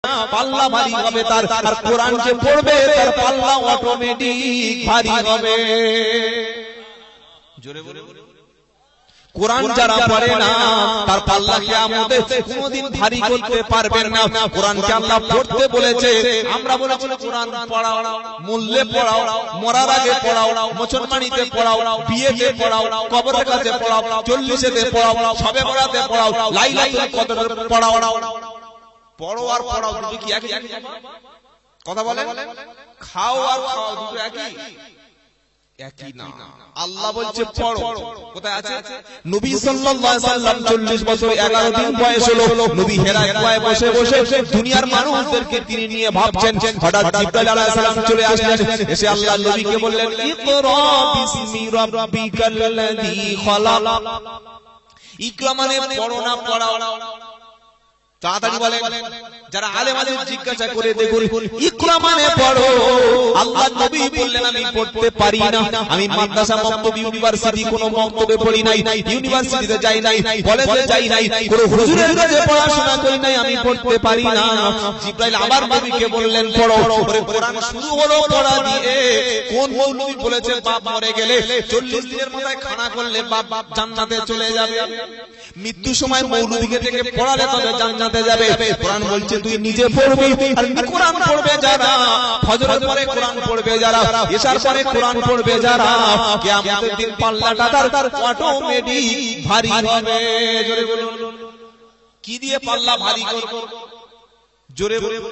পাল্লা ভারী হবে তার, আর কোরআন যে পড়বে তার পাল্লা অটোমেটিক ভারী হবে। জোরে বলে কোরআন যারা পড়ে না তার পাল্লা কিয়ামতে কোনদিন ভারী করতে পারবেন না। কোরআনকে আল্লাহ পড়তে বলেছে, আমরা বলেছি কোরআন পড়াও, মূল্যে পড়াও, মরার আগে পড়াও, মুসলমানিতে পড়াও, বিয়েতে পড়াও, কবরের কাছে পড়াও, 40-এতে পড়াও, শবে বরাতে পড়াও, লাইলাতুল কদরে পড়াও। পড়ো আর পড়াও দুটো কি একই? কথা বলেন। খাও আর খাও দুটো একই? একই না। আল্লাহ বলছে পড়ো। কোথায় আছে? নবী সাল্লাল্লাহু আলাইহি ওয়াসাল্লাম 40 বছর 11 দিন বয়স হলো, নবী হেরা গুহায় বসে বসে দুনিয়ার মানুষদেরকে তিনি নিয়ে ভাবছেন। হঠাৎ জিবরাইল আলাইহিস সালাম চলে আসলেন, এসে আল্লাহ নবীকে বললেন, ইকরা বিসমি রাব্বিকাল্লাযী খালাক। ইকরা মানে পড়ো না পড়াও। তাড়াতাড়ি বলেন। যারা আলেম আলেম জিজ্ঞাসা করে দেখুন, ইকরা মানে পড়ো। আল্লাহ নবী বললেন আমি পড়তে পারি না, আমি মাদ্রাসা মক্তব ইউনিভার্সিটি কোনো মক্তবে পড়ি নাই, ইউনিভার্সিটিতে যাই নাই, কলেজে যাই নাই, কোনো হুজুরের কাছে পড়াশোনা করি নাই, আমি পড়তে পারি না। জিবরাইল আবার নবীকে বললেন পড়ো। কোরআন শুরু হলো পড়া দিয়ে। কোন মৌলবী বলেছে বাপ মরে গেলে 40 দিনের মাথায় খানা করলে বাপ জান্নাতে চলে যাবে? মৃত্যু সময় মৌলবীকে থেকে পড়ালে তবে জান্নাতে যাবে। কোরআন বলছে তুই নিজে পড়বি, আর কোরআন পড়বে যারা, ফজরের পরে কোরআন পড়বে যারা, ইশার পরে কোরআন পড়বে যারা, কিয়ামতের দিন পাল্লাটা তার অটোমেটিক ভারী হবে। জোরে বলুন, কি দিয়ে পাল্লা ভারী করব? জোরে বলুন,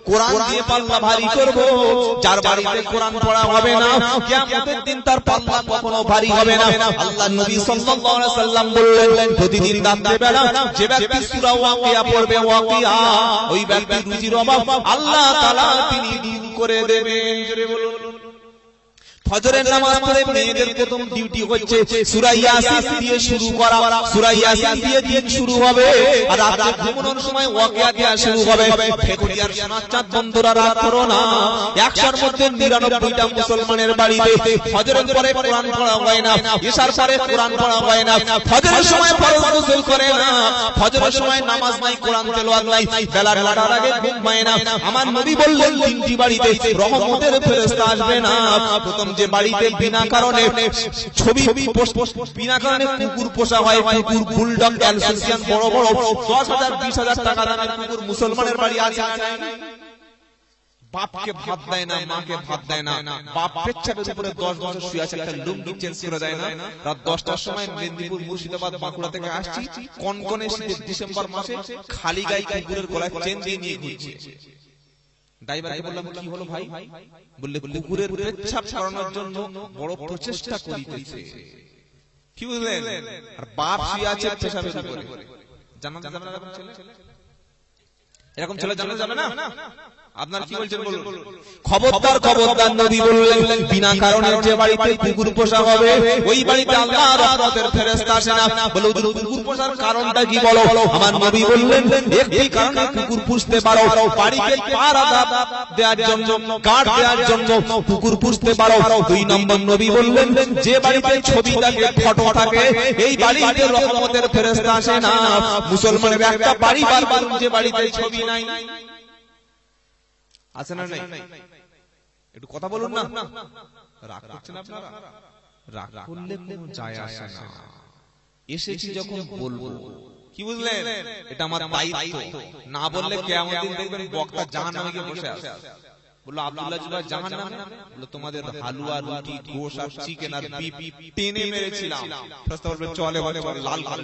কোরআন দিয়ে পাল্লা ভারী করব। যার বাড়িতে কোরআন পড়া হবে না, কিয়ামতের দিন তার পাল্লা কখনো ভারী হবে না। আল্লাহ নবী সাল্লাল্লাহু আলাইহি ওয়াসাল্লাম বললেন, প্রতিদিন রাতে বেলা যে ব্যক্তি সূরা ওয়াকিয়া পড়বে, ওয়াকিয়া, ওই ব্যক্তির রুজির অভাব আল্লাহ তাআলা তিনি দূর করে দেবেন। জোরে বলুন। ফজরের নামাজ পড়ে মেয়েদের প্রথম ডিউটি হচ্ছে সূরা ইয়াসিন দিয়ে শুরু করা। সূরা ইয়াসিন দিয়ে দিন শুরু হবে, আর রাতে ঘুমানোর সময় ওয়াকিয়া দিয়ে শুরু হবে। ফেকুরিয়ার সোনাচাঁদ বন্ধুরা রাত করো না, 100-র মধ্যে 99টা মুসলমানের বাড়িতে ফজরের পরে কোরআন পড়া হয় না, ইশার পরে কোরআন পড়া হয় না, ফজরের সময় ফরজ গোসল করে না, ফজরের সময় নামাজ নাই, কোরআন তেলাওয়াত নাই, বেলা 9টার আগে ঘুম হয় না। আমার নবী বললেন 3টি বাড়িতে রহমতের ফেরেশতা আসবে না। প্রথম যে বাড়িতে বিনা কারণে ছবি বিনা কারণে কুকুর পোষা হয়, কুকুর, বুলডগ, অ্যালসেশিয়ান, বড় বড় 10,000-20,000 টাকা দামের কুকুর মুসলমানের বাড়ি আছে। বাপকে ভাত দেয় না, মাকে ভাত দেয় না, বাপ পেচ্ছাপের উপরে 10 বছর শুয়ে আছে, একটা লুঙ্গি চেঞ্জ করে দেয় না। রাত 10টার সময় মেদিনীপুর, মুর্শিদাবাদ, বাঁকুড়া থেকে আসছি, কনকনে শীতের ডিসেম্বর মাসে খালি গায়ে কুকুরের গলায় চেন দিয়ে নিয়ে ঘুরছে। ড্রাইভারকে বললাম কি হলো ভাই? বললে কুকুরের পেচ্ছাপ ছড়ানোর জন্য বড় প্রচেষ্টা করিতেছে। কি বুঝলেন? আর বাপ শুয়ে আছে পেশাবের উপরে। জান্নাতে যাবে না এরকম ছেলে? এরকম ছেলে জান্নাতে যাবে না? আপনার কি বলছেন বলুন। খবরদার খবরদার, নবী বললেন বিনা কারণে যে বাড়িতে কুকুর পোষা হবে ওই বাড়িতে আল্লাহর রহমতের ফেরেশতা আসে না। বলে কুকুর পোষার কারণটা কি বলো? আমার নবী বললেন একটি কারণে কুকুর পুষতে পারো, বাড়িতে পাহারা দেওয়ার জন্য, গার্ড দেওয়ার জন্য কুকুর পুষতে পারো। 2 নম্বর নবী বললেন যে বাড়িতে ছবি থাকে, ফটো থাকে, এই বাড়িতে রহমতের ফেরেশতা আসে না। মুসলমানের একটা বাড়ি বারবার যে বাড়িতে ছবি নাই আছে না নাই? একটু কথা বলুন না। রাগ করছেন আপনারা? রাগ করলে কোনো যায় আসে না। এসেছি যখন বলবো, কি বুঝলেন? এটা আমার দায়িত্ব। না বললে কিয়ামতের দিন দেখবেন বক্তা জাহান্নামে গিয়ে বসে আছে। বলল আব্দুল্লাহ জুবাইর জাহান্নামে? বলল তোমাদের হালুয়া, রুটি, গোশত আর চিকেন আর বিফ টেনে মেরেছিলাম। প্রস্তাব বলবে চলে বলে লাল লাল।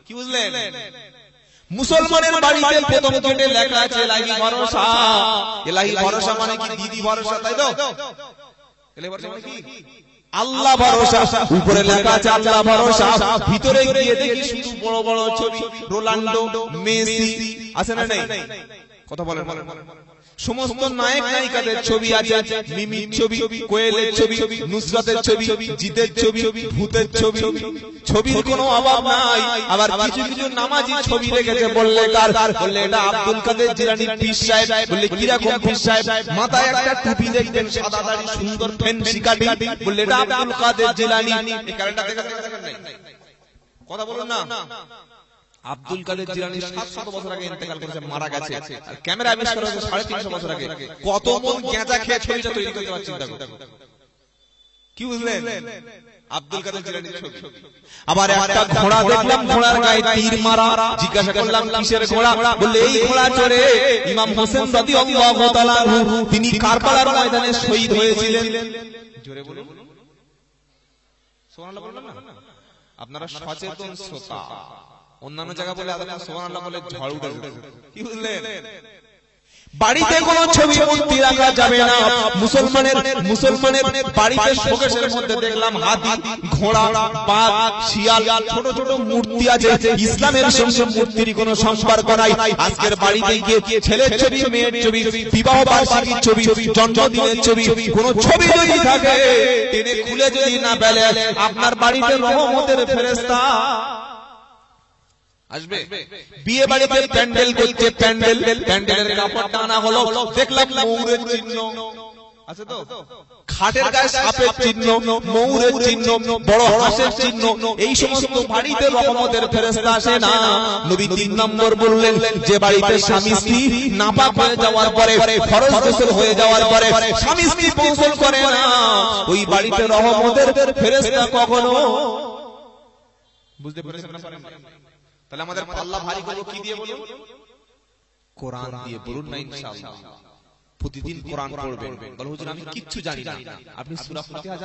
কি বুঝলেন? মুসলমানের বাড়িতে প্রথম গেটে লেখা আছে ইলাহি ভরসা। ইলাহি ভরসা মানে কি? দিদি ভরসা, তাই তো? ইলাহি ভরসা মানে কি? আল্লাহ ভরসা। উপরে লেখা আছে আল্লাহ ভরসা, ভিতরে গিয়ে দেখি শুধু বড় বড় ছবি, রোনাল্ডো, মেসি আছে না নাই? কথা বলেন। সমস্ত নায়ক নায়িকাদের ছবি আছে, মিমির ছবি, কোয়েলের ছবি, নুসরাতের ছবি, জিতের ছবি, ভূতের ছবি, ছবির কোনো অভাব নাই। আবার কিছু কিছু নামাজি ছবি রেখেছে। বললে কার? বললে এটা আব্দুল কাদের জিলানী পীর সাহেব। বললে কিরকম পীর সাহেব? মাথায় একটা টুপি দেখবেন, সাদা দাড়ি, সুন্দর ফেন্সি কাটি। বললে এটা আব্দুল কাদের জিলানী। এই কারণটা দেখেন নাই? কথা বলুন না। আব্দুল কাদের জিলানী 700 বছর আগে ইন্তেকাল করেছে, মারা গেছে। আর ক্যামেরা আবিষ্কার হয়েছে 350 বছর আগে। কত মন গাঁজা খেয়ে ছবিটা তৈরি করতে পারছেন, চিন্তা করুন। কি বুঝলেন? আব্দুল কাদের জিলানীর ছবি। আবার একটা ঘোড়া দেখলাম, ঘোড়ার গায়ে তীর মারা। জিজ্ঞাসা করলাম কিসের ঘোড়া? বললে এই ঘোড়া চড়ে ইমাম হোসেন রাদিয়াল্লাহু তাআলা আনহু তিনি কারবালার ময়দানে শহীদ হয়েছিলেন। জোরে বলুন সুবহানাল্লাহ। বললাম না আপনারা সচেতন শ্রোতা, অন্যান্য জায়গা বলে আপনারা সুবহানাল্লাহ বলে ঝড় উঠে যাবে। কি বুঝলেন? বাড়িতে কোনো ছবি মূর্তি রাখা যাবে না। মুসলমানের বাড়িতে শোকেসের মধ্যে দেখলাম হাতি, ঘোড়া, বাঘ, শিয়াল, ছোট ছোট মূর্তি আছে। ইসলামের সঙ্গে মূর্তির কোনো সম্পর্ক নাই। আজকের বাড়িতে গিয়ে ছেলের ছবি, মেয়ের ছবি, বিবাহ বার্ষিকীর ছবি, জন্মদিনের ছবি, কোনো ছবি যদি থাকে টেনে খুলে যদি না ফেলে, আপনার বাড়িতে রহমতের ফেরেশতা আসবে। বিয়ে বাড়িতে প্যান্ডেল করছে, প্যান্ডেলের কাপড় টানা হলো, দেখলাম ময়ূরের চিহ্ন আছে তো, খাটের গায়ে সাপের চিহ্ন, ময়ূরের চিহ্ন, বড় হাঁসের চিহ্ন। এই সমস্ত বাড়িতে রহমতের ফেরেশতা আসে না। নবী 3 নম্বর বললেন, যে বাড়িতে স্বামী স্ত্রী নাপাক হয়ে যাওয়ার পরে, ফরজ গোসল হয়ে যাওয়ার পরে স্বামী স্ত্রী গোসল করে না, ওই বাড়িতে রহমতের ফেরেশতা কখনো। বুঝতে পেরেছেন না? তাহলে আমাদের পাল্লা ভারী করব কি দিয়ে বলুন? কোরআন দিয়ে বলুন না ইনশাআল্লাহ। প্রতিদিন কোরআন পড়বেন। বল হুজুর আমি কিচ্ছু জানি না। আপনি সূরা ফাতিহা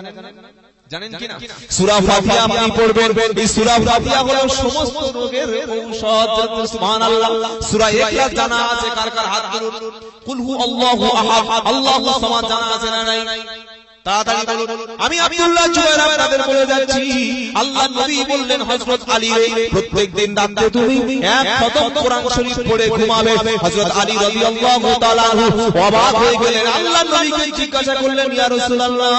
জানেন কি না? সূরা ফাতিহা আপনি পড়বেন। এই সূরা ফাতিহা হলো সমস্ত রোগের ঔষধ। সুবহানাল্লাহ। সূরা ইখলাস জানা আছে কার কার? হাত তুলুন। কুল হু আল্লাহু আহাদ, আল্লাহু সামাদ জানা আছে না নাই? তাড়াতাড়ি বলুন। আমি আব্দুল্লাহ জুবাইর আপনাদের বলে যাচ্ছি, আল্লাহ নবী বললেন হযরত আলী রে, প্রত্যেকদিন রাতে তুমি এক খতম কোরআন শরীফ পড়ে ঘুমাবে। হযরত আলী রাদিয়াল্লাহু তাআলা আনহু অবাক হয়ে গেলেন। আল্লাহ নবীকে জিজ্ঞাসা করলেন, ইয়া রাসূলুল্লাহ,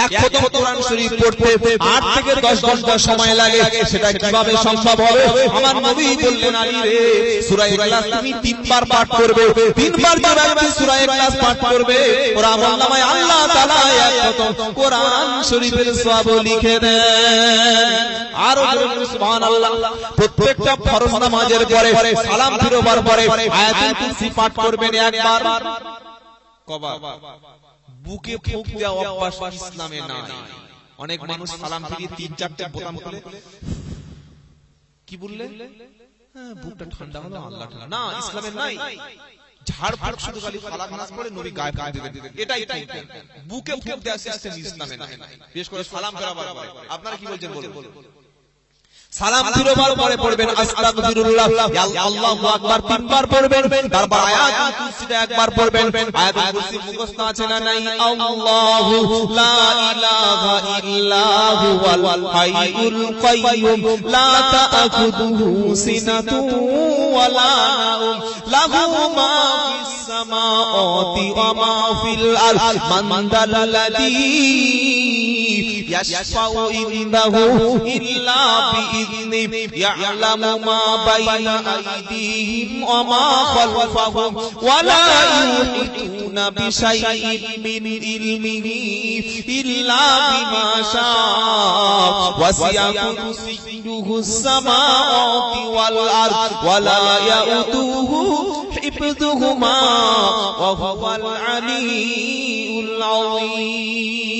এক খতম কোরআন শরীফ পড়তে 8 থেকে 10 ঘন্টা সময় লাগে, সেটা কিভাবে সম্ভব হবে? আমার নবী বললেন, আলী রে, সূরা ইখলাস তুমি 3 বার পাঠ করবে। 3 বার যারা সূরা ইখলাস পাঠ করবে, ওর আমলনামায় আল্লাহ তাআলা এক খতম কোরআন শরীফের সওয়াব লিখে দেন। আর সুবহানাল্লাহ। প্রত্যেকটা ফরজ নামাজের পরে সালাম ফিরবার পরে আয়াতুল কুরসি পাঠ করবেন একবার। কবার? বুকে ফুঁক দেওয়া অভ্যাস ইসলামে নাই। অনেক মানুষ সালাম ফিরিয়ে 3-4টা বোতাম খুলে কি বললে, বুকটা ঠান্ডা হলো, আল্লাহ ঠান্ডা না, ইসলামে নাই। ঝাড় ফুঁক শুধু খালি ফালাক নামাজ পড়ে নবী গায়ে গায়ে দেবেন, এটাই ঠিক। বুকে ফুঁক দেওয়া সিস্টেম ইসলামে নাই। বিশেষ করে সালাম ফেরাবার পরে। আপনারা কি বলছেন বলুন? সালাম ফিরবার পরে পড়বেন আস্তাগফিরুল্লাহ, আল্লাহু আকবার 3 বার পড়বেন। তারপর আয়াতুল কুরসিটা একবার পড়বেন। আয়াতুল কুরসি মুখস্থ আছে না নাই? আল্লাহু লা ইলাহা ইল্লা হুয়াল হাইয়ুল কাইয়্যুম লা তা'খুযুহু সিনাতুন ওয়া লা নাওম লাহু মা ফিস সামাওয়াতি ওয়া মা ফিল আরদ মান দাল্লাযী ইয়াশফাউ ইনদাহু ইল্লা বিইذনি ইয়ালামু মা বাইনা আইদিহিম ওয়া মা খালফাহুম ওয়া লা ইউহিতুনা বিশাইইন মিন ইলমিহি ইল্লা বিমা শাআ ওয়াসিয়া কুরসিয়্যুহুস সামাওয়াতি ওয়াল আরদ ওয়া লা ইয়াউতুহু হিফযুহুমা ওয়া হুয়াল আলিয়্যুল আযীম।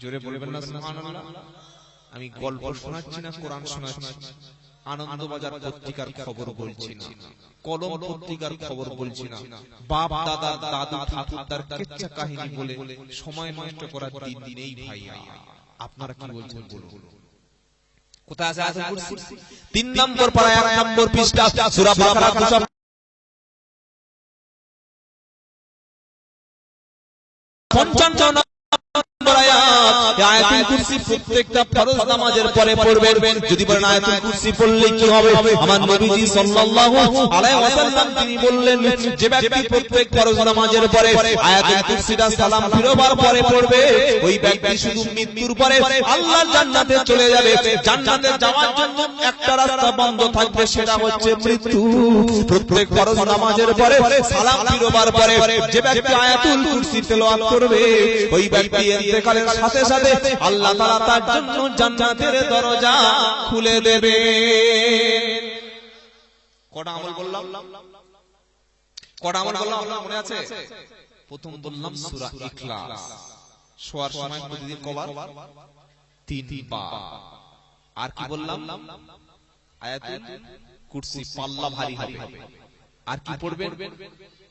জোরে বলবেন না সুবহানাল্লাহ। আমি গল্প শোনাচ্ছি না, কোরআন শোনাচ্ছি। আনন্দবাজার পত্রিকার খবর বলছি না, কলম পত্রিকার খবর বলছি না। বাপ দাদা দাদু ঠাকুরদার কিচ্ছা কাহিনী বলে সময় নষ্ট করার দিন নেই ভাইয়া। আপনারা কি বলছেন বলুন? কোথায় আছে আয়াতুল কুরসি? 3 নম্বর পারা 1 নম্বর পৃষ্ঠা সূরা বাকারা 55 আয়াতুল কুরসি প্রত্যেকটা ফরজ নামাজের পরে পড়বেন। যদি বলেন আয়াতুল কুরসি পড়লে কি হবে, আমার নবীজি সাল্লাল্লাহু আলাইহি ওয়াসাল্লাম তিনি বললেন, যে ব্যক্তি প্রত্যেক ফরজ নামাজের পরে আয়াতুল কুরসিটা সালাম ফিরবার পরে পড়বে, ওই ব্যক্তি শুধু মৃত্যুর পরে আল্লাহর জান্নাতে চলে যাবে। জান্নাতে যাওয়ার জন্য একটা রাস্তা বন্ধ থাকবে, সেটা হচ্ছে মৃত্যু। প্রত্যেক ফরজ নামাজের পরে সালাম ফিরবার পরে যে ব্যক্তি আয়াতুল কুরসি তেলাওয়াত করবে, ওই ব্যক্তি ইন্তেকালের সাথে সাথে আল্লাহ তাআলা তার জন্য জান্নাতের দরজা খুলে দেবে। কটা আমল বললাম? কটা আমল বললাম আপনার মনে আছে? প্রথম বললাম সূরা ইখলাস, শোয়ার সময় প্রতিদিন কবার? 3 বার। আর কি বললাম? আয়াতুল কুরসি, পাল্লা ভারী হবে। আর কি পড়বেন?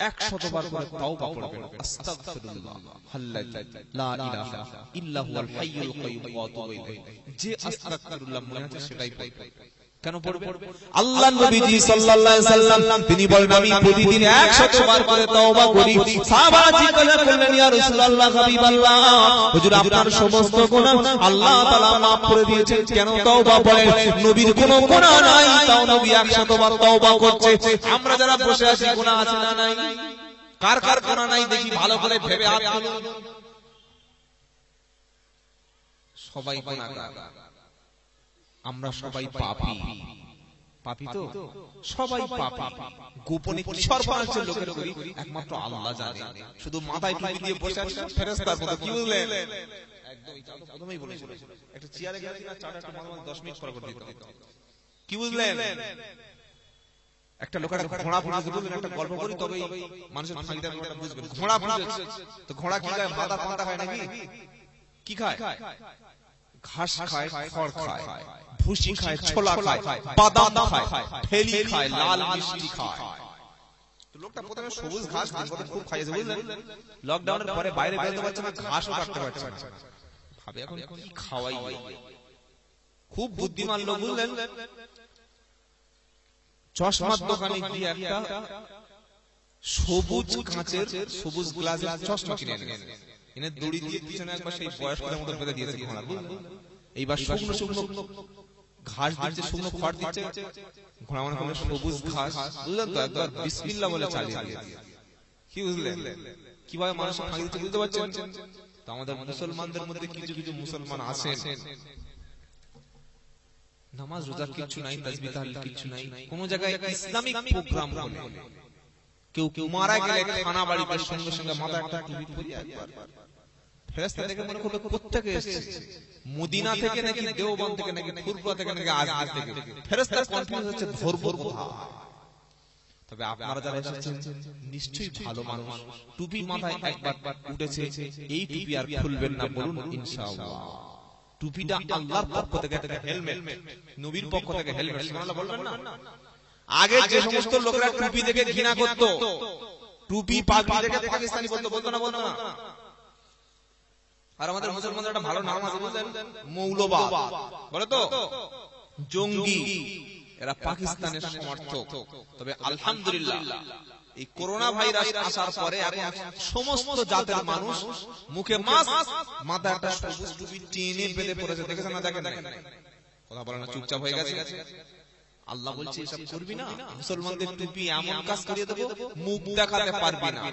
100 বার করে তাওবা পড়বেন, আস্তাগফিরুল্লাহ আল্লাযী লা ইলাহা ইল্লা হুয়াল হাইয়ুল কাইয়্যুম ওয়া আতুবু ইলাইহি। যে আস্তাগফিরুল্লাহ মনে আছে সেটাই পড়বেন। কেন পড়বেন? আল্লাহ নবীজি সাল্লাল্লাহু আলাইহি সাল্লাম তিনি বলেন আমি প্রতিদিন 100 বার করে তওবা করি। সাহাবারা জিজ্ঞাসা করলেন ইয়া রাসূলুল্লাহ হাবিবাল্লাহ, হুজুর আপনার সমস্ত গুনাহ আল্লাহ তাআলা maaf করে দিয়েছেন, কেন তওবা পড়েন? নবীর কোনো গুনাহ নাই, তাও নবী 100 বার তওবা করছে। আমরা যারা বসে আছি গুনাহ আছে না নাই? কার কার গুনাহ নাই দেখি ভালো করে ভেবে হাত তুলুন। সবাই গুনাহগার, আমরা সবাই পাপী। পাপী তো সবাই পাপী। গোপনে কি সর্বনাশের লোকের করি একমাত্র আল্লাহ জানে। শুধু মাথায় টুপি দিয়ে বসে আছে ফেরেশতার মতো, কি বুঝলেন? একদম এটা তো প্রথমেই বলেছিল, একটা চেয়ারে গেলে কিনা চাটা একটু মাঝে মাঝে 10 মিনিট পর করে দিতে হবে, কি বুঝলেন? একটা লোক একটা ঘোড়া পুজো বুঝলেন, একটা গল্প করি তবে মানুষের ফাঁকিটা বুঝবেন। ঘোড়া পুজো তো ঘোড়া কি খায়? ভাদা পান্তা খায় নাকি? কি খায়? ঘাস খায়, খড় খায়, ভুসি খায়, ছোলা খায়, বাদাম খায়, ফেলি খায়, লাল মিষ্টি খায়। তো লোকটা প্রথমে সবুজ ঘাস খুব খাইয়েছে বুঝলেন। লকডাউনের পরে বাইরে বেরোতে পারছে না, ঘাসও কাটতে পারছে না। ভাবে এখন কি খাওয়াই? খুব বুদ্ধিমান লোক বুঝলেন, চশমার দোকানে গিয়ে একটা সবুজ কাঁচের সবুজ গ্লাসের চশমা কিনে এনে দড়ি দিয়ে পিছনে একবার সেই বয়স্কদের মতো বেঁধে দিয়েছে ঘোড়া। এইবার শুকনো শুকনো ঘাস দিচ্ছে, শুকনো খড় দিচ্ছে, ঘোড়া মনে করলো সবুজ ঘাস, বুঝলেন তো? একবার বিসমিল্লাহ বলে চালিয়ে দিয়েছে। কি বুঝলেন কিভাবে মানুষ ফাঁকি দিচ্ছে বুঝতে পারছেন? তো আমাদের মুসলমানদের মধ্যে কিছু কিছু মুসলমান আছেন নামাজ রোজা কিচ্ছু নাই, তাসবিহ তাহলিল কিচ্ছু নাই, কোন জায়গায় ইসলামিক প্রোগ্রাম হলে কেউ মারা গেলে খানা বাড়িতে সঙ্গে সঙ্গে মাথায় একটা টুপি পরিয়ে একবার ফেরেশতা দেখে মনে করবে কোত্থেকে এসেছে, মদিনা থেকে নাকি দেওবন্দ থেকে নাকি ফুরফুরা থেকে নাকি আজমির থেকে। ফেরেশতা কনফিউজ হচ্ছে ধরবো কোথায়। তবে আপনারা যারা এসেছেন নিশ্চয়ই ভালো মানুষ, টুপি মাথায় একবার উঠেছে, এই টুপি আর খুলবেন না বলুন ইনশাআল্লাহ। টুপিটা আল্লাহর পক্ষ থেকে একটা হেলমেট, নবীর পক্ষ থেকে হেলমেট, সুবহানাল্লাহ বলবেন না? আগে যে সমস্ত লোকেরা টুপি দেখে ঘৃণা করত, টুপি পাগড়ি দেখে পাকিস্তানি বলতো, বলতো না? বলতো না? আর আমাদের মুসলমানদের একটা ভালো নাম আছে বুঝলেন, মৌলবাদ বলে তো, জঙ্গি, এরা পাকিস্তানের সমর্থক। তবে আলহামদুলিল্লাহ এই করোনা ভাইরাস আসার পরে এখন সমস্ত জাতের মানুষ মুখে মাস্ক, মাথায় একটা সবুজ টুপি টেনে বেঁধে পড়েছে, দেখেছেন না? দেখেন কথা বলে না, চুপচাপ হয়ে গেছে। আল্লাহ বলছে এসব করবি না। মুসলমানদের টুপি এমন কাজ করিয়ে দেবো মুখ দেখাতে পারবি না।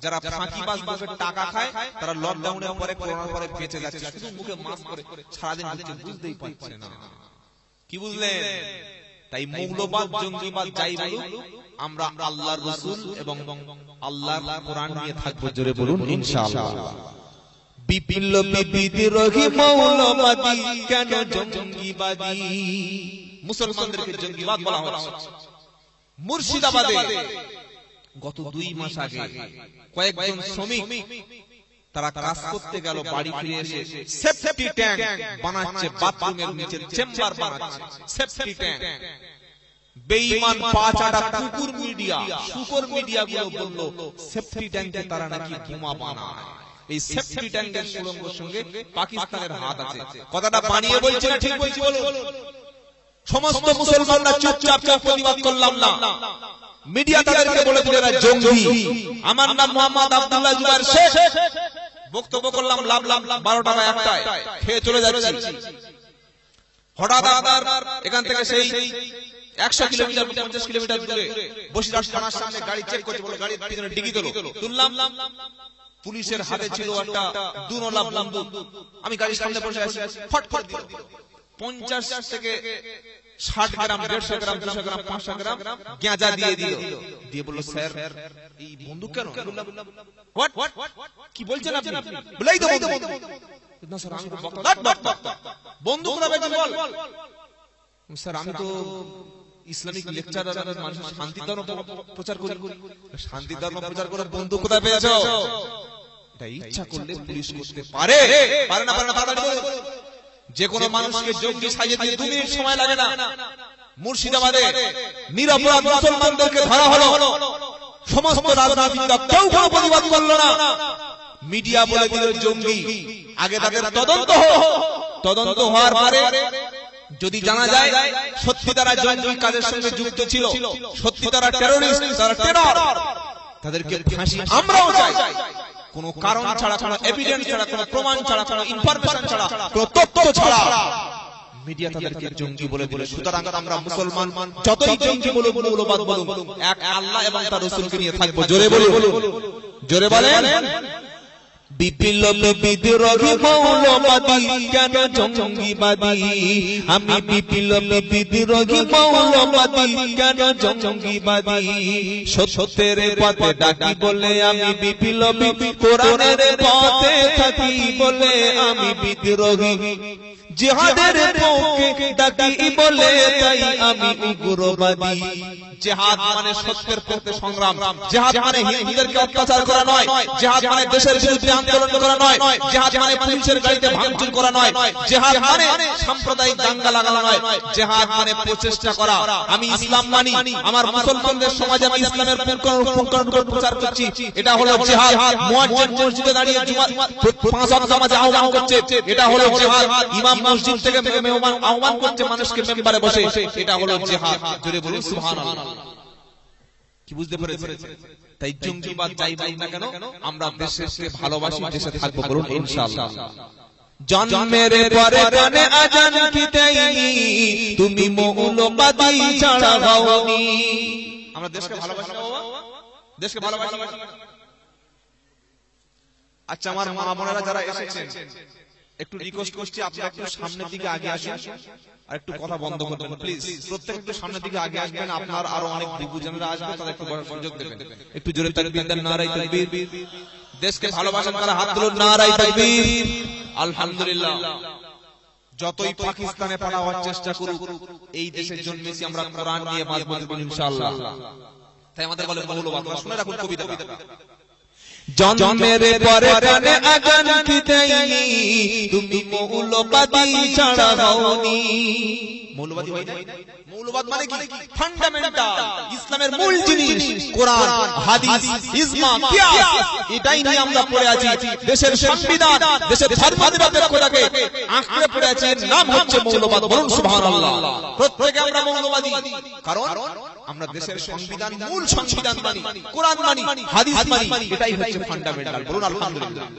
যারা ফাঁকিবাজ লোকের টাকা খায় তারা লকডাউনের পরে করোনার পরে বেঁচে যাচ্ছে, শুধু মুখে মাস্ক করে সারাদিন ঘুরছে, বুঝতেই পারছে না। কি বুঝলেন? তাই মৌলবাদ জঙ্গিবাদ যাই বলুক, আমরা আল্লাহর রাসূল এবং আল্লাহর কোরআন নিয়ে থাকবো, জোরে বলুন ইনশাআল্লাহ। বিপিল বিদ্রোহী মৌলবাদী কেন জঙ্গিবাদী? মুসলমানদেরকে জঙ্গিবাদ বলা হচ্ছে। মুর্শিদাবাদে গত 2 মাস আগে কয়েকজন শ্রমিক তারা কাজ করতে গেল, বাড়ি ফিরে এসে সেফটি ট্যাঙ্ক বানাচ্ছে, বাথরুমের নিচে চেম্বার বানাচ্ছে সেফটি ট্যাঙ্ক। বেঈমান পাঁচাটা কুকুর মিডিয়া, শুকর মিডিয়া গুলো বলল সেফটি ট্যাঙ্কে তারা নাকি বোমা বানায়। এই সেফটি ট্যাঙ্কের সুরঙ্গের সঙ্গে পাকিস্তানের হাত আছে। কথাটা বানিয়ে বলছি না ঠিক বলছি বলুন? সমস্ত মুসলমানরা চুপচাপ প্রতিবাদ করলাম না, মিডিয়া তাদেরকে বলে দিল এরা জঙ্গি। আমার নাম মোহাম্মদ আব্দুল্লাহ জুবায়ের শেখ, বক্তব্য করলাম, লাভ 12 টাকা একটায়, খেয়ে চলে যাচ্ছি। হঠাৎ এখান থেকে সেই 100 কিলোমিটার 50 কিলোমিটার দূরে বসিরহাট থানার সামনে গাড়ি চেক করতে বলে গাড়ির পিছনে ডিগি তুললাম। পুলিশের হাতে ছিল একটা দুনলা বন্দুক। আমি গাড়ির সামনে বসে আছি, ফট ফট দিল 50 থেকে 60 গ্রাম, 150 গ্রাম, 200 গ্রাম, 500 গ্রাম গাঁজা দিয়ে দিল। দিয়ে বলল স্যার এই বন্দুক কেন? বললাম হোয়াট কি বলছেন আপনি? বলেই তো না স্যার আমি বন্দুক না বেজন বল। স্যার আমি তো ইসলামিক লেকচারার, মানুষের শান্তি ধর্ম প্রচার করি। শান্তি ধর্ম প্রচার করে বন্দুক কোথায় পেয়েছো? এটা ইচ্ছা করলে পুলিশ করতে পারে, পারে না? যে কোনো মানুষকে জঙ্গি সাজিয়ে দিয়ে 2 মিনিট সময় লাগে না। মুর্শিদাবাদে নিরপরাধ মুসলমানদেরকে ধরা হলো, সমস্ত রাজনীতিবিদরা কেউ কোনো প্রতিবাদ করলো না। মিডিয়া বলে দিল জঙ্গি। আগে তাদের তদন্ত হওয়ার পরে যদি জানা যায় সত্যি তারা জঙ্গি কাজের সঙ্গে যুক্ত ছিল, সত্যি তারা টেররিস্ট, তারা টেরর, তাদেরকে ফাঁসি আমরাও চাই। কোন কারণ ছাড়া, কোন এভিডেন্স ছাড়া, কোন প্রমাণ ছাড়া, কোন ইনফরমেশন ছাড়া, কোন তথ্য ছাড়া মিডিয়া তাদেরকে জঙ্গি বলে দিল। সুতরাং আমরা মুসলমান যতই জঙ্গি বলুন, মৌলবাদ বলুন, এক আল্লাহ এবং তার রাসূলকে নিয়ে থাকবো। জোরে বলুন, জোরে বলেন। বিপ্লবী বিদ্রোহী মৌলবাদী কেন জঙ্গিবাদী? আমি বিপ্লবী বিদ্রোহী মৌলবাদী কেন জঙ্গিবাদী? সত্যের পথে ডাকি বলে আমি বিপ্লবী, কোরআনের পথে থাকি বলে আমি বিদ্রোহী, জিহাদের পক্ষে ডাকি বলে তাই আমি উগ্রবাদী। জিহাদ মানে সত্যের পক্ষে সংগ্রাম, জিহাদ মানে হিন্দুদেরকে অত্যাচার করা নয়, জিহাদ মানে দেশের বিরুদ্ধে আন্দোলন করা নয়, জিহাদ মানে পুলিশের গাড়িতে ভাঙচুর করা নয়, জিহাদ মানে সাম্প্রদায়িক দাঙ্গা লাগানো নয়, জিহাদ মানে প্রচেষ্টা করা। আমি ইসলাম মানি, আমার মুসলমানদের সমাজে আমি ইসলামের প্রচার করছি, এটা হলো জিহাদ। মুয়াজ্জিন মসজিদে দাঁড়িয়ে 5 ওয়াক্ত নামাজে আহ্বান করছে, এটা হলো জিহাদ। ইমাম মসজিদ থেকে মেহমান আহ্বান করছে মানুষকে মেম্বারে বসে, এটা হলো জিহাদ। জোরে বলুন সুবহানাল্লাহ। কি বুঝতে পেরেছেন? তাই জঙ্গিবাদ যাই বলি না কেন, আমরা দেশকে ভালোবাসি, দেশে থাকবো। বলুন ইনশাআল্লাহ। জন্মের পরে কানে আজান কি দেয়নি, তুমি মৌলবাদী ছাড়া হওনি। আমরা দেশকে ভালোবাসি বাবা, দেশকে ভালোবাসি। আচ্ছা আমার মা বোনেরা যারা এসেছেন একটু রিকোয়েস্ট করছি আপনারা একটু সামনের দিকে আগে আসুন আর একটু কথা বন্ধ করবেন প্লিজ। প্রত্যেক একটু সামনের দিকে আগে আসবেন, আপনার আরো অনেক বিভূজনেরা আসবে, তাদের একটু বড় সুযোগ দেবেন। একটু জোরে তাকবীর দেন, নারায়ে তাকবীর। দেশকে ভালোবাসেন তারা হাত তুলুন, নারায়ে তাকবীর। আলহামদুলিল্লাহ। যতই পাকিস্তানে পাঠাবার চেষ্টা করুক, এই দেশের জন্মেছি আমরা কোরআন নিয়ে বাঁচবো ইনশাআল্লাহ। তাই আমাদের বলে মৌলবাদ। শুনে রাখুন কবিতাটা। জন্মের পরে কানে আজান কি দেয়নি, তুমি মৌলবাদী ছাড়া হওনি। মৌলবাদী হয় না? মৌলবাদ মানে কি? ফান্ডামেন্টাল ইসলামের মূল জিনিস কোরআন, হাদিস, ইজমা, কিয়াস, এটাই নিয়ে আমরা পড়ে আছি। দেশের সংবিধান, দেশের ধর্মনিরপেক্ষতাকে আঁকড়ে পড়ে আছে, এর নাম হচ্ছে মৌলবাদ। বলুন সুবহানাল্লাহ। প্রত্যেকে আমরা মৌলবাদী, কারণ আমরা দেশের সংবিধান, মূল সংবিধান মানি, কোরআন মানি, হাদিস মানি, এটাই হচ্ছে ফান্ডামেন্টাল। বলুন আলহামদুলিল্লাহ।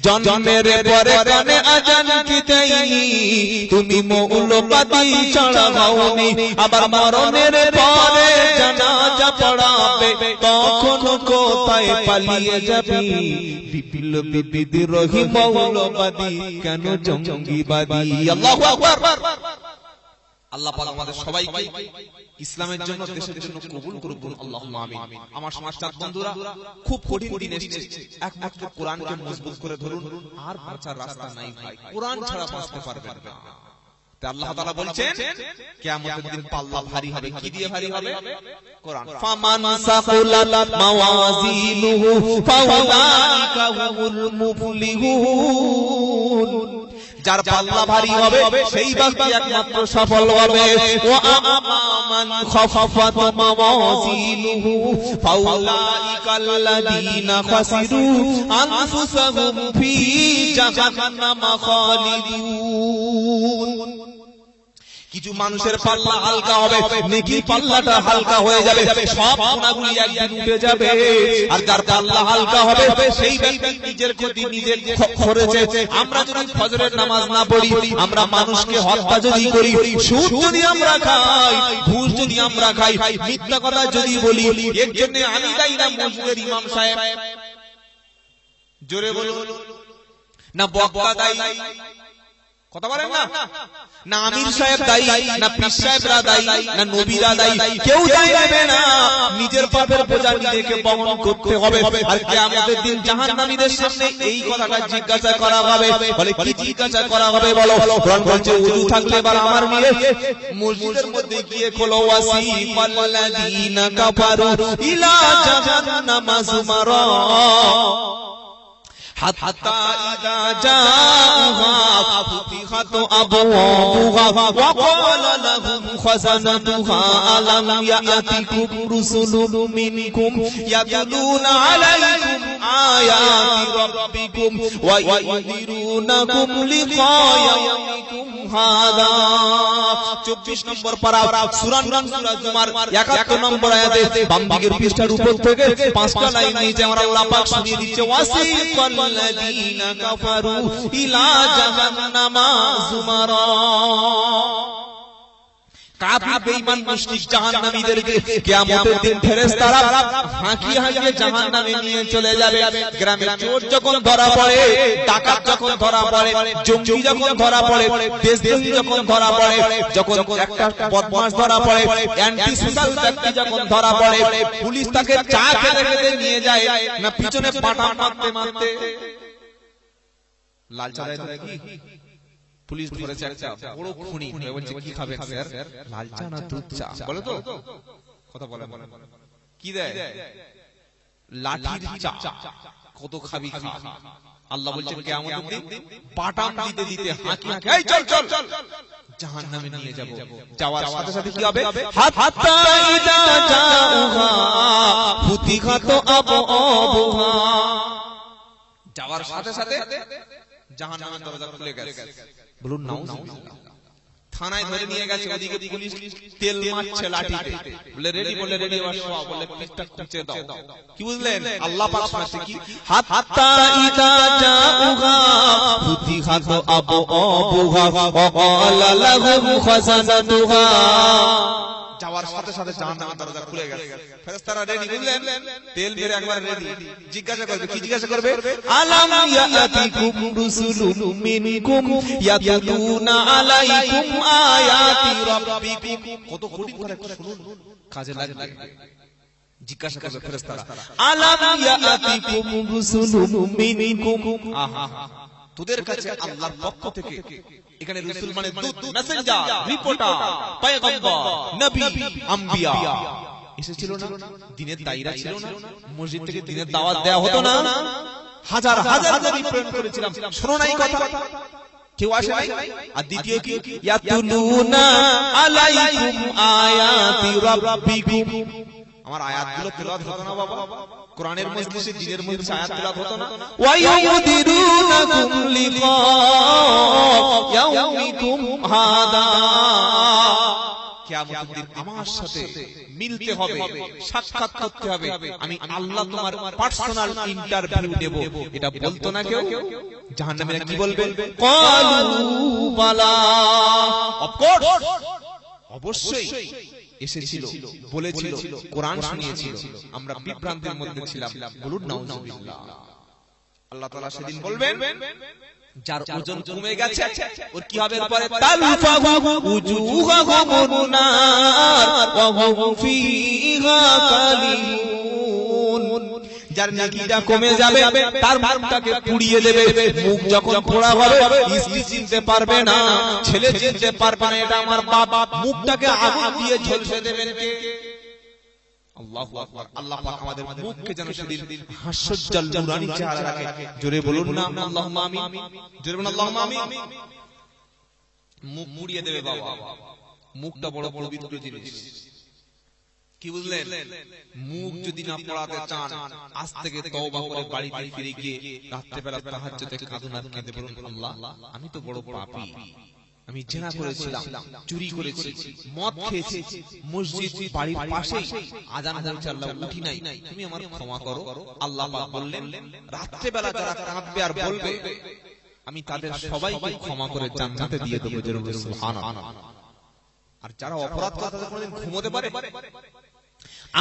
জন্মের পরে কানে আজান কি দেয়নি, তুমি মৌলবাদী ছাড়া হওনি। আবার মরণের পরে জানাজা পড়াবে, তখন কোথায় পালিয়ে যাবি? বিপ্লবী বিদ্রোহী মৌলবাদী কেন জঙ্গিবাদী? আল্লাহু আকবার। আল্লাহ পাক আমাদের সবাইকে ইসলামের জন্য, দেশের জন্য কবুল করুন। বলুন আল্লাহুম্মা আমিন। আমার সমাজটার বন্ধুরা, খুব কঠিন দিন এসেছে, একমাত্র কোরআনকে মজবুত করে ধরুন, আর বাঁচার রাস্তা নাই ভাই। কোরআন ছাড়া বাঁচতে পারবেন না। তাই আল্লাহ তাআলা বলছেন কিয়ামতের দিন পাল্লা ভারী হবে। কি দিয়ে ভারী হবে? কোরআন। ফামান সাকুলাত মাওয়াজিনুহু ফাউলাইকা হুমুল মুফলিহুন। যার পাল্লা ভারী হবে সেই ব্যক্তি একমাত্র সফল হবে। ওয়া আমান খাফাফাত মাওয়াজিনুহু ফাউলাইকাল্লাযীনা খাসিরু আনফুসাহুম ফি জাহান্নাম খালিদুন। কিছু মানুষের পাল্লা হালকা হবে, নেকি পাল্লাটা হালকা হয়ে যাবে, সব গুনাহগুলি একদিন উঠে যাবে। আর যার পাল্লা হালকা হবে সেই ব্যক্তি নিজের ক্ষতি নিজে করেছে। আমরা যদি ফজরের নামাজ না পড়ি, আমরা মানুষকে হত্যা যদি করি, সুদ যদি আমরা খাই, ঘুষ যদি আমরা খাই, মিথ্যা কথা যদি বলি, এর জন্য আমি দায়ী না মসজিদের ইমাম সাহেব? জোরে বলুন না বক্তা দায়ী? কথা বলেন না? না আমির সাহেব দায়ী, না পীর সাহেবরা দায়ী, না নবীরা দায়ী, কেউ দায়ী নেবে না। নিজের পাপের বোঝা নিজেকে বহন করতে হবে। আর কিয়ামতের দিন জাহান্নামীদের সামনে এই কথাটা জিজ্ঞাসা করা হবে। বলে কি জিজ্ঞাসা করা হবে বলো? কোরআন বলছে ওযু থাকলে এবার আমার নিয়ে মসজিদের মধ্যে গিয়ে খোলো ওয়াসিফাল্লাযীনা কাফারু ইলা জাহান্নামা যুমারা হাত্তা ইযা জাআহা ফুতিহাত আবওয়াবুহা ওয়া ক্বালা লাহুম খাযানাতুহা আলাম ইয়াতিকুম রুসুলুম মিনকুম ইয়াতলুনা আলাইকুম আয়াতি রাব্বিকুম ওয়া ইউযিরুনাকুম লিকা ইয়াউমিকুম হাযা। 24 নম্বর পারা সূরা নূর সূরা জুমার 71 নম্বর আয়াতে বাম দিকের পৃষ্ঠার উপর থেকে 5টা লাইন নিচে আমার আল্লাহ পাক শুনিয়ে দিচ্ছে ওয়াসিফাল্লাযীনা কাফারু ইলা জাহান্নামা যুমারা। কাফির বেঈমান মুশরিক জাহান্নামীদেরকে কিয়ামতের দিন ফেরেশতারা হাঁকিয়ে হাঁকিয়ে জাহান্নামে নিয়ে চলে যাবে। গ্রামে চোর যখন ধরা পড়ে, ডাকাত যখন ধরা পড়ে, জঙ্গি যখন ধরা পড়ে, দেশদ্রোহী যখন ধরা পড়ে, যখন একটা বদমাশ ধরা পড়ে, অ্যান্টি সোশ্যাল ব্যক্তি যখন ধরা পড়ে, পুলিশ তাকে চা খেতে খেতে নিয়ে যায় না পিছনে পাটা মারতে মারতে লাল চা দেয় নাকি? পুলিশ ধরেছে একটা বড় খুনি, বলছে কি খাবেন স্যার? লাল চা না দুধ চা? বলে তো কথা বলে কি দেয়? লাঠির চা। কত খাবি খা। আল্লাহ বলছেন কিয়ামতের দিন পাটাম দিতে দিতে হাঁকি হাঁকি এই চল চল জাহান্নামে নিয়ে যাব। যাওয়ার সাথে সাথে কি হবে? হাত্তা ইযা জাউহা ফুতিহাত আবওয়াবুহা। যাওয়ার সাথে সাথে জাহান্নামের দরজা খুলে গেছে। বলুন নাউজুবিল্লাহ। থানায় ধরে নিয়ে গেছে, ওদিকে পুলিশ তেল মারছে লাঠিতে। বলে রেডি, বলে রেডি, এবার শোয়া, বলে পিঠটা খুঁচে দাও। কি বুঝলেন? আল্লাহ পাক শোনাচ্ছে কি হাত্তা ইযা জাউহা ফুতিহাত আবওয়াবুহা ওয়া ক্বালা লাহুম খাযানাতুহা। যাওয়ার সাথে সাথে জাহান্নামের দরজা খুলে গেছে। ফেরেশতারা রেডি, বুঝলেন? তেল মেরে একবার রেডি। জিজ্ঞাসা করবে, কি জিজ্ঞাসা করবে? আলাম ইয়াতিকুম রুসুলুম মিনকুম ইয়াতলুনা আলাইকুম আয়াতি রাব্বিকুম। কত কঠিন করে শুনুন, কাজে লাগবে। জিজ্ঞাসা করবে ফেরেশতারা, আলাম ইয়াতিকুম রুসুলুম মিনকুম। আহা, তোদের কাছে আল্লাহর পক্ষ থেকে, এখানে রাসূল মানে দূত, মেসেঞ্জার, রিপোর্টার, পয়গম্বর, নবী, আম্বিয়া এসেছিল না? দিনের দায়রা ছিল না? মসজিদ থেকে দিনের দাওয়াত দেয়া হতো না? হাজার হাজার নবী প্রেরণ করেছিলাম। শোনো নাই কথা? কেউ আসে নাই? আর দ্বিতীয় কি? ইয়াতুলুনা আলাইকুম আয়াতি রাব্বিকুম। আমার আয়াতগুলো তেলাওয়াত হতো না বাবা? কোরআনের মজলিসে, দিনের মজলিসে আয়াত তেলাওয়াত হতো না? ওয়া ইউযিরুনাকুম লিকা ইয়াউমিকুম হাদা। কিয়ামতের দিন আমার সাথে মিলতে হবে, সাক্ষাৎ করতে হবে। আমি আল্লাহ তোমার পার্সোনাল ইন্টারভিউ নেব। এটা বলতো না কেউ? জাহান্নামীরা কি বলবে? ক্বালু বালা। অফকোর্স, অবশ্যই এসেছিল, বলেছিল, কোরআন শুনিয়েছিল, আমরা বিভ্রান্তির মধ্যে ছিলাম। বলুন নাউজুবিল্লাহ। আল্লাহ তাআলা সেদিন বলবেন যার ওজন কমে গেছে ওর কি হবে? পরে তালফাহু উজুহাহুম নার ওয়া হুম ফিহা কালিমুন। যার নেকিটা কমে যাবে তার মুখটাকে পুড়িয়ে দেবে। মুখ যখন পোড়া হবে স্ত্রী চিনতে পারবে না, ছেলে চিনতে পারবে না এটা আমার বাবা। মুখটাকে আগুন দিয়ে ঝলসে দেবেন কে? আল্লাহু আকবার। আল্লাহ পাক আমাদের মুখকে যেন সেদিন হাস্যোজ্জ্বল নূরানি চেহারা রাখে। জোরে বলুন না আল্লাহুম্মা আমিন। জোরে বলুন আল্লাহুম্মা আমিন। মুখ মুড়িয়ে দেবে বাবা। মুখটা বড় পবিত্র জিনিস। কি বুঝলেন? মুখ যদি না পড়াতে চান, আজ থেকে তওবা করে বাড়িতে ফিরে গিয়ে রাত্রিবেলা তাহাজ্জুদে কাঁদুন আর কেঁদে বলুন, আল্লাহ আমি তো বড় পাপী, আমি জিনা করেছিলাম, চুরি করেছি, মদ খেয়েছি, মসজিদ বাড়ির পাশেই আযান হয়েছে, আল্লাহ উঠি নাই, তুমি আমার ক্ষমা করো। আল্লাহ পাক বললেন রাত্রিবেলা যারা কাঁদবে আর বলবে আমি তাদের সবাইকে ক্ষমা করে জান্নাতে দিয়ে দেব। সুবহানাল্লাহ। আর যারা অপরাধ করে তাদের কোনোদিন ঘুমোতে পারে?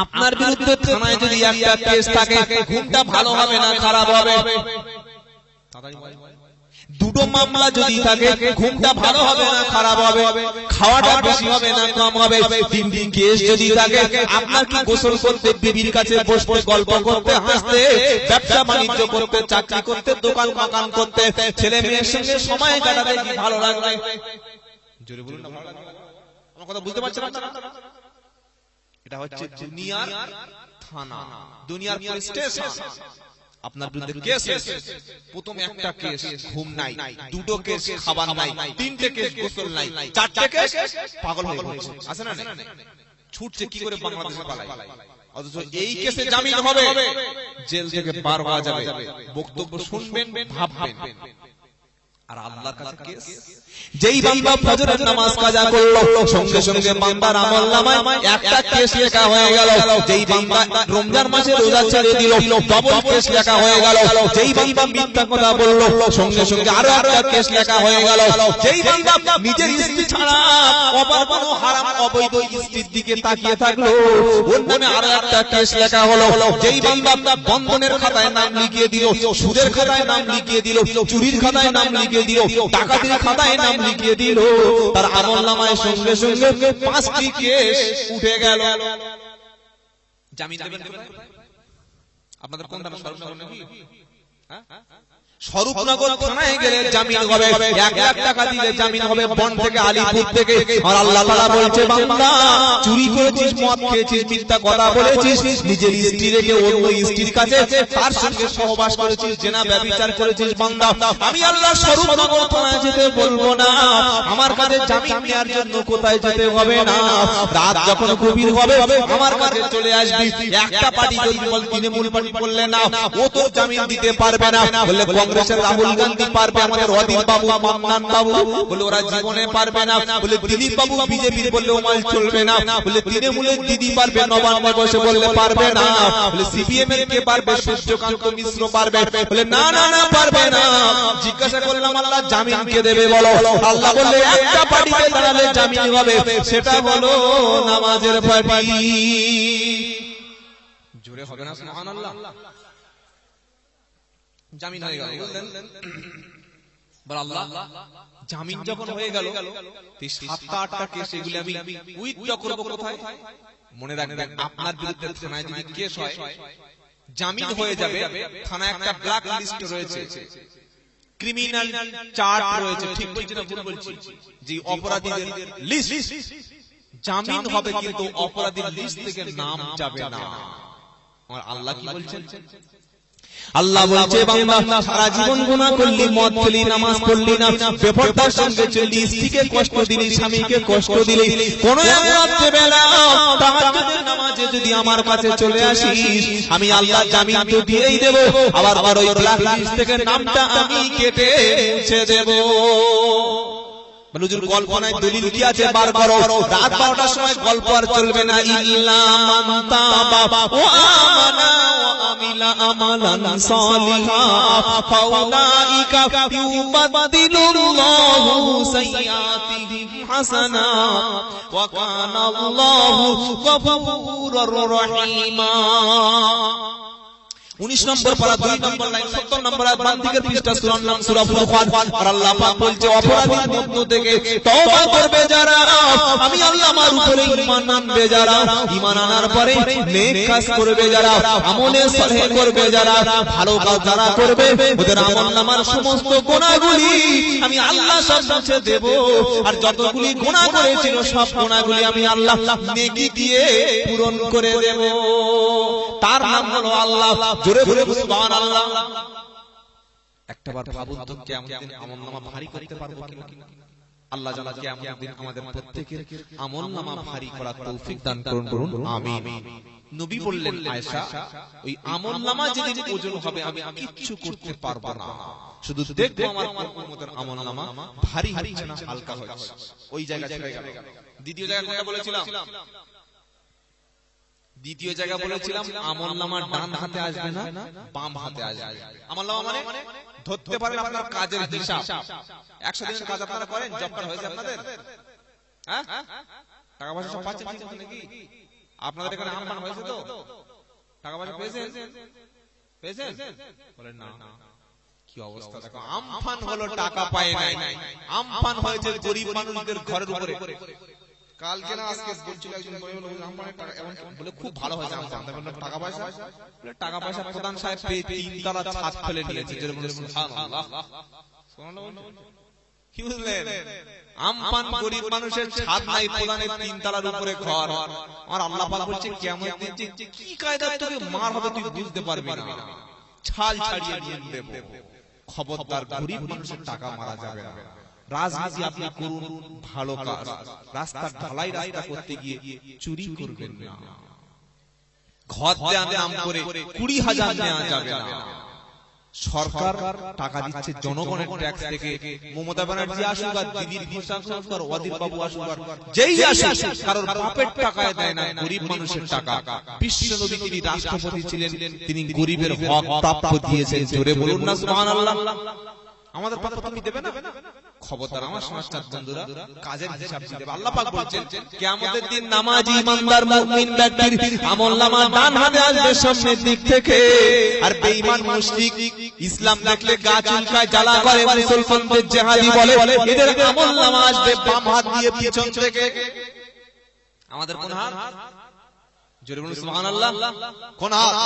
আপনার বিরুদ্ধে থানায় যদি একটা কেস থাকে, ঘুমটা ভালো হবে না খারাপ হবে? দুটো মামলা যদি থাকে, ঘুমটা ভালো হবে না খারাপ হবে, খাওয়াটা বেশি হবে না কম হবে, তিনটি কেস যদি থাকে, আপনার কি গোসল করতে, বিবির কাছে বসতে, গল্প করতে, হাসতে, ব্যবসা বাণিজ্য করতে, চাকরি করতে, দোকান মাকান করতে, ছেলে মেয়ের সঙ্গে সময় কাটাতে কি ভালো লাগবে? জোরে বলুন না, ভালো লাগবে? আমার কথা বুঝতে পারছেন আপনারা? এটা হচ্ছে দুনিয়ার থানা, দুনিয়ার পুলিশ স্টেশন। আপনার বিরুদ্ধে কেস এসেছে, প্রথম একটা কেস ঘুম নাই, দুটো কেস খাবার নাই, তিনটে কেস গোসল নাই, চারটে কেস পাগল হয়ে গেছে, আছে না? ছুটছে কি করে বাংলাদেশে পালায়, অথচ এই কেসে জামিন হবে, জেল থেকে পার হওয়া যাবে। বক্তব্য শুনবেন, ভাববেন, আর আল্লাহর কাছে কেস। যেই বান্দা ফজরের নামাজ কাজা করলো, সঙ্গে সঙ্গে বান্দার আমলনামায় একটা কেস লেখা হয়ে গেল। যেই বান্দা রমজান মাসে রোজা ছেড়ে দিল, ডবল কেস লেখা হয়ে গেল। যেই বান্দা মিথ্যা কথা বলল, সঙ্গে সঙ্গে আরো একটা কেস লেখা হয়ে গেল। যেই বান্দা নিজের স্ত্রী ছাড়া অপর কোনো হারাম অবৈধ স্ত্রীর দিকে তাকিয়ে থাকলো, ওর নামে আরো একটা কেস লেখা হলো। যেই বান্দা বন্ধনের খাতায় নাম লিখিয়ে দিল, সুদের খাতায় নাম লিখিয়ে দিল, চুরির খাতায় নাম লিখিয়ে দিল, ডাকাতির খাতায় নাম লিখিয়ে দিল, তার আমলনামায় সঙ্গে সঙ্গে 5টি কেস উঠে গেল। জামিন দেবেন আপনাদের কোন থানা? স্বরূপনগর নাকি? স্বরূপনগর থানায় গেলে জামিন হবে, 1 লাখ টাকা দিলে জামিন হবে, বন থেকে আলিপুর থেকে। আর আল্লাহ তাআলা বলছে, বান্দা চুরি করেছিস, মদ খেয়েছিস, মিথ্যা কথা বলেছিস, নিজের স্ত্রী রেখে অন্য স্ত্রীর কাছে তার সঙ্গে সহবাস করেছিস, জেনা ব্যভিচার করেছিস, বান্দা আমি আল্লাহ স্বরূপনগর থানায় যেতে বলবো না, আমার কাছে জামিন নেওয়ার জন্য কোথায় যেতে হবে না, রাত যখন গভীর হবে আমার কাছে চলে আসবি। একটা পার্টি যদি বল, তৃণমূল পার্টি বললে না, ও তো জামিন দিতে পারবে না, বললে কংগ্রেসের রাহুল গান্ধী পারবে, আমাদের অদিত বাবু, মান্নান বাবু বলে ওরা জীবনে পারবে না, বলে দিলীপ বাবু বিজেপির বললে ওমাল চলবে না, বলে তৃণমূলের দিদি পারবে, নবান্নে বসে বললে পারবে না, বলে সিপিএম এর কে পারবে, সূর্যকান্ত মিশ্র পারবে, বলে না না না পারবে না। জিজ্ঞাসা করলাম আল্লাহ জামিন কে দেবে বলো? আল্লাহ বললে একটা পার্টিতে দাঁড়ালে জামিন হবে, সেটা হলো নামাজের পার্টি। জোরে হবে না সুবহানাল্লাহ? জামিন হয়ে গেল, বুঝলেন? বল আল্লাহ জামিন যখন হয়ে গেল, 7টা কেস এগুলি আমি উইথড্র করব কোথায়? মনে রাখবেন, আপনার বিরুদ্ধে থানায় যদি কেস হয়, জামিন হয়ে যাবে, থানায় একটা ব্ল্যাক লিস্ট রয়েছে, ক্রিমিনাল চার্ট রয়েছে, ঠিক বলছি না ভুল বলছি? যে অপরাধীদের লিস্ট, জামিন হবে কিন্তু অপরাধীর লিস্ট থেকে নাম যাবে না। আর আল্লাহ কি বলছেন? আল্লাহ বলছে, বান্দা সারা জীবন গুনাহ করলি, মদ খেলি, নামাজ পড়লি না, বেপরদার সঙ্গে চললি, স্ত্রীকে কষ্ট দিলি, স্বামীকে কষ্ট দিলি, কোন এক রাতে বেলা তাহাজ্জুদের নামাজে যদি আমার কাছে চলে আসিস, আমি আল্লাহ জামিন তো দিয়েই দেব, আবার ওই ব্ল্যাক লিস্ট থেকে নামটা আমি কেটে মুছে দেব। হুজুর কল্পনায় দলিল কি আছে বার করো, রাত 12টার সময় গল্প আর চলবে না। ইল্লা মান তাবা ওয়া আমানা ওয়া আমিলা আমালান সালিহা ফাউলাইকা ইউবাদদিলুল্লাহু সাইয়্যাতিহিম হাসানা ওয়া কানা আল্লাহু গফুরুর রহিমা। 19 নম্বর পারা 2 নম্বর লাইন 70 নম্বর আয়াত বাম দিকের পৃষ্ঠা সূরা ফুরকান। আর আল্লাহ পাক বলছে, অপরাধীর মধ্য থেকে তওবা করবে যারা, আমি আল্লাহ আমার উপরে ঈমান আনবে যারা, ঈমান আনার পরে নেক কাজ করবে যারা, আমলে সালেহ করবে যারা, ভালো কাজ যারা করবে, ওদের আমলনামার সমস্ত গুনাহগুলি আমি আল্লাহ সব মুছে দেব। আর যতগুলি গুনাহ করেছিল সব গুনাহগুলি আমি আল্লাহ নেকি দিয়ে পূরণ করে দেব। তার নাম হলো আল্লাহ। জোরে জোরে সুবহানাল্লাহ। একটাবার ভাবুন তো, কিয়ামত দিন আমলনামা ভারী করতে পারবো কিনা? আল্লাহ জানা কিয়ামত দিন আমাদের প্রত্যেকের আমলনামা ভারী করার তৌফিক দান করুন, আমিন। নবী বললেন, আয়েশা, ওই আমলনামা যেদিন ওজন হবে আমি কিচ্ছু করতে পারবো না, শুধু দেখবো আমার উম্মতের আমলনামা ভারী হচ্ছে না হালকা হচ্ছে। ওই জায়গা ছেড়ে গেল। দ্বিতীয় জায়গা কোনটা বলেছিলাম? দ্বিতীয় জায়গা বলেছিলাম আমলনামা ডান হাতে আসবে না, বাম হাতে আসবে। আমলনামা মানে ধরতে পারেন আপনার কাজের হিসাব। 100 দিনের কাজ আপনারা করেন, জব কার্ড হয়েছে আপনাদের? হ্যাঁ, টাকা পয়সা সব পাচ্ছেন ঠিক মতো নাকি? আপনাদের এখানে আমদান হয়েছে তো? টাকা পয়সা পেয়েছেন? পেয়েছেন? বলেন না। কি অবস্থা দেখো, আমফান হলো টাকা পায় নাই, আমফান হয়েছে গরিব মানুষদের ঘরের উপরে। কালকে না আজকে বলছিল একজন আমফানের টাকা এমন বলে খুব ভালো হয়েছে আমফান, টাকা পয়সা বলে টাকা পয়সা প্রধান সাহেব পেয়ে 3 তলা ছাদ ফেলে নিয়েছে। সুবহানাল্লাহ, কি বুঝলেন? আমফান গরিব মানুষের ছাদ নাই, প্রধানের 3 তলার উপরে ঘর। আর আল্লাহ পাক বলছে কিয়ামত দিন যে কি কায়দা তোকে মার হবে তুই বুঝতে পারবি না, ছাল ছাড়িয়ে নিয়ে দেব। খবরদার, গরিব মানুষের টাকা মারা যাবে না। রাজনীতি আপনি করুন ভালো কাজ, রাস্তা ঢালাই রাস্তা করতে গিয়ে চুরি করবেন না। ঘর দেওয়ার নাম করে 20,000 নেওয়া যাবে না। সরকার টাকা দিচ্ছে জনগণের ট্যাক্স থেকে। মমতা ব্যানার্জি আসুক আর দিদির ঘোষণা সরকার অদিত বাবু আসুক আর যেই আসুক, কারণ বাপের টাকায় দেয় না, গরিব মানুষের টাকা। বিশ্ব নবী তিনি রাষ্ট্রপতি ছিলেন, তিনি গরিবের হক প্রাপ্য দিয়েছেন। জোরে বলুন না সুবহানাল্লাহ। আমাদের প্রাপ্য তুমি দেবে না? খবরদার আমার সমাজটার বন্ধুরা, কাজের হিসাব দিতে হবে। আল্লাহ পাক বলছেন কিয়ামতের দিন নামাজি ইমানদার মুমিন ব্যক্তির আমলনামা ডান হাতে আসবে সামনের দিক থেকে, আর বেঈমান মুশরিক ইসলাম দেখলে গা চুলকায় জ্বালা করে মুসলমানদের জিহাদি বলে, এদের আমলনামা আসবে বাম হাত দিয়ে পিছন থেকে। আমাদের কোন হাত? জোরে বলুন সুবহানাল্লাহ। কোন হাত?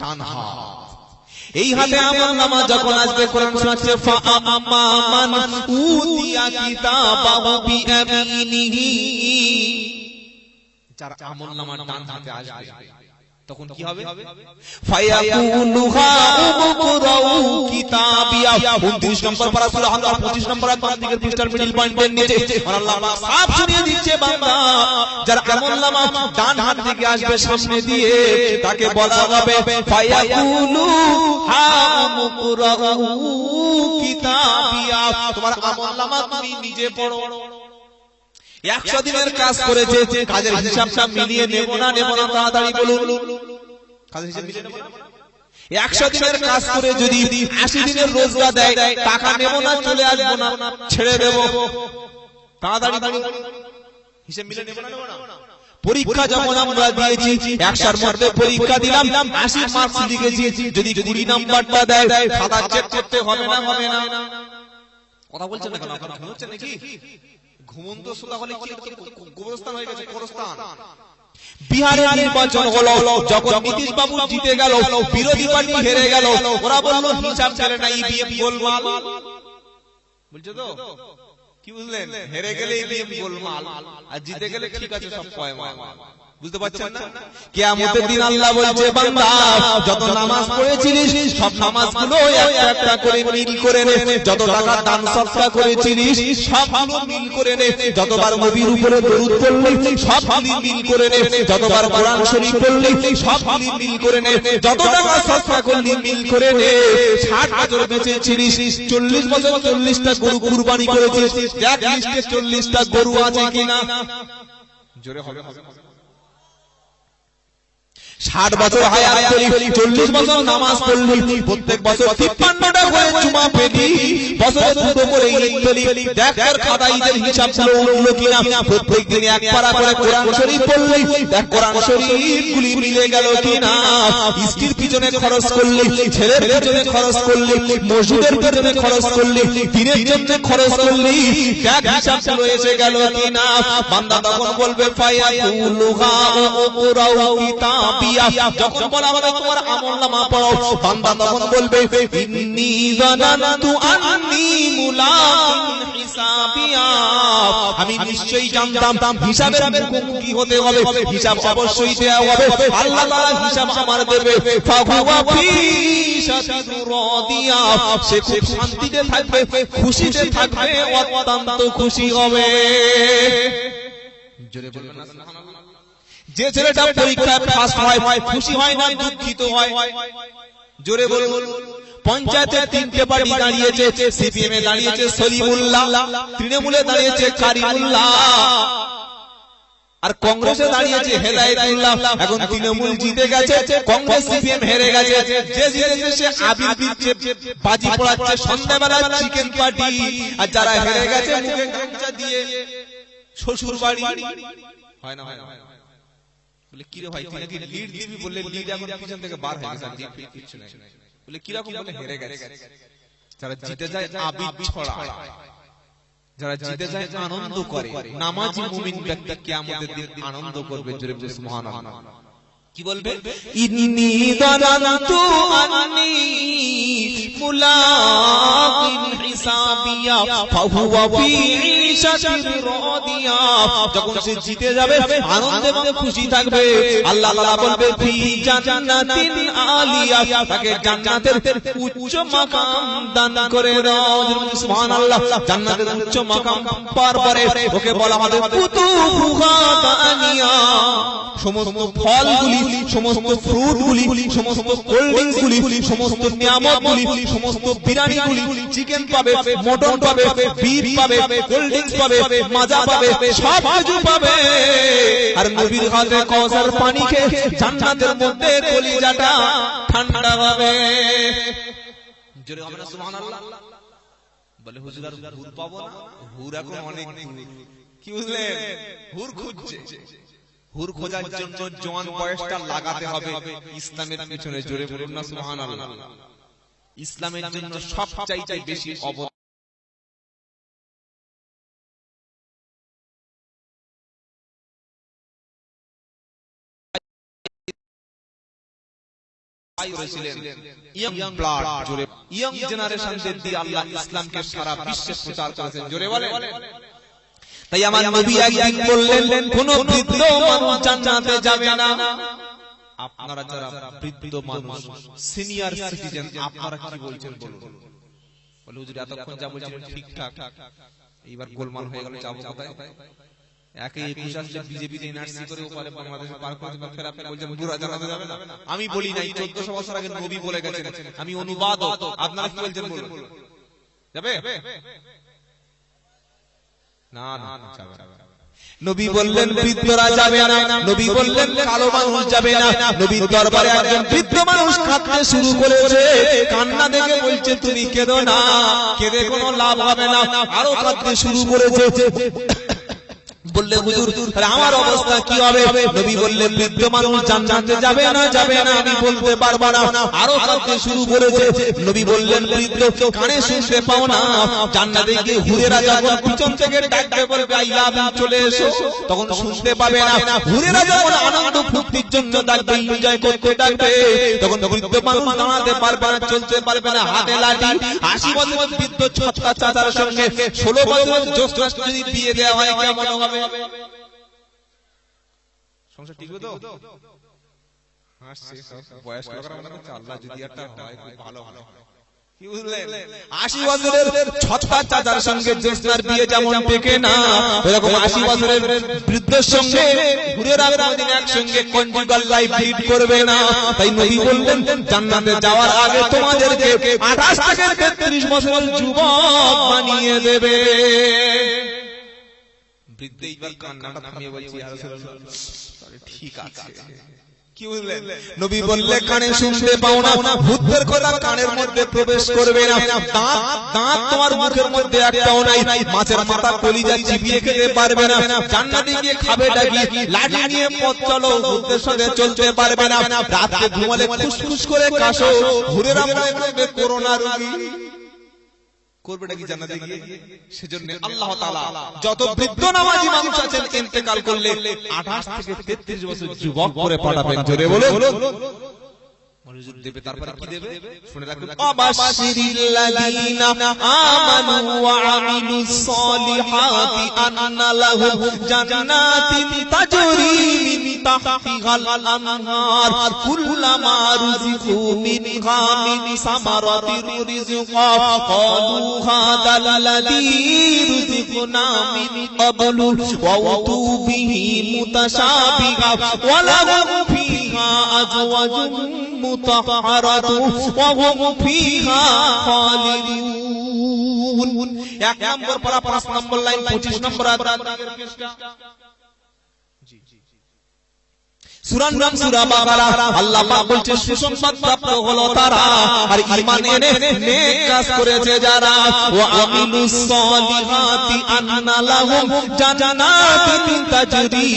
ডান হাত। এই হাতে আমলনামা যখন আসবে, কোরআন শোনাচ্ছে ফাআম্মা মান উতিয়া কিতাবাহু বিয়ামিনিহি, যার আমলনামা ডান হাতে আসবে তখন কি হবে? ফায়াকুলু হাউমুকরাউ কিতাবিয়া। 29 নম্বর পারা সূরা আনকার 25 নম্বর আয়াত দিকের পৃষ্ঠার মিডল পয়েন্টের নিচে আল্লাহ পাক সাফ শুনিয়ে দিচ্ছে, বান্দা যার আমলনামা ডান হাত থেকে আসবে সামনে দিয়ে, তাকে বলা হবে ফায়াকুলু হাউমুকরাউ কিতাবিয়া, তোমার আমলনামা তুমি নিজে পড়ো। 100 দিনের কাজ করেছে, কাজের হিসাবটা মিলিয়ে নেব না তাড়াতাড়ি বলুন। কাজের হিসাব মিলিয়ে নেব না। 100 দিনের কাজ করে যদি 80 দিনের রোজগার দেয়, টাকা নেব না, চলে আসবো না, ছেড়ে দেব। তাড়াতাড়ি বলুন, হিসাব মিলিয়ে নেব না? পরীক্ষা যখন আমরা দিয়েছি, 100 এর মধ্যে পরীক্ষা দিলাম, 80 মার্কস লিখেছি, যদি 20 নাম্বারটা দেয়, খাতা চেক করতে হবে না? হবে না? কথা বলছেন না কেন? আপনারা ঘুমোচ্ছেন নাকি? ঘুমন্ত সোদা হলে কি গোবরস্থান হয়ে গেছে, গোবরস্থান। বিহারে নির্বাচন হলো, যখন নীতিশ বাবু জিতে গেল, বিরোধী পার্টি হেরে গেল, ওরা বলল হিসাব চলে না, ইভিএম গোলমাল। বলছো তো? কি বুঝলেন? হেরে গেলে ইভিএম গোলমাল, আর জিতে গেলে ঠিক আছে সব পয়মাল। বুঝতে পারছেন না? কিয়ামতের দিন আল্লাহ বলছে, বান্দা যত নামাজ পড়েছিলিস সব নামাজগুলো একটা করে মিল করে নে, যত টাকা দান সদকা করেছিলিস সবগুলো মিল করে নে, যতবার নবীর উপরে দরুদ পড়লি সবগুলো মিল করে নে, যতবার কোরআন শরীফ পড়লি সবগুলো মিল করে নে, যত টাকা সদকা করলি মিল করে নে। 60 বছর বেঁচেছিলিস, 40 বছর 40টা গরু কুরবানি করেছিস, এক লিস্টে 40টা গরু আছে কিনা? জোরে হবে। 60 বছর হায়াত পেলি, 40 বছর নামাজ পড়লি, প্রত্যেক বছর 53টা করে জুমা পেলি, বছরে দুটো করে ঈদ পেলি, দেখ তোর খাতায় ঈদের হিসাব হলো কিনা। প্রত্যেক দিন এক পারা করে কোরআন শরীফ পড়লি, দেখ কোরআন শরীফগুলি মিলে গেল কিনা। স্ত্রীর পিছনে খরচ করলি, ছেলের পিছনে খরচ করলি, মসজিদের পিছনে খরচ করলি, দিনের জন্য খরচ করলি, দেখ হিসাবগুলো এসে গেল কিনা। বান্দা তখন বলবে ফায়াকুলু হাউমুকরাউ কিতাবি, যখন বলা হবে তোমার আমলনামা পড়ো, বান্দা তখন বলবে ইন্নী যানানতু আন্নী মুলাকিন হিসাবিয়া, আমি নিশ্চয়ই জানতাম হিসাবের মুখোমুখি হতে হবে, হিসাব অবশ্যই দেওয়া হবে, আল্লাহ তাআলা হিসাব আমার দেবে। ফাহুয়া ফি শাদুরাদিয়া, সে খুব শান্তিতে থাকবে, খুশিতে থাকবে, অত্যন্ত খুশি হবে। জোরে বলবেন না সুবহানাল্লাহ। যে ছেলেটা পরীক্ষায় পাস হয় খুশি হয় না, দুঃখিত হয়? জোরে বলুন। পঞ্চায়েতে 3টে পার্টি দাঁড়িয়েছে, সিপিএম এ দাঁড়িয়েছে সলিমুল্লাহ, তৃণমূলে দাঁড়িয়েছে কারিমুল্লাহ, আর কংগ্রেসে দাঁড়িয়েছে হেদায়েতুল্লাহ। এখন তৃণমূল জিতে গেছে, কংগ্রেস সিপিএম হেরে গেছে। যে জিতেছে সে আবির দিচ্ছে, বাজি পড়াচ্ছে, সন্ধ্যাবেলা চিকেন পার্টি, আর যারা হেরে গেছে মুখে গামছা দিয়ে শ্বশুর বাড়ি। হয় না? হয় না? বলে কি রে ভাই, তুই নাকি লিড দিবি, বললে লিড এখন পিছন থেকে বার হয়ে গেছে, লিড কিছু নাই। বলে কি রকম? বলে হেরে গেছে। যারা জিতে যায় আবিদ ছড়ায়, যারা জিতে যায় আনন্দ করে। নামাজি মুমিন ব্যক্তি কিয়ামতের দিন আনন্দ করবে। জোরে বলে সুবহানাল্লাহ। কি বলবে? ইন্নী যানানতু আন্নী মুলাকিন হিসাবিয়া ফাহুয়া ফি ঈশাতির রাদিয়া। যখন সে জিতে যাবে আনন্দে এবং খুশি থাকবে। আল্লাহ তাআলা বলবে ফি জান্নাতিন আলিয়া, তাকে জান্নাতের উচ্চ মাকাম দান করে দাও। সুবহানাল্লাহ। জান্নাতের উচ্চ মাকাম পাওয়ার পরে ওকে বলা হবে কুতুবুহা দানিয়া, সমস্ত ফলগুলি, সমস্ত ফ্রুটগুলি, সমস্ত কোল্ড ড্রিঙ্কসগুলি, সমস্ত নিয়ামতগুলি, সমস্ত বিরিয়ানিগুলি, চিকেন পাবে, মটন পাবে, বিফ পাবে, কোল্ড ড্রিঙ্কস পাবে, মাজা পাবে, সব কিছু পাবে। আর নবীর হাতে কাউসার পানি খেয়ে জান্নাতের মধ্যে কলিজাটা ঠান্ডা হবে। জোরে হবে না সুবহানাল্লাহ? বলে হুজুর আর হুর পাবো না? হুর এখন অনেক দূর। কি বুঝলেন? হুর খুঁজছে। হুর খোঁজার জন্য জওয়ান বয়সটা লাগাতে হবে ইসলামের পিছনে। জোরে বলুন না সুবহানাল্লাহ। ইসলামের জন্য সবচাইতে বেশি অবদান করেছিলেন ইয়ং ব্লাড। জোরে ইয়ং জেনারেশনদের দিয়ে আল্লাহ ইসলামকে সারা বিশ্বে প্রচার করেছেন। জোরে বলেন। তাই আমার নবী একদিন বললেন কোন বৃদ্ধ মানুষ জান্নাতে যাবে না। আপনারা যারা বৃদ্ধ মানুষ, সিনিয়র সিটিজেন, আপনারা কি বলছেন বলুন? বলে হুজুর এতক্ষণ যা বলছিলেন ঠিকঠাক, এইবার গোলমাল হয়ে গেল, যাবো কোথায়? একে 21 আসলে বিজেপিতে এনআরসি করে ওপারে বাংলাদেশে পার করে দিবেন, ফের আপনি বলছেন বুড়া জানাতে যাবে না। আমি বলি নাই, 1400 বছর আগে নবী বলে গেছেন, আমি অনুবাদক। আপনারা কি বলছেন বলুন? যাবে না? না যাবে না। নবী বললেন বৃদ্ধরা যাবে না। নবী বললেন কালো মানুষ যাবে না। নবীর দরবারে একজন বৃদ্ধ মানুষ কাঁদতে শুরু করেছে। কান্না দেখে বলছে তুমি কেঁদো না, কেঁদে কোনো লাভ হবে না। আরো কাঁদতে শুরু করেছে। বললে হুজুর আমার অবস্থা কি হবে? নবী বললেন বৃদ্ধ মানুষ জান্নাতে যাবে না, যাবে না আমি বলতে পারবো না। আরো কাঁদতে শুরু করেছে। নবী বললেন বৃদ্ধ কানে শুনতে পাও না? জান্নাতে গিয়ে হুরেরা যখন পিছন থেকে ডাকবে বলবে আই লাভ ইউ, চলে এসো, তখন শুনতে পাবে না। হুরেরা যখন আনন্দ ফুর্তির জন্য ডাকবে, এনজয় করতে ডাকবে, তখন বৃদ্ধ মানুষ দাঁড়াতে পারবে না, চলতে পারবে না, হাতে লাঠি। 80 বছরের বৃদ্ধ ছত্তা চাচার সঙ্গে 16 বছরের জ্যেষ্ঠ যদি বিয়ে দেওয়া হয় কেমন হবে? সংসার টিকবে তো? হাসছে সব বয়স্ক লোকরা মনে করছে আল্লাহ যদি একটা হয় খুব ভালো হয়। কি বুঝলেন? 80 বছরের ছত্তা চাচার সঙ্গে জ্যেষ্ঠার বিয়ে যেমন টেকে না, এরকম 80 বছরের বৃদ্ধের সঙ্গে হুরেরা কোনদিন একসঙ্গে কনজুগাল লাইফ লিড করবে না। তাই নবী বললেন জান্নাতে যাওয়ার আগে তোমাদেরকে 28 থেকে 33 বছরের যুবক বানিয়ে দেবে। বৃদ্ধ এইবার কান্নাটা থামিয়ে বলছি ইয়া রাসূলুল্লাহ ঠিক আছে। কি বুঝলেন? নবী বললে কানে শুনতে পাও না, ভূতের কথা কানের মধ্যে প্রবেশ করবে না। দাঁত তোমার মুখের মধ্যে একটাও নাই। মাছের মাথা কলিজা চিবিয়ে খেতে পারবে না। জান্নাতে গিয়ে খাবে ডাকি, লাঠি নিয়ে পথ চলো, ভূতের সাথে চলতে পারবে না। রাতে ঘুমালে ফুসফুস করে কাশো, হুরেরা মনে করবে করোনা রোগী। করবেটা কি জান্নাতে গিয়ে? সেজন্য আল্লাহ তাআলা যত বৃদ্ধ নামাজি মানুষ আছেন ইন্তেকাল করলে 28 থেকে 33 বছর যুবক করে পাঠাবেন। জোরে বলুন। মনোযোগ দেবে, তারপরে কি দেবে শুনে রাখুন। আবাশিরিল্লাযিনা আমানু ওয়া আমিলুস সলিহাতি আন্না লাহুম জান্নাতিন তাজরি মিন তাহতিহাল আনহার কুল্লামা রুজিকু মিনহা মিন সামারাতির রিজকা ক্বালু হাদাল্লাযী রুজিকনা মিন ক্বাবলু ওয়া উতু বিহি মুতাশাবিহা ওয়া লাহুম ফিহা আজওয়াজুন মুতাহহারাতু ওয়া হুম ফিহা খালিদুন। 1 নম্বর পারা 5 নম্বর লাইন 25 নম্বর আয়াত। সূরার নাম সূরা বাকারা। আল্লাহ পাক বলছে সুসংবাদ প্রাপ্ত হলো তারা আর ঈমান এনে নেক কাজ করেছে যারা। ওয়া আমিলুস সলিহাতি আন্না লাহুম জান্নাতিন তাজরি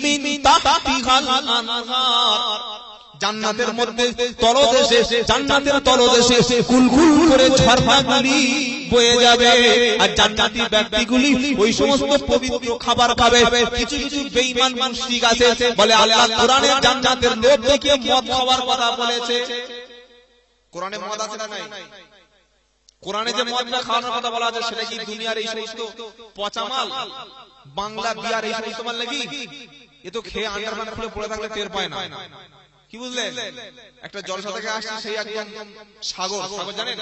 মিন তাহতিহাল আনহার। জান্নাতের মধ্যে তলদেশে, জান্নাতের তলদেশে কুলকুল করে ঝর্ণাগুলি বয়ে যাবে। আর জান্নাতি ব্যক্তিগুলি ওই সমস্ত পবিত্র খাবার খাবে। কিছু কিছু বেঈমান মুশরিক আছে বলে আল্লাহ কোরআনে জান্নাতের লোভ দেখিয়ে মদ খাওয়ার কথা বলেছে। কোরআনে মদ আছে না নাই? কোরআনে যে মদটা খাওয়ানোর কথা বলা আছে সেটা কি দুনিয়ার এই সমস্ত পচা মাল, বাংলা বিয়ার এই সমস্ত মাল নাকি? এ তো খেয়ে আন্ডারপ্যান্ট খুলে পড়ে থাকলে টের পায় না। কি বুঝলেন? একটা জলসা থেকে আসছে সেই একদম সাগর, সাগর জানেন?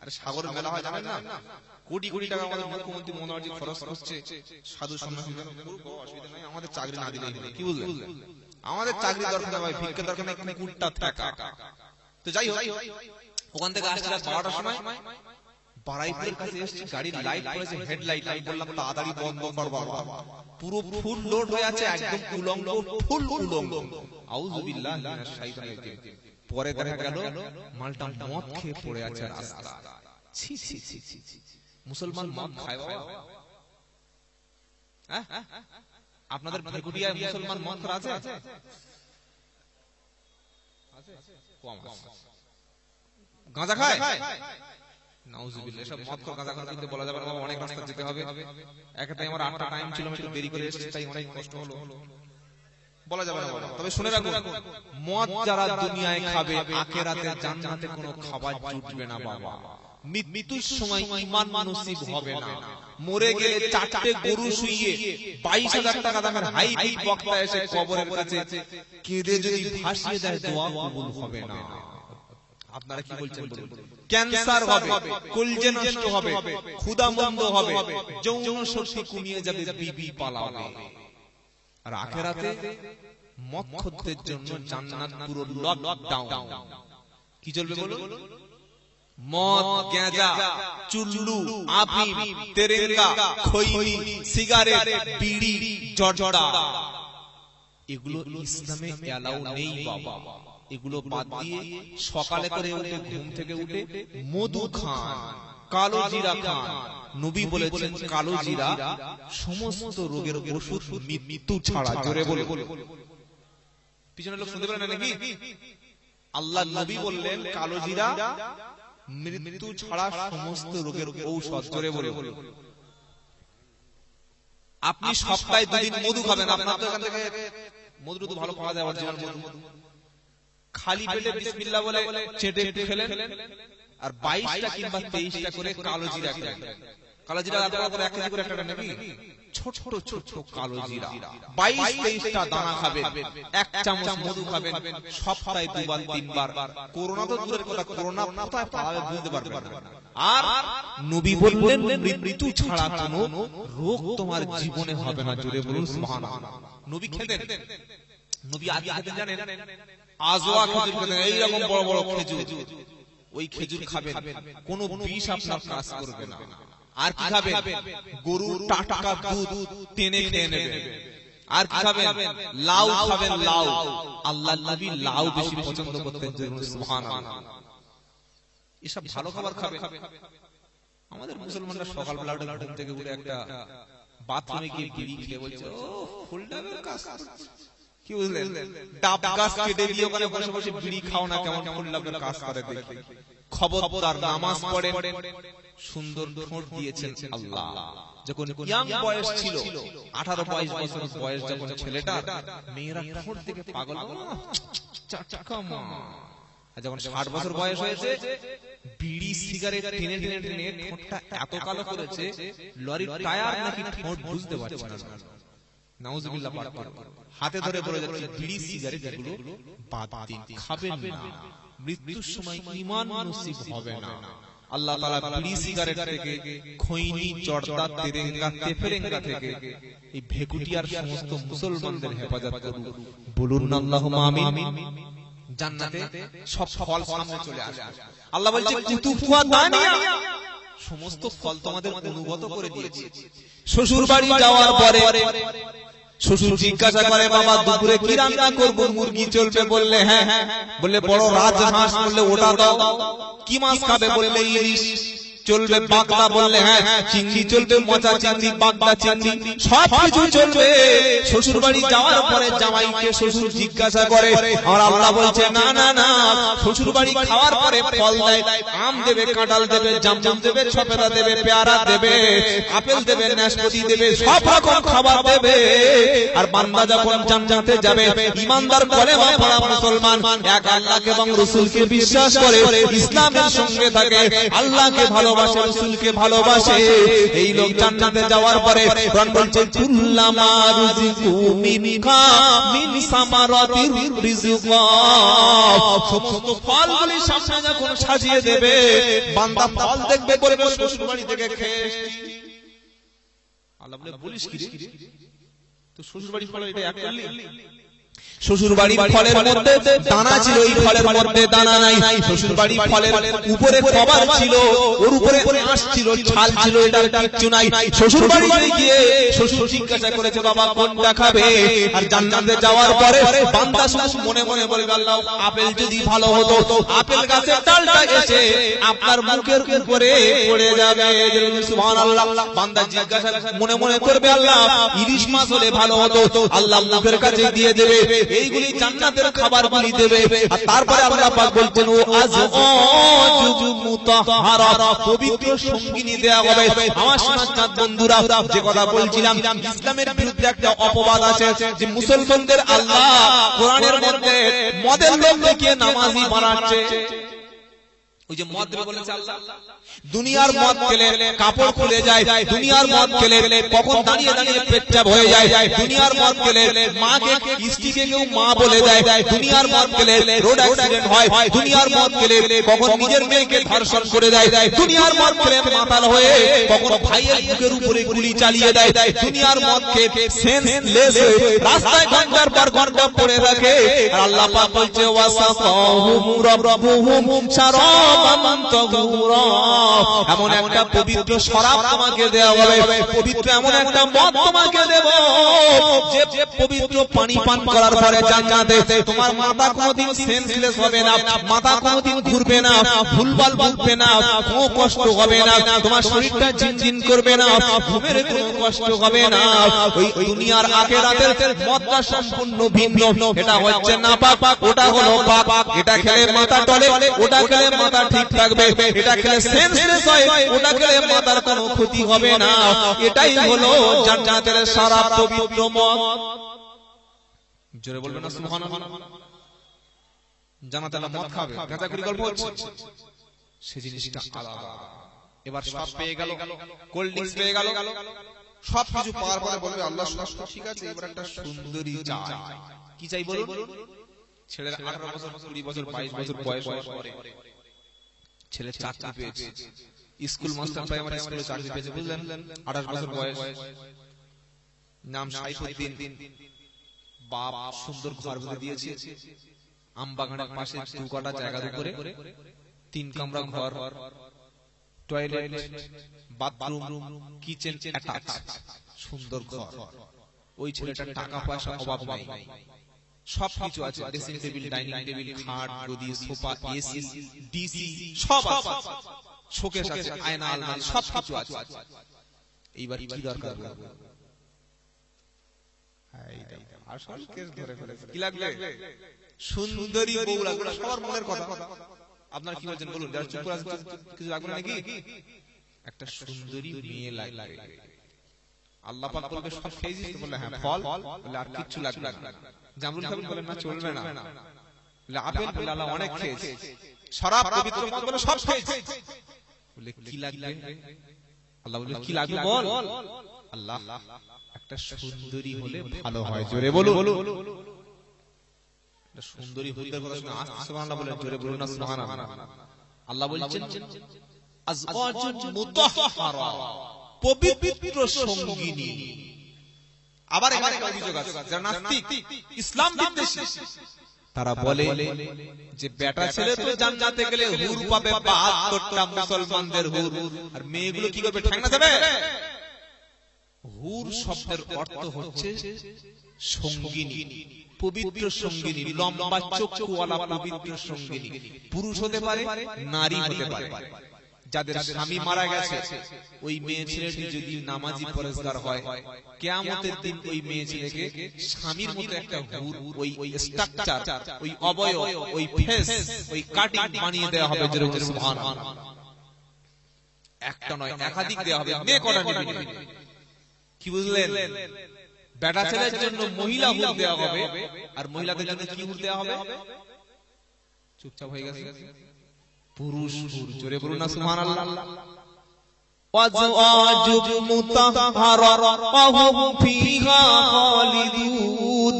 আরে সাগরের মেলা হয় জানেন না? কোটি কোটি টাকা আমাদের মুখ্যমন্ত্রী মমতা ব্যানার্জি খরচ করছে সাধু সন্ন্যাসীদের, অসুবিধা নাই, আমাদের চাকরি না দিলেই হবে। কি বুঝলেন? আমাদের চাকরি দরকার হয়, ভিক্ষা দরকার নাই, কুকুরটা থাকা। তো যাই হোক, ওখান থেকে আসছে রাত 12টার সময়, বারাইপুরের কাছে এসেছি, গাড়ির লাইট পড়েছে, হেডলাইট। আমি বললাম তাড়াতাড়ি বন্ধ কর বাবা, পুরো ফুল লোড হয়ে আছে, একদম উলঙ্গ, ফুল উলঙ্গ। আউযুবিল্লাহি মিনাশ শাইতানির রাজিম। পরে দেখা গেল মালটা মদ খেয়ে পড়ে আছে রাস্তা। ছি ছি ছি ছি, মুসলমান মদ খায় বাবা? হ্যাঁ, আপনাদের ভেগুড়িয়ায় মুসলমান মদ খায় আছে? কম আছে। গাঁজা খায়? নাউজুবিল্লাহ, সব মদ খায় গাঁজা খায় কিন্তু বলা যাবে না, অনেক রাস্তা যেতে হবে। একটাই আমার 8টা টাইম ছিল, আমি একটু দেরি করে এসেছি, তাই অনেক কষ্ট হলো, বলা যাবে না। তবে শুনে রাখুন, মদ যারা দুনিয়ায় খাবে আখিরাতে জান্নাতে কোনো খাবার জুটবে না বাবা। মৃত্যুর সময় ঈমান নসিব হবে না। মরে গেলে 4টে গরু শুইয়ে 22,000 টাকা দামের হাইব্রিড বক্তা এসে কবরের কাছে কেঁদে যদি ভাসিয়ে দেয়, দোয়া কবুল হবে না। আপনারা কি বলছেন বলুন? ক্যান্সার হবে, কলজে নষ্ট হবে, ক্ষুধামন্দ হবে, যৌন শক্তি কমিয়ে যাবে, বিবি পালাবে। আর আখিরাতে মক্ষদের জন্য জান্নাত পুরো লকডাউন। কি চলবে বলুন? মদ, গাঁজা, চুল্লু, আফিম, তেরেঙ্গা, খৈনি, সিগারেট, বিড়ি, জর্দা, এগুলো ইসলামে এলাও নেই বাবা। এগুলো বাদ দিয়ে সকালে করে উঠে, ঘুম থেকে উঠে মধু খান, কালো জিরা খান। নবী বলেছেন কালো জিরা সমস্ত রোগের ওষুধ, মৃত্যু ছাড়া। জোরে বলে, পিছনে লোক শুনতে পারে না নাকি? আল্লাহ নবী বললেন কালো জিরা মৃত্যু ছাড়া সমস্ত রোগের ঔষধ। জোরে বলে, আপনি সপ্তাহে 2 দিন মধু খাবেন। আপনার তো এখান থেকে মধু তো ভালো পাওয়া যায়, অরিজিনাল মধু। খালি পেটে বিসমিল্লাহ বলে চেটে একটু খেলেন, আর 22টা কিংবা 23টা করে কালো জিরা খেলেন। কালো জিরা আলাদা করে 1 কেজি করে একটা নেবেন, ছোট ছোট কালো জিরা 22-23টা দানা খাবেন, 1 চামচ মধু খাবেন, সপ্তাহে 2-3 বার। করোনা তো দূরের কথা, করোনা কোথায় পাবে বুঝতে পারবেন না। আর নবী বললেন মৃত্যু ছাড়া কোনো রোগ তোমার জীবনে হবে না। জোরে বলুন সুবহানাল্লাহ। নবী খেতেন, নবী আগে খেতেন জানেন? আজওয়া খেজুর খেতেন, এইরকম বড় বড় খেজুর। ওই খেজুর খাবেন, কোনো বিষ আপনার কাজ করবে না। আর কি খাবেন? গরুর টাটকা দুধ টেনে খেয়ে নেবেন। আর কি খাবেন? লাউ খাবেন, লাউ। আল্লাহর নবী লাউ বেশি পছন্দ করতেন। সুবহানাল্লাহ। এসব ভালো খাবার খাবেন। আমাদের মুসলমানরা সকালবেলা ঘুম থেকে উঠে একটা বাথরুমে গিয়ে বিড়ি খেয়ে বলছে, ও ফুলডাবের কাজ। কি বুঝলেন? ডাব গাছ কেটে দিয়ে ওখানে বসে বসে বিড়ি খাও না, কেমন ফুলডাবের কাজ করে দেখি। খবরদার, নামাজ পড়েন। সুন্দর ঠোঁট দিয়েছেন আল্লাহ। যখন ইয়াং বয়স ছিল, 18-22 বছর বয়স যখন ছেলেটা, মেয়েরা ঠোঁট থেকে পাগল। আর যখন 60 বছর বয়স হয়েছে, বিড়ি সিগারেট টেনে টেনে টেনে ঠোঁটটা এত কালো করেছে, লরির টায়ার নাকি ঠোঁট বুঝতে পারছে না। নাউজুবিল্লাহ পাক করে হাতে ধরে বলে যাচ্ছে, বিড়ি সিগারেট এগুলো বাদ দিন, খাবেন না। মৃত্যুর সময় ঈমান নসিব হবে না। আল্লাহ তাআলা বিড়ি সিগারেট থেকে, খৈনি, জর্দা, তেরেঙ্গা, তেফেরেঙ্গা থেকে এই ভেকুটিয়ার সমস্ত মুসলমানদের হেফাজত করুন। বলুন আল্লাহুম্মা আমিন। জান্নাতে সব ফল সামনে চলে আসে। আল্লাহ বলছে কুতুফা দানিয়া, সমস্ত ফল তোমাদের অনুগত করে দিয়েছি। শ্বশুর বাড়ি যাওয়ার পরে শ্বশুর জিজ্ঞাসা করে, বাবা দুপুরে কি রান্না করব? মুরগি চলবে? বললে হ্যাঁ। বললে বড় রাজহাঁস? বললে ওটা দাও। কি মাছ খাবে? বললে ইলিশ। চলবে বাগদা বললে হ্যাঁ, চিংড়ি চলবে, মজা চিংড়ি, বাগদা চিংড়ি, সব কিছু চলবে। শ্বশুর বাড়ি যাওয়ার পরে জামাইকে শ্বশুর জিজ্ঞাসা করে, আর আল্লাহ বলছে না না না, শ্বশুর বাড়ি খাওয়ার পরে ফল দেয়, আম দেবে, কাঁঠাল দেবে, জামরুল দেবে, সপেতা দেবে, পেয়ারা দেবে, আপেল দেবে, নাশপাতি দেবে, সব রকম খাবার দেবে। আর বান্দা যখন জান্নাতে যাবে, ঈমানদার কলেমা পড়া মুসলমান, এক আল্লাহকে এবং রাসূলকে বিশ্বাস করে, ইসলামের সঙ্গে থাকে, আল্লাহকে ভালোবাসে, রাসূলকে ভালোবাসে, এই লোক জান্নাতে যাওয়ার পরে কোরআন বলছে কুল্লামা রুজিকু মিনকা মিন সামারাতির রিজকা, সমস্ত ফলগুলি সামনে যখন সাজিয়ে দেবে, বান্দা ফল দেখবে বলবে শ্বশুর বাড়ি থেকে খেয়ে এসেছি। আল্লাহ বলে বলিস কি রে, তো শ্বশুর বাড়ি ফল এটা এক করলি? শ্বশুর বাড়ির ফলের মধ্যে দানা ছিল, এই ফলের মধ্যে দানা নাই। শ্বশুর বাড়ির ফলের উপরে কভার ছিল, ওর উপরে আঁশ ছিল, ছাল ছিল, এটার কিচ্ছু নাই। শ্বশুর বাড়িতে গিয়ে শ্বশুর জিজ্ঞাসা করেছে বাবা কোনটা খাবে? আর জান্নাতে যাওয়ার পরে বান্দা শুধু মনে মনে বলবে আল্লাহ আপেল যদি ভালো হতো, আপেল গাছের ডালটা এসে আপনার মুখের উপরে পড়ে যাবে, সুবহানাল্লাহ। বান্দা জিজ্ঞাসা মনে মনে করবে আল্লাহ ইলিশ মাছ হলে ভালো হতো, আল্লাহ মুখের কাছে দিয়ে দেবে, এইগুলি জান্নাতের খাবারগুলি দেবে। আর তারপরে আল্লাহ পাক বলছেন ও আজওয়াজু মুতাহহারা, পবিত্র সঙ্গিনী দেয়া হবে। আমার সাথে বন্ধুরা যে কথা বলছিলাম, ইসলামের বিরুদ্ধে একটা অপবাদ আছে যে মুসলমানদের আল্লাহ কোরআনের মধ্যে মদের লোক দেখিয়ে নামাজি বানাচ্ছে। ওই যে মদ বলেছে আল্লাহ, দুনিয়ার মদ খেলে কাপড় খুলে যায়, দুনিয়ার মদ খেলে কখন দাঁড়িয়ে দাঁড়িয়ে পেটচাপ হয়ে যায়, দুনিয়ার মদ খেলে মাকে স্ত্রীকে কেউ মা বলে দেয়, দুনিয়ার মদ খেলে রোড অ্যাক্সিডেন্ট হয়, দুনিয়ার মদ খেলে কখন নিজের মেয়েকে ধর্ষণ করে দেয়, দুনিয়ার মদ খেলে মাতাল হয়ে কখন ভাইয়ের বুকের উপরে গুলি চালিয়ে দেয়, দুনিয়ার মদ খেয়ে সেন্সলেস রাস্তায় ঘন্টার পর ঘন্টা পড়ে রাখে। আর আল্লাহ পাক বলছে ওয়াসাকাহুম রাব্বুহুম শারাবান তাহুরা, এমন একটা পবিত্র শরাব তোমাকে দেওয়া হবে, পবিত্র এমন একটা মদ তোমাকে দেব যে পবিত্র পানি পান করার পরে জান্নাতে তোমার মাথা কোনোদিন সেন্সলেস হবে না, মাথা কোনোদিন ঘুরবে না, ভুলভাল বলবে না, কোনো কষ্ট হবে না, তোমার শরীরটা ঝিনঝিন করবে না, ঘুমের কোনো কষ্ট হবে না। ওই দুনিয়ার আখিরাতের মদটা সম্পূর্ণ ভিন্ন, এটা হচ্ছে নাপাক, ওটা হলো পাক, এটা খেলে মাথা টলে, ওটা খেলে মাথা ঠিক থাকবে, এটা খেলে সেন্সলেস হয়, ওটা খেলে মাথার কোনো ক্ষতি হবে না। এটাই হলো জান্নাতের শরাব, পবিত্র মদ। জোরে বলবেন না সুবহানাল্লাহ। জান্নাতে মদ খাবে, গাঁজাখুরি গল্প হচ্ছে, সেই জিনিসটা আলাদা। এবার সব পেয়ে গেল, কোল্ড ড্রিঙ্কস পেয়ে গেল, সব কিছু পাওয়ার পরে বলবে আল্লাহ সব ঠিক আছে, এবার একটা সুন্দরী চাই। কি চাই বলুন? ছেলের 18 বছর, 20 বছর, 22 বছর বয়স হওয়ার পরে ছেলে চাকরি পেয়েছে, স্কুল মাস্টার প্রাইমারি স্কুলে চাকরি পেয়েছে, বুঝলেন? 28 বছর বয়স, নাম সাইফুদ্দিন, বাপ সুন্দর ঘর করে দিয়েছে, আমবাগানের পাশে 2 কাঠা জায়গার উপরে 3 কামরা ঘর, টয়লেট, বাথরুম, কিচেন অ্যাটাচ, সুন্দর ঘর। ওই ছেলেটার টাকা পয়সা অভাব নাই, সবকিছু আছে, ড্রেসিং টেবিল, ডাইনিং টেবিল, খাট, গদি, সোফা, এসি, ডিসি সব আছে, শোকেস আছে, আয়না, আলমারি সবকিছু আছে। এইবার কি দরকার? আসল কেস ধরে ফেলেছে। কি লাগবে? সুন্দরী বউ লাগবে, সবার মনের কথা। আপনার কি বলছেন বলুন? যারা চুপ করে আছে কিছু লাগবে না নাকি? একটা সুন্দরী মেয়ে লাগবে। আল্লাহ পাক বলবে সব খেয়েছিস তো? বলে হ্যাঁ। ফল? বলে আর কিছু লাগবে না। জামরুল খাবেন? বলেন না চলবে না। বলে আপেল? বলে আল্লাহ অনেক খেয়েছি। শরাব, পবিত্র মদ? বলে সব খেয়েছি। বলে কি লাগবে? আল্লাহ বলে কি লাগবে বল। আল্লাহ একটা সুন্দরী হলে ভালো হয়, জোরে বলুন। একটা সুন্দরী হইতে কথা শুনে আস্তে সুবহানাল্লাহ বলেন, জোরে বলুন না সুবহানাল্লাহ। আল্লাহ বলছেন আজওয়াজুন মুতাহহারা, পবিত্র সঙ্গিনী। আবার এখানে একটা অভিযোগ আছে, যারা নাস্তিক, ইসলাম বিদ্বেষী, তারা বলে যে বেটা ছেলে তো জান্নাতে গেলে হুর পাবে 72টা মুসলমানদের হুর, আর মেয়েগুলো কি করবে? ঠ্যাংনা যাবে। হুর শব্দের অর্থ হচ্ছে সঙ্গিনী, পবিত্র সঙ্গিনী, লম্বা চক্ষুওয়ালা পবিত্র সঙ্গিনী। পুরুষ হতে পারে, নারী হতে পারে। যাদের স্বামী মারা গেছে ওই মেয়ে ছেলেটি যদি নামাজি পরেজগার হয়, কিয়ামতের দিন ওই মেয়ে ছেলেকে স্বামীর মতো একটা হুর, ওই স্ট্রাকচার, ওই অবয়ব, ওই ফেস, ওই কাটিং বানিয়ে দেওয়া হবে। যেরকম সুবহানাল্লাহ, একটা নয় একাধিক দেওয়া হবে। মেয়ে কটা নিবে? কি বুঝলেন? বেটা ছেলের জন্য মহিলা হুর দেওয়া হবে, আর মহিলাদের জন্য কি হুর দেওয়া হবে? চুপচাপ হয়ে গেছে। পুরুষ হুর। জোরে বলুন না সুবহানাল্লাহ। ওয়াজওয়াজু মুতাহহারা ওয়া হুম ফিহা খালিদুন।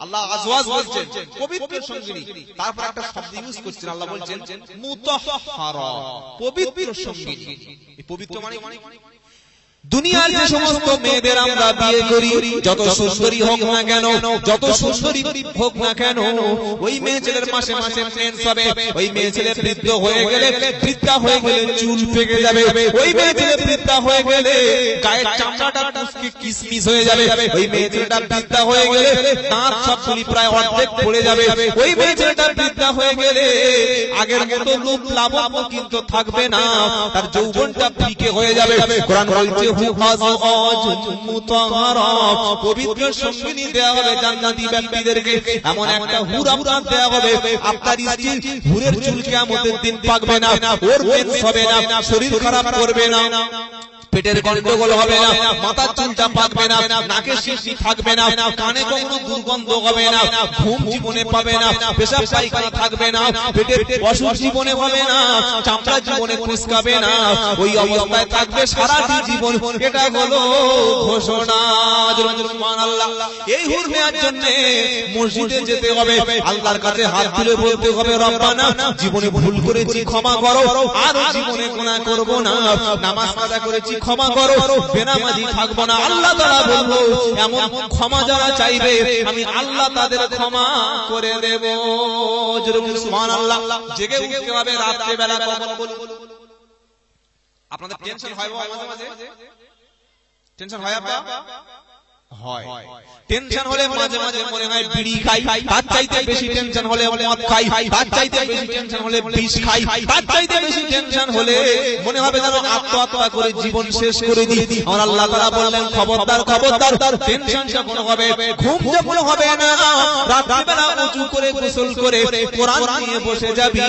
আল্লাহ আজওয়াজ বলছেন পবিত্র সঙ্গিনী, তারপর একটা শব্দ ইউজ করছেন, আল্লাহ বলছেন মুতাহহারা, পবিত্র সঙ্গিনী। এই পবিত্র মানে দুনিয়ার যে সমস্ত মেয়েদের আমরা বিয়ে করি, যত সুন্দরী হোক না কেন, যত সুন্দরী হোক না কেন, ওই মেয়ে ছেলের মাসে মাসে মেন্স হবে। ওই মেয়ে ছেলে বৃদ্ধ হয়ে গেলে, বৃদ্ধা হয়ে গেলে চুল পেকে যাবে। ওই মেয়ে ছেলে বৃদ্ধা হয়ে গেলে গায়ের চামড়াটা কুচকে কিসমিস হয়ে যাবে। ওই মেয়ে ছেলেটা বৃদ্ধা হয়ে গেলে দাঁত সবগুলি প্রায় অর্ধেক পড়ে যাবে। ওই মেয়ে ছেলেটা বৃদ্ধা হয়ে গেলে আগের মতো রূপ লাবণ্য কিন্তু থাকবে না, তার যৌবনটা ফিকে হয়ে যাবে। কোরআন বলছে পবিত্র সঙ্গিনী দেওয়া হবে জান্নাতি ব্যক্তিদেরকে। এমন একটা হুর আপনার দেওয়া হবে, আপনার স্ত্রী হুরের চুল কিয়ামতের দিন পাকবে না, ওর মেন্স হবে না, শরীর খারাপ করবে না, পেটের গন্ডগোল হবে না, মাথার চুলটা পাকবে না, নাকে শিশি থাকবে না, কানে কখনো দুর্গন্ধ হবে না, ঘুম জীবনে পাবে না, পেশাব পায়খানা থাকবে না, পেটের অসুখ জীবনে হবে না, চামড়া জীবনে কুঁচকাবে না, ওই অবস্থায় থাকবে সারাটি জীবন। এটা হলো ঘোষণা। সুবহানাল্লাহ। এই হুর নেওয়ার জন্য মসজিদে যেতে হবে, আল্লাহর কাছে হাত তুলে বলতে হবে, রব্বানা জীবনে ভুল করেছি ক্ষমা করো, আর জীবনে গুনাহ করব না, নামাজ কাজা করেছি ক্ষমা করো, বেনামাজি থাকবো না। আল্লাহ তাআলা বলবো এমন ক্ষমা যারা চাইবে আমি আল্লাহ তাদের ক্ষমা করে দেব। যেরকম সুবহানাল্লাহ। জেগে উঠতে হবে রাতে বেলা। কখন বলুন? আপনাদের টেনশন হয় মাঝে মাঝে? টেনশন হয় আপনার? হয়। টেনশন হলে মাঝে মাঝে মনে হয় বিড়ি খাই, তার চাইতে বেশি টেনশন হলে মদ খাই, তার চাইতে বেশি টেনশন হলে বিষ খাই, তার চাইতে বেশি টেনশন হলে মনে হবে যেন আত্মহত্যা করে জীবন শেষ করে দিই। আমার আল্লাহ তাআলা বললেন খবরদার খবরদার, টেনশন যখন হবে, ঘুম যখন হবে না, রাত্রিবেলা উঁচু করে গোসল করে কোরআন নিয়ে বসে যাবি,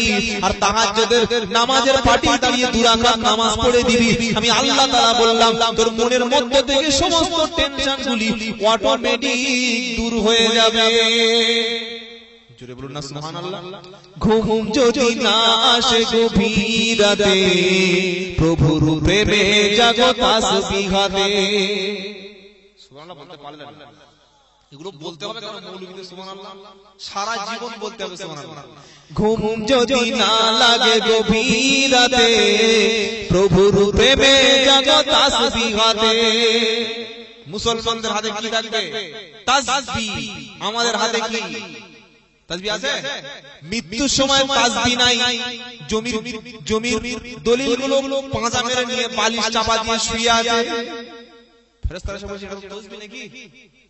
আর তাহাজ্জুদের নামাজের পাটি দাঁড়িয়ে 2 রাকাত নামাজ পড়ে দিবি। আমি আল্লাহ তাআলা বললাম তোর মনের মধ্যে থেকে সমস্ত টেনশনগুলি অটোমেটিক দূর হয়ে যাবে। জোরে বলুন না সুবহানাল্লাহ। ঘুম যদি না আসে গভীর রাতে, প্রভুর প্রেমে জাগো তাসবিহাতে। সুবহানাল্লাহ বলতে পারলেন না? এগুলো বলতে হবে কারণ মৌলবীদের সুবহানাল্লাহ সারা জীবন বলতে হবে সুবহানাল্লাহ। ঘুম যদি না লাগে গভীর রাতে, প্রভুর প্রেমে জাগো তাসবিহাতে। মুসলমানদের হাতে কি থাকবে? তাসবিহ। আমাদের হাতে কি তাসবিহ আছে? মৃত্যুর সময় তাসবিহ নাই। জমির দলিলগুলো পাঁজা মেরে নিয়ে বালিশ চাপা দিয়ে শুয়ে আছে। ফেরেশতারা সব বলছে এটা তাসবিহ নাকি?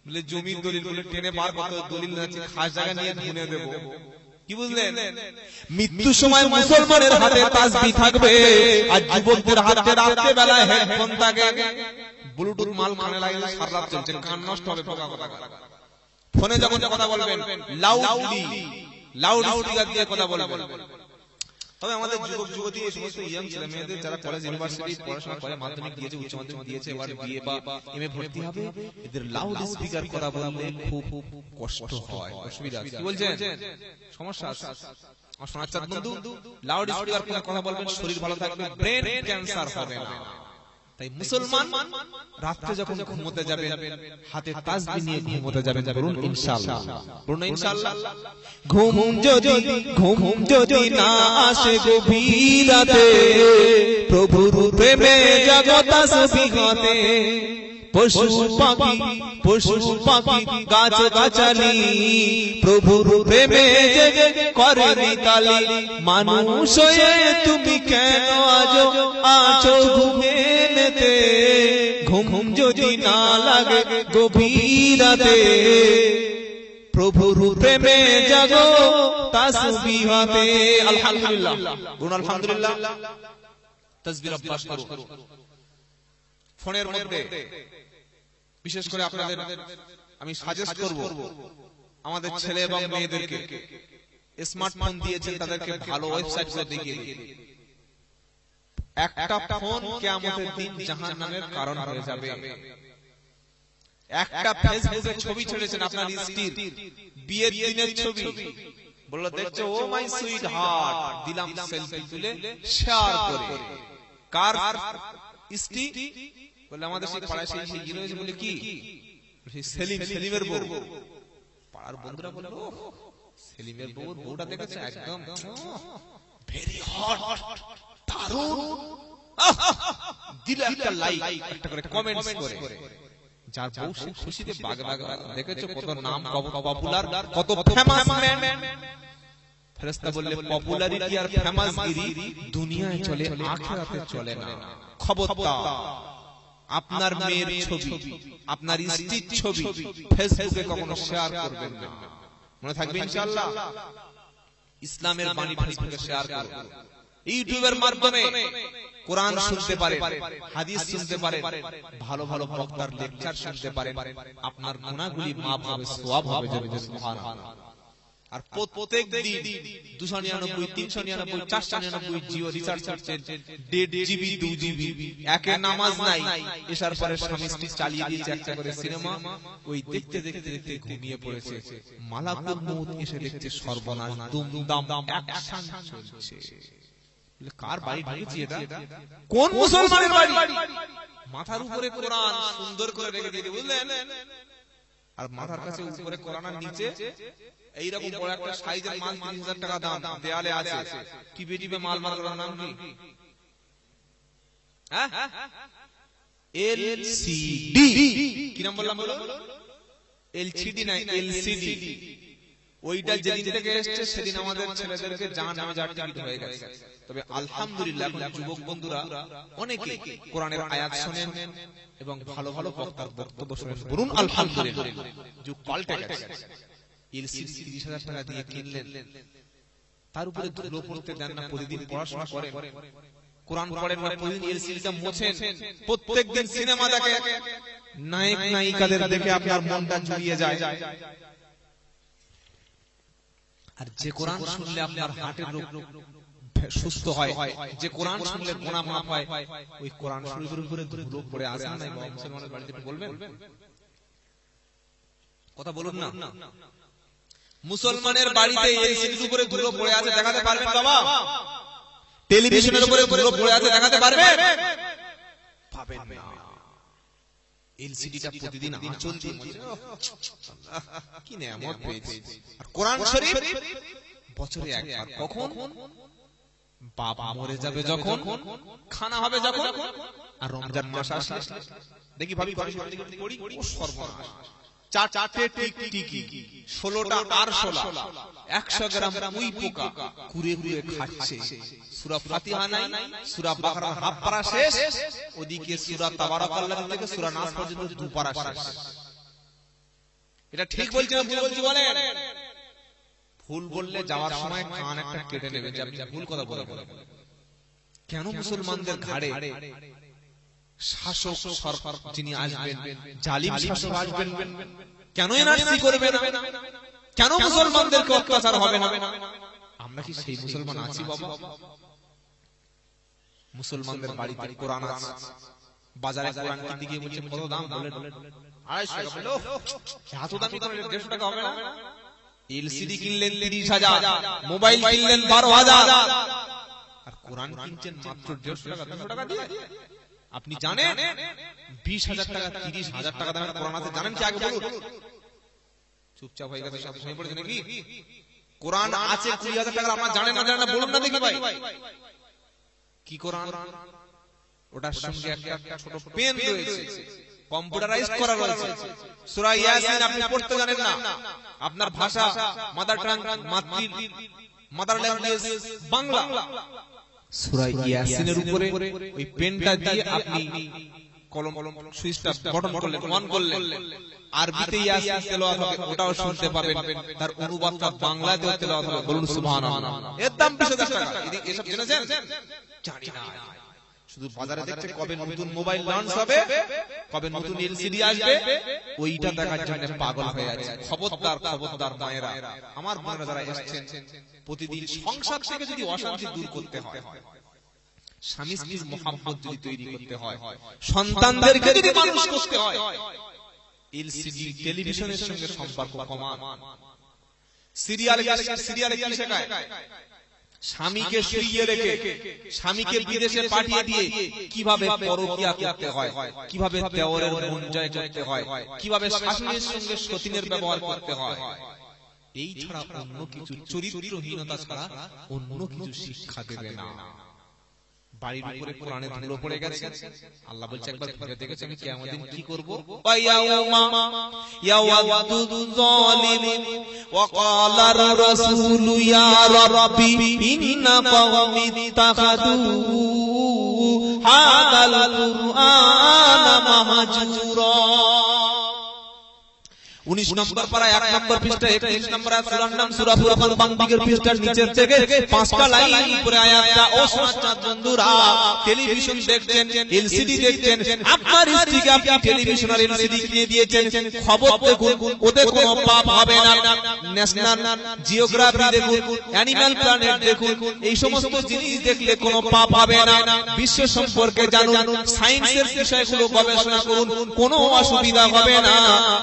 বলে জমির দলিলগুলো টেনে বার করতে, দলিল আছে খাস জায়গা নিয়ে ধুনে দেব। কি বুঝলেন? মৃত্যুর সময় মুসলমানের হাতে তাসবিহ থাকবে, আর যুবকদের হাতে রাতে বেলা হেডফোন থাকে। ব্লুটুথ মাল কানে লাগলে সারা রাত চলছে, কান নষ্ট হবে। পোকা কথা ফোনে যখন কথা বলবেন লাউড স্পিকার দিয়ে কথা বলবেন। তবে আমাদের যুবক যুবতী এই সমস্ত ইয়াং ছেলে মেয়েদের যারা কলেজ ইউনিভার্সিটি পড়াশোনা করে, মাধ্যমিক দিয়েছে, উচ্চ মাধ্যমিক দিয়েছে, এবার বিএ বা এমএ ভর্তি হবে, এদের লাউড স্পিকার কথা বললে খুব কষ্ট হয়, অসুবিধা আছে। কি বলছেন? সমস্যা আছে। আমার শোনাচ্ছেন বন্ধু, লাউড স্পিকার কথা বলবেন, শরীর ভালো থাকবে, ব্রেন ক্যান্সার হবে না। তাই মুসলমান রাতে যখন ঘুমোতে যাবেন হাতে তাসবিহ নিয়ে ঘুমোতে যাবেন। বলুন ইনশাআল্লাহ। বলুন ইনশাআল্লাহ। ঘুম যদি না আসে গভীর রাতে, প্রভুর প্রেমে জাগো তাসবিহাতে। পশু পাখি গাছ গাছালি, প্রভুর প্রেমে জেগে করে মিতালি। মানুষ হয়ে তুমি কেন আছো ঘুমে মেতে, ঘুম যদি না লাগে গভীর রাতে, প্রভুর প্রেমে জাগো তাসবিহাতে। আলহামদুলিল্লাহ, বলুন আলহামদুলিল্লাহ। তাসবিহ অভ্যাস করুন। ফোনের মধ্যে বিশেষ করে আপনাদের আমি সাজেস্ট করব, আমাদের ছেলে এবং মেয়েদেরকে স্মার্টফোন দিয়েছেন তাদেরকে ভালো ওয়েবসাইট গুলো দেখিয়ে দিন। একটা ফোন কিয়ামতের দিন জাহান্নামের কারণ হয়ে যাবে। একটা ফেসবুকে ছবি ছেড়েছেন আপনার স্ত্রীর বিয়ের দিনের ছবি, বললো দেখছো ও মাই সুইট হার্ট, দিলাম সেলফি তুলে শেয়ার করে। কার স্ত্রী? বলে আমাদের সেই পাড়ায় সেই হিরো হয়েছে। বলে কি? সেলিমের বউ। পাড়ার বন্ধুরা বলল সেলিমের বউর বউটা দেখেছে একদম ভেরি হট, দারুণ, দিলে একটা লাইক, একটা করে কমেন্টস করে। যার বউ সে খুশিতে বাগ বাগ। দেখেছো কত নাম, কত পপুলার, কত ফেমাস ম্যান। ফেরেশতা বললে পপুলারিটি আর ফেমাসগিরি দুনিয়ায় চলে, আখিরাতে চলে না। খবরদার আপনার মেয়ের ছবি, আপনার স্ত্রীর ছবি ফেসবুকে কখনো শেয়ার করবেন না। মনে থাকবে ইনশাআল্লাহ। ইসলামের বাণী ফেসবুকে শেয়ার করুন। ইউটিউবের মাধ্যমে কোরআন শুনতে পারেন, হাদিস শুনতে পারেন, ভালো ভালো বক্তার লেকচার শুনতে পারেন। আপনার গুনাহগুলি মাফ হবে, সওয়াব হবে। সুবহানাল্লাহ। আর প্রত্যেক দিন 299, 399, 499 জিও রিচার্জ করছেন, 1.5 জিবি 2 জিবি। একে নামাজ নাই, এসার পরে স্বামী স্ত্রী চালিয়ে দিয়েছে একটা করে সিনেমা। ওই দেখতে দেখতে দেখতে ঘুমিয়ে পড়েছে। মালাকুল মউত এসে দেখছে সর্বনাশ, দুমদাম অ্যাকশন চলছে। কার বাড়ি ঢুকেছি এটা? কোন মুসলমানের বাড়ি? মাথার উপরে কোরআন সুন্দর করে রেখে দিয়ে, বুঝলেন? আর মাথার কাছে উপরে কোরআন, আর নিচে এইরকম বড় একটা সাইজের মাল, 30,000 টাকা দাম, দেয়ালে আছে। কি বেটিবে মাল করার নাম কি? হ্যাঁ, এলসিডি। কি নাম বললাম? বলো। এলসিডি না, এলসিডি। ওইটা যেদিন থেকে এসেছে সেদিন আমাদের ছেলেদেরকে জাহান্নামে যাওয়ার টিকিট হয়ে গেছে। তবে আলহামদুলিল্লাহ এখন যুবক বন্ধুরা অনেকে কোরআনের আয়াত শুনেন এবং ভালো ভালো বক্তার বক্তব্য শুনেন। বলুন আলহামদুলিল্লাহ, যুগ পাল্টে গেছে। এলসিডি 30,000 টাকা দিয়ে কিনলেন, তার উপরে ধুলো পড়তে দেন না। প্রতিদিন পড়াশোনা করেন, কোরআন পড়েন না, প্রতিদিন এলসিডিটা মোছেন, প্রত্যেকদিন সিনেমা দেখেন, নায়ক নায়িকাদের দেখে আপনার মনটা জুড়িয়ে যায়। আর যে কোরআন শুনলে আপনার হার্টের রোগ সুস্থ হয়, যে কোরআন শুনলে গুনাহ মাফ হয়, ওই কোরআন শরীফের উপরে ধুলো পড়ে আসে না? মুসলমানের বাড়িতে বলবেন? কথা বলুন না। মুসলমানের বাড়িতে এলসিডির উপরে ধুলো পড়ে আছে, দেখাতে পারবেন বাবা? টেলিভিশনের উপরে ধুলো পড়ে আছে, দেখাতে পারবেন? পাবেন না। এলসিডিটা প্রতিদিন আঁচল দিয়ে কি নেয়ামত পেয়েছি। আর কোরআন শরীফ বছরে একবার। কখন? বাবা মরে যাবে যখন, খানা হবে যখন, আর রমজান মাস আসলে দেখি ভাবি পড়ি ও সর্বনাশ। 4টে টিকটিকি, 16টা আরশোলা, 100 গ্রাম উই পোকা কুরে কুরে খাচ্ছে। সূরা ফাতিহা নাই, সূরা বাকারা হাফ পারা শেষ, ওদিকে সূরা তাবারাকাল্লাহ থেকে সূরা নাস পর্যন্ত 2 পারা শেষ। এটা ঠিক বলছি না ভুল বলছি বলেন? ভুল বললে যাওয়ার সময় কান একটা কেটে নেবে যে আপনি ভুল কথা বলেন। কেন মুসলমানদের ঘাড়ে শাসক সরকার যিনি আসবেন, জালিম শাসক আসবেন, কেন এনআরসি করবে না? কেন মুসলমানদেরকে অত্যাচার হবে না? আমরা কি সেই মুসলমান আছি বাবা? মুসলমানদের বাড়িতে কোরআন আছে, বাজারে কোরআন কিনতে গিয়ে বলছে কত দাম? বলেন 250 টাকা। বলো এত দামি করে 150 টাকা হবে না? এলসিডি কিনলেন 30,000, মোবাইল কিনলেন 12,000, আর কোরআন কিনছেন মাত্র 150 টাকা, 200 টাকা দিয়ে। আপনি জানেন 20,000 টাকা 30,000 টাকা দামের কোরআন আছে? জানেন কি? আগে বলুন। চুপচাপ হয়ে গেছে, সব শুনে পড়েছে নাকি? কোরআন আছে 20,000 টাকা, আপনারা জানেন না? জানেন না? বলুন না দেখি ভাই। কি কোরআন? ওটার সঙ্গে একটা ছোট পেন রয়েছে, কম্পিউটারাইজড করা রয়েছে। সূরা ইয়াসিন আপনি পড়তে জানেন না, আপনার ভাষা mother tongue, mother language Bangla, সূরা ইয়াসিনের উপরে ওই পেনটা দিয়ে আপনি কলম সুইচটা বাটন করলেন, অন করলেন, আরবিতে ইয়াসিন তেলাওয়াত হবে, ওটাও শুনতে পাবেন। তার অনুবাদটা বাংলাতেও তেলাওয়াত হবে। বলুন সুবহানাল্লাহ। এর দাম 20,000 টাকা। এসব জেনেছেন? জানি না। শুধু বাজারে দেখছে কবে নতুন মোবাইল লঞ্চ হবে, কবে নতুন এলসিডি আসবে, ওইটা দেখার জন্য পাগল হয়ে আছে। খবরদার খবরদার মায়েরা, আমার বোনেরা যারা এসেছেন, প্রতিদিন সংসার থেকে যদি অশান্তি দূর করতে হয়, স্বামী স্ত্রীর মহব্বত যদি তৈরি করতে হয়, সন্তানদেরকে যদি মানুষ করতে হয়, এলসিডি টেলিভিশনের সঙ্গে সম্পর্ক কমান। সিরিয়ালে কি শেখায়? স্বামীকে শুইয়ে রেখে স্বামীকে বিদেশে পাঠিয়ে দিয়ে কিভাবে পরকীয়া করতে হয়, কিভাবে দেওরের মন জয় করতে হয়, কিভাবে শাশুড়ির সঙ্গে সতীনের ব্যবহার করতে হয়, এই ছাড়া অন্য কিছু, চরিত্রহীনতা ছাড়া অন্য কিছু শিক্ষা দেবে না। বাড়ির উপরে কোরআনে ধুলো পড়ে গেছে, আল্লাহ বলছে একবার ভেবে দেখেছো আমি কিয়ামত দিন কি করব? ওয়ায়াউমা ইয়াওয়াদু যালিম ওয়া ক্বালা রাসূলু ইয়া রাব্বি ইন্না কওমি ইত্তাখাযু হাদাল কুরআনা মাহজুরা। 19 নম্বর পারা 1 নম্বর পৃষ্ঠা 31 নম্বর আয়াত, সূরার নাম সূরা ফুরকান, বাম দিকের পৃষ্ঠার নিচের থেকে 5টা লাইন উপরে আয়াতটা। ও সাজ্জাদ বন্ধুরা, টেলিভিশন দেখছেন, এলসিডি দেখছেন, আপনার স্ত্রীকে আপনি টেলিভিশন আর এলসিডি কিনে দিয়েছেন, খবর দেখুন, ওতে কোনো পাপ হবে না। ন্যাশনাল জিওগ্রাফি দেখুন, অ্যানিম্যাল প্ল্যানেট দেখুন, এই সমস্ত জিনিস দেখলে কোনো পাপ হবে না। বিশ্ব সম্পর্কে জানুন, সায়েন্সের বিষয়গুলো গবেষণা করুন, কোনো অসুবিধা হবে না।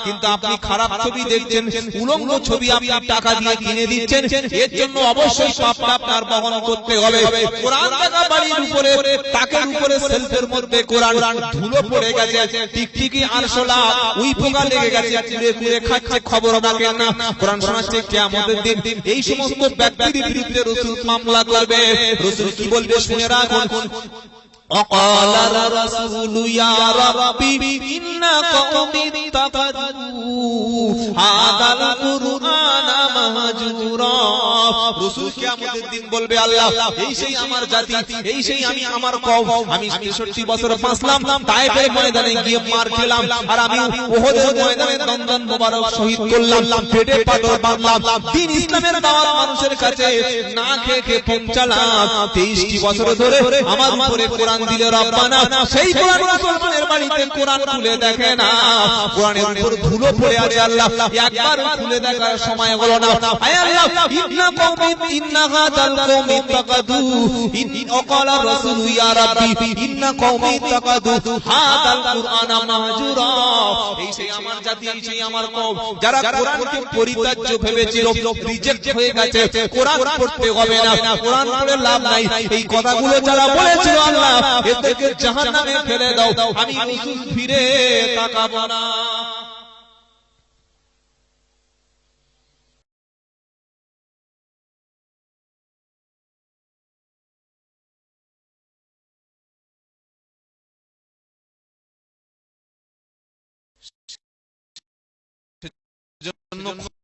কিন্তু আপনি খারাপ ছবি দেখছেন, উলঙ্গ ছবি আপনি টাকা দিয়ে কিনে দিচ্ছেন, এর জন্য অবশ্যই পাপটা আপনার বহন করতে হবে। কোরআন টাকা বাড়ির উপরে, তাকের উপরে, সেলফের মধ্যে কোরআন ধুলো পড়ে গেছে, টিকটিকি আরশোলা উই পোকা লেগে গেছে, কুড়ে কুড়ে খাচ্ছে, খবর রাখেন না। কোরআন শোনাচ্ছে কিয়ামতের দিন এই সমস্ত ব্যক্তির বিরুদ্ধে রাসূল মামলা করবে। রাসূল কি বলবে শুনে রাখুন। وقال الرسول يا ربي إن قومي اتخذوا هذا القرآن مهجورا। রাসূল কিয়ামতের দিন বলবে আল্লাহ এই সেই আমার জাতি, এই সেই আমি, আমার কওম, আমি 63 বছর বাঁচলাম, তায়েফের ময়দানে গিয়ে মার খেলাম, আর আমি উহুদের ময়দানে দন্দন মোবারক শহীদ করলাম, পেটে পাথর বাঁধলাম, দ্বীন ইসলামের দাওয়াত মানুষের কাছে না খেয়ে খেয়ে পৌঁছালাম। 23 বছর ধরে আমার উপরে কোরআন দিলে রব্বানা, সেই কোরআন মুসলমানের বাড়িতে কোরআন খুলে দেখে না, কোরআনের উপর ধুলো পড়ে আছে। আল্লাহ একবার খুলে দেখার সময় হলো না। আয় আল্লাহ, ইন্না কওমি ইন্না হাদাল কওমি তাকাদু ওয়াকালা রাসূল ইয়া রাব্বি ইন্না কওমি তাকাদু হাদাল কুরআনা মাহজুরা। এই সেই আমার জাতি, এই সেই আমার কওম, যারা কোরআনকে পরিত্যাজ্য ভেবেছিল, রিজেক্ট হয়ে গেছে, কোরআন পড়তে হবে না, কোরআন পড়ে লাভ নাই, এই কথাগুলো যারা বলেছিল আল্লাহ এদেরকে জাহান্নামে ফেলে দাও, আমি রাসূল ফিরে তাকাবো না।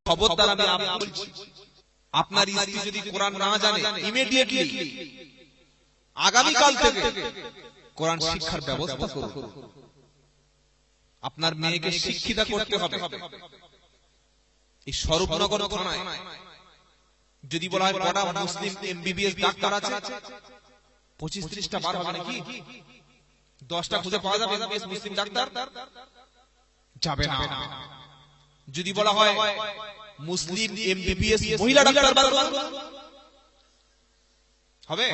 খবরদার আমি বলছি, আপনার স্ত্রী যদি কোরআন না জানে, ইমিডিয়েটলি আগামীকাল থেকে কোরআন শিক্ষার ব্যবস্থা করুন। আপনার মেয়েকে শিক্ষিতা করতে হবে। এই স্বরূপনগর থানায় যদি বলা হয় কটা মুসলিম এমবিবিএস ডাক্তার আছে, 25-30টা বার হবে নাকি? 10টা খুঁজে পাওয়া যাবে মুসলিম ডাক্তার? যাবে না। যদি বলা হয় মুসলিম এমবিবিএস মহিলা ডাক্তার বার হবে?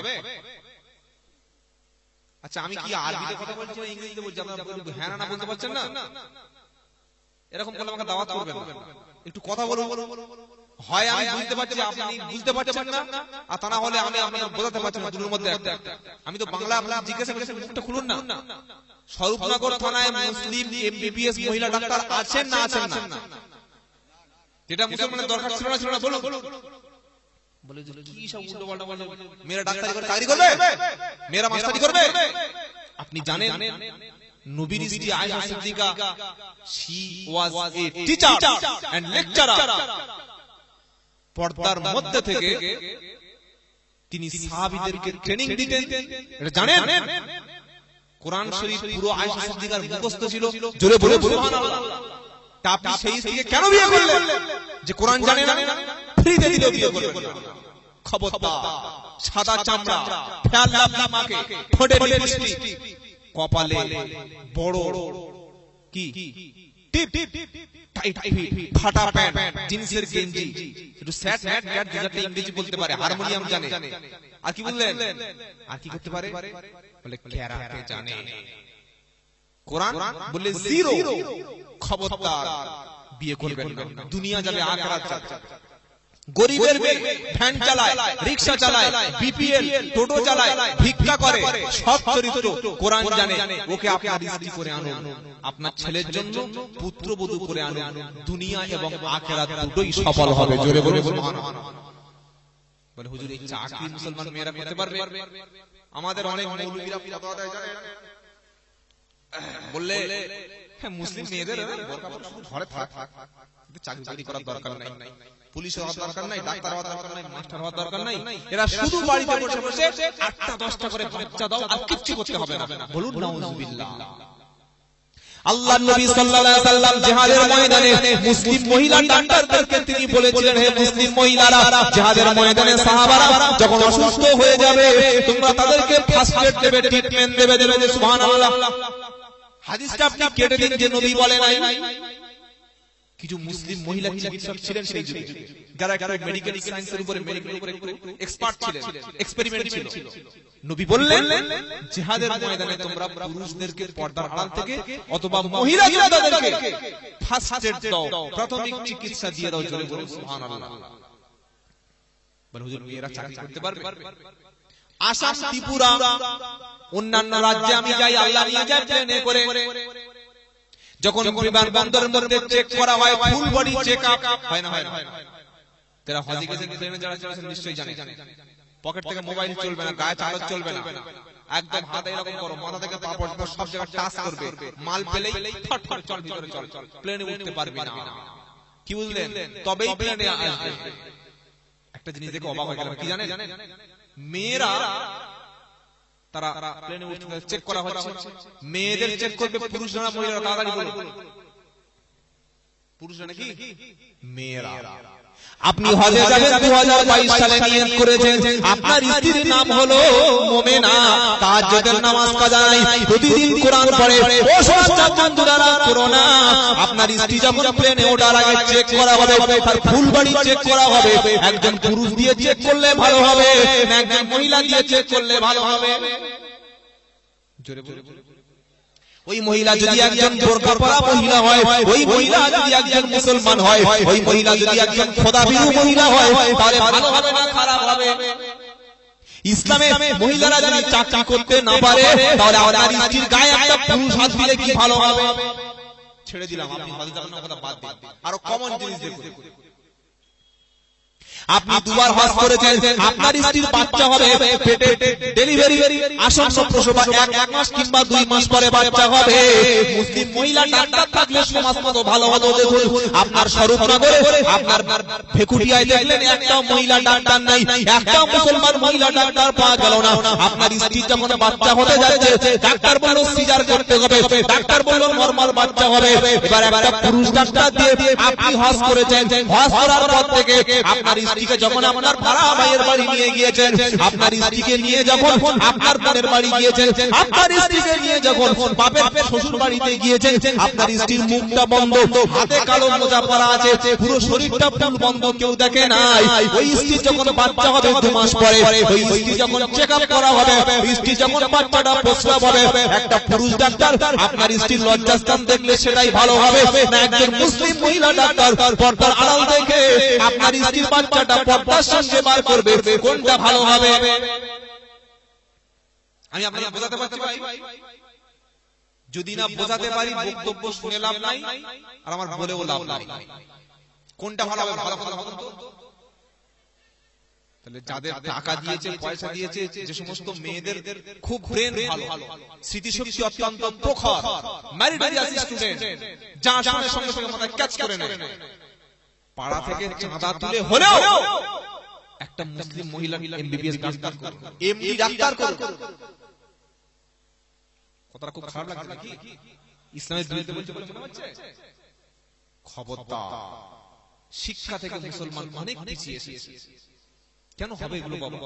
আচ্ছা, আমি কি আরবিতে কথা বলছি না ইংরেজিতে বলছি? আপনারা হ্যাঁ না বলতে পারছেন না? এরকম বলে আমাকে দাওয়াত করবেন না, একটু কথা বলুন। হয় আমি বুঝতে পারছি, আপনি বুঝতে পারছেন না, আর তা না হলে আমি আপনাদের বোঝাতে পারছি না। দুটোর মধ্যে একটা। আমি তো বাংলা আপনারা জিজ্ঞাসা করেছেন, মুখটা খুলুন না। স্বরূপনগর থানায় মুসলিম এমবিবিএস মহিলা ডাক্তার আছেন না আছেন না? যেটা মুসলমানের দরকার ছিল না, ছিল না, বলুন। বলে কি সব উল্টো পাল্টা বলে, মেয়েরা ডাক্তারি করে চাকরি করবে, মেয়েরা মাস্টারি করবে? আপনি জানেন নবীর স্ত্রী Ayesha Siddika, she was a teacher and lecturer, পর্দার মধ্যে থেকে তিনি সাহাবীদেরকে ট্রেনিং দিতেন, এটা জানেন? কোরআন শরীফ পুরো আয়েশা সিদ্দিকার মুখস্থ ছিল। জোরে বলে সুবহানাল্লাহ। তা আপনি সেই স্ত্রীকে কেন বিয়ে করলেন? যে কোরআন জানে না, ফ্রিতে দিলেও বিয়ে করবেন না। খবরদার, সাদা চামড়া, ফেয়াল্লা মাকে, ঠোঁটে লিপস্টিক, কপালে বড় কি টিপ, টাইট ফিট, ফাটা প্যান্ট, জিন্সের গেঞ্জি, একটু স্যাট ম্যাট ক্যাট যেটা ইংরেজি বলতে পারে, হারমোনিয়াম জানে, আর কি বললেন, আর কি করতে পারে, বলে ক্যারাতে জানে। কোরআন বলে জিরো, খবরদার বিয়ে করবেন না, দুনিয়া যাবে আখিরাত যাবে। গরিবের মেয়ে ভ্যান চালায়, রিকশা চালায়, বিপিএল, টোটো চালায়, ভিক্ষা করে, সব চরিত্র কোরআন জানে, ওকে আপনার স্ত্রী করে আনুন, আপনার ছেলের জন্য পুত্রবধূ করে আনুন, দুনিয়া এবং আখিরাত দুটোই সফল হবে। জোরে বলে সুবহানাল্লাহ। বলে হুজুর এই চাকরি মুসলমান মেয়েরা করতে পারবে? আমাদের অনেক মৌলবীরা ফতোয়া দেয় জানেন, বললে হ্যাঁ মুসলিম মেয়েদের বোরকা পরে শুধু ঘরে থাক, চাকরি করার দরকার নাই, পুলিশ হওয়ার দরকার নাই, ডাক্তার হওয়ার দরকার নাই, মাস্টার হওয়ার দরকার নাই, এরা শুধু বাড়িতে বসে বসে 8টা 10টা করে বাচ্চা দাও, আর কিচ্ছু করতে হবে না। বলুন নাউজুবিল্লাহ। আল্লাহর নবী সাল্লাল্লাহু আলাইহি ওয়াসাল্লাম জিহাদের ময়দানে মুসলিম মহিলা ডাক্তারদেরকে তিনি বলেছিলেন, হে মুসলিম মহিলারা, জিহাদের ময়দানে সাহাবারা যখন অসুস্থ হয়ে যাবে তোমরা তাদেরকে ফার্স্ট এড দেবে, ট্রিটমেন্ট দেবে। সুবহানাল্লাহ। হাদিসটা আপনি কেটে দিন যে নবী বলে নাই। কিছু মুসলিম মহিলা চিকিৎসক ছিলেন সেই যুগে, যারা একটা মেডিকেল সায়েন্সের উপরে, মেডিকেল উপরে এক্সপার্ট ছিলেন, এক্সপেরিমেন্ট ছিল। নবী বললেন জিহাদের ময়দানে তোমরা পুরুষদেরকে পর্দার আড়াল থেকে অথবা মহিলা যোদ্ধাদেরকে ফার্স্ট এড দাও, প্রাথমিক চিকিৎসা দিয়ে দাও। জোরে বলুন সুবহানাল্লাহ। বলে হুজুর মেয়েরা চাকরি করতে পারবে? আসাম, ত্রিপুরা, অন্যান্য রাজ্যে আমি যাই, আল্লাহ নিয়ে যায় প্লেনে করে, যখন বিমানবন্দরের মধ্যে চেক করা হয়, ফুল বডি চেকআপ হয় না, হয় না। তারা হজে গেছেন, প্লেনে যারা চলেছেন নিশ্চয়ই জানেন, পকেট থেকে মোবাইল চলবে না, গায়ে চাদর চলবে না, একদম হাতে এরকম করো, মাথা থেকে পা পর্যন্ত সব জায়গায় টাচ করবে, মাল পেলেই ফট ফট চল ভিতরে চল, প্লেনে উঠতে পারবে না। কি বুঝলেন? তবেই প্লেনে আসবে। একটা জিনিস দেখে অবাক হয়ে গেলাম, কি জানেন, মেয়েরা তারা প্লেনে উঠতে চেক করা হচ্ছে, মেয়েদের চেক করবে পুরুষরা না মহিলারা? তাড়াতাড়ি বলুন। পুরুষরা নাকি মেয়েরা? আপনি হজে যাবেন 2022 সালে নিয়ত করেছেন, আপনার স্ত্রীর নাম হলো মুমিনা, তাহাজ্জুদের নামাজ কাজা নাই, প্রতিদিন কোরআন পড়ে, ও সব বন্ধুরা করো না। আপনার স্ত্রী যখন প্লেনে ওঠার আগে চেক করা হবে, তার ফুল বডি চেক করা হবে। একজন পুরুষ দিয়ে চেক করলে ভালো হবে না একজন মহিলা দিয়ে চেক করলে ভালো হবে? জোরে বলুন। ওই মহিলা যদি একজন বোরকা পরা মহিলা হয়, ওই মহিলা যদি একজন মুসলমান হয়, ওই মহিলা যদি একজন খোদাভীরু মহিলা হয়, তাহলে ভালো হবে না খারাপ হবে? ইসলামে মহিলারা যদি চাকরি করতে না পারে, তাহলে আপনার স্ত্রীর গায়ে একটা পুরুষ হাত দিলে কি ভালো হবে? ছেড়ে দিলাম, আপনি হজে যাবেন না, কথা বাদ দিন। আরো কমন জিনিস দেখুন, আপনি দুবার হজ করেছেন, আপনার স্ত্রীর বাচ্চা হবে, পেটে ডেলিভারি আসন্ন প্রসব, 1 মাস কিংবা 2 মাস পরে বাচ্চা হবে। মুসলিম মহিলা ডাক্তার থাকলে সমাজ মতো ভালো হতো। দেখুন আপনার স্বরূপনগরে, আপনার ভেকুটিয়ায় দেখলেন একটা মহিলা ডাক্তার নাই, একটা মুসলমান মহিলা ডাক্তার পাওয়া গেল না। আপনার স্ত্রী যখন বাচ্চা হতে যাচ্ছে, ডাক্তার বলল সিজার করতে হবে, ডাক্তার বলল নরমাল বাচ্চা হবে। এবার একটা পুরুষ ডাক্তার দিয়ে আপনি হজ করেছেন, হজ করার পর থেকে আপনার স্ত্রীকে যখন আপনার ভাড়া ভাইয়ের বাড়ি নিয়ে গিয়েছেন, আপনার স্ত্রীকে নিয়ে যখন আপনার বোনের বাড়ি গিয়েছেন, আপনার স্ত্রীকে নিয়ে যখন বাপের শ্বশুর বাড়িতে গিয়েছেন, আপনার স্ত্রীর মুখটা বন্ধ, হাতে কালো মোজা পরা আছে, পুরো শরীরটা ফুল বন্ধ, কেউ দেখে নাই। ওই স্ত্রী যখন বাচ্চা হবে 2 মাস পরে, ওই স্ত্রী যখন চেকআপ করা হবে, স্ত্রী যখন বাচ্চাটা প্রসব হবে, একটা পুরুষ ডাক্তার আপনার স্ত্রীর লজ্জাস্থান দেখলে সেটাই ভালো হবে না একজন মুসলিম মহিলা ডাক্তার পর্দার আড়াল দেখে আপনার স্ত্রীর বাচ্চাটা পর্দার সঙ্গে বার করবে? কোনটা ভালো হবে? আমি আপনাকে বোঝাতে পারছি ভাই? যদি না বোঝাতে পারি, বক্তব্য শুনে লাভ নাই, আর আমার বলেও লাভ নাই। কোনটা ভালো হবে? ভালো কথা বলুন তো। তাহলে যাদের টাকা দিয়েছে, পয়সা দিয়েছে, যে সমস্ত মেয়েদের খুব ব্রেন ভালো, স্মৃতিশক্তি অত্যন্ত প্রখর, ম্যারিটারিয়াস স্টুডেন্ট, যা শুনে সঙ্গে সঙ্গে মাথায় ক্যাচ করে নেয়, পাড়া থেকে চাঁদা তুলে হলেও একটা মুসলিম মহিলা এমবিবিএস ডাক্তার করুন, এমডি ডাক্তার করুন। কথাটা খুব খারাপ লাগছে নাকি? ইসলামের বিরুদ্ধে বলছে বলে মনে হচ্ছে? খবরদার, শিক্ষা থেকে মুসলমান অনেক পিছিয়ে এসেছে। কেন হবে এগুলো বাবা?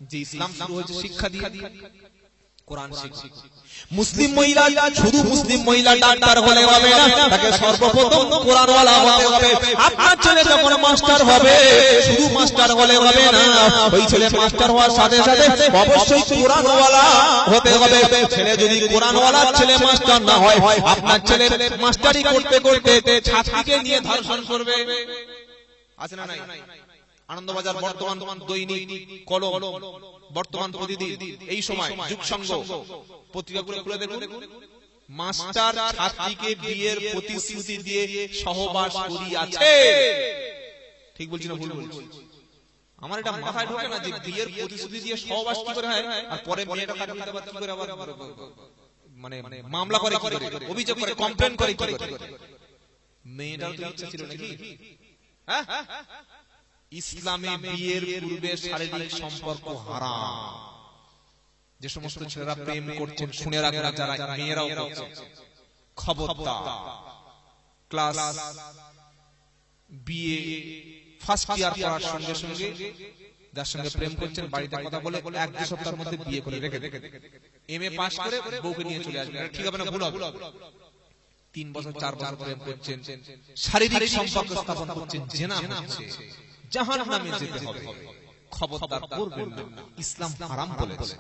যে ইসলাম শুরু হয়েছে শিক্ষা দিয়ে, কোরআন শিক্ষা। মুসলিম মহিলা শুধু মুসলিম মহিলা ডাক্তার হলে হবে না, তাকে সর্বপ্রথম কোরআনওয়ালা হতে হবে। আপনার ছেলে যখন মাস্টার হবে, শুধু মাস্টার হলে হবে না, ওই ছেলে মাস্টার হওয়ার সাথে সাথে অবশ্যই কোরআনওয়ালা হতে হবে। ছেলে যদি কোরআনওয়ালা ছেলে মাস্টার না হয়, আপনার ছেলে মাস্টারি করতে করতে ছাত্রীকে নিয়ে ধর্ষণ করবে। আছে না নাই? আনন্দবাজার বর্তমান দৈনিক কলম, বর্তমান প্রতিদিন, এই সময় যুগসংঘ পত্রিকাগুলো খুলে দেখুন, মাস্টার ছাত্রীকে বিয়ের প্রতিশ্রুতি দিয়ে সহবাস করিয়াছে। ঠিক বলছি না ভুল বলছি? আমার এটা মাথায় ঢোকে না যে বিয়ের প্রতিশ্রুতি দিয়ে সহবাস কি করে হয়, আর পরে মেয়েটা কাটে দিতে পারে কি করে, আবার মানে মামলা করে কি করে, অভিযোগ করে, কমপ্লেন করে কি করে। মেয়েটার তো ইচ্ছা ছিল নাকি? হ্যাঁ, ইসলামে বিয়ের পূর্বে শারীরিক সম্পর্ক হারাম। যে সমস্ত ছেলেরা প্রেম করছেন শুনে রাখেন, যারা মেয়েরাও করছে, খবরদার। ক্লাস বিএ ফার্স্ট ইয়ার পড়ার সঙ্গে সঙ্গে যার সঙ্গে প্রেম করছেন বাড়িতে কথা বলে 1-2 সপ্তাহের মধ্যে বিয়ে করে রেখে দেন। এমএ পাস করে বউকে নিয়ে চলে আসবেন, ঠিক হবে না ভুল হবে? 3 বছর 4 বছর প্রেম করছেন, শারীরিক সম্পর্ক স্থাপন করছেন, জিনা হচ্ছে, জাহান্নামে যেতে হবে। খবরদার করবেন না, ইসলাম হারাম বলেছে।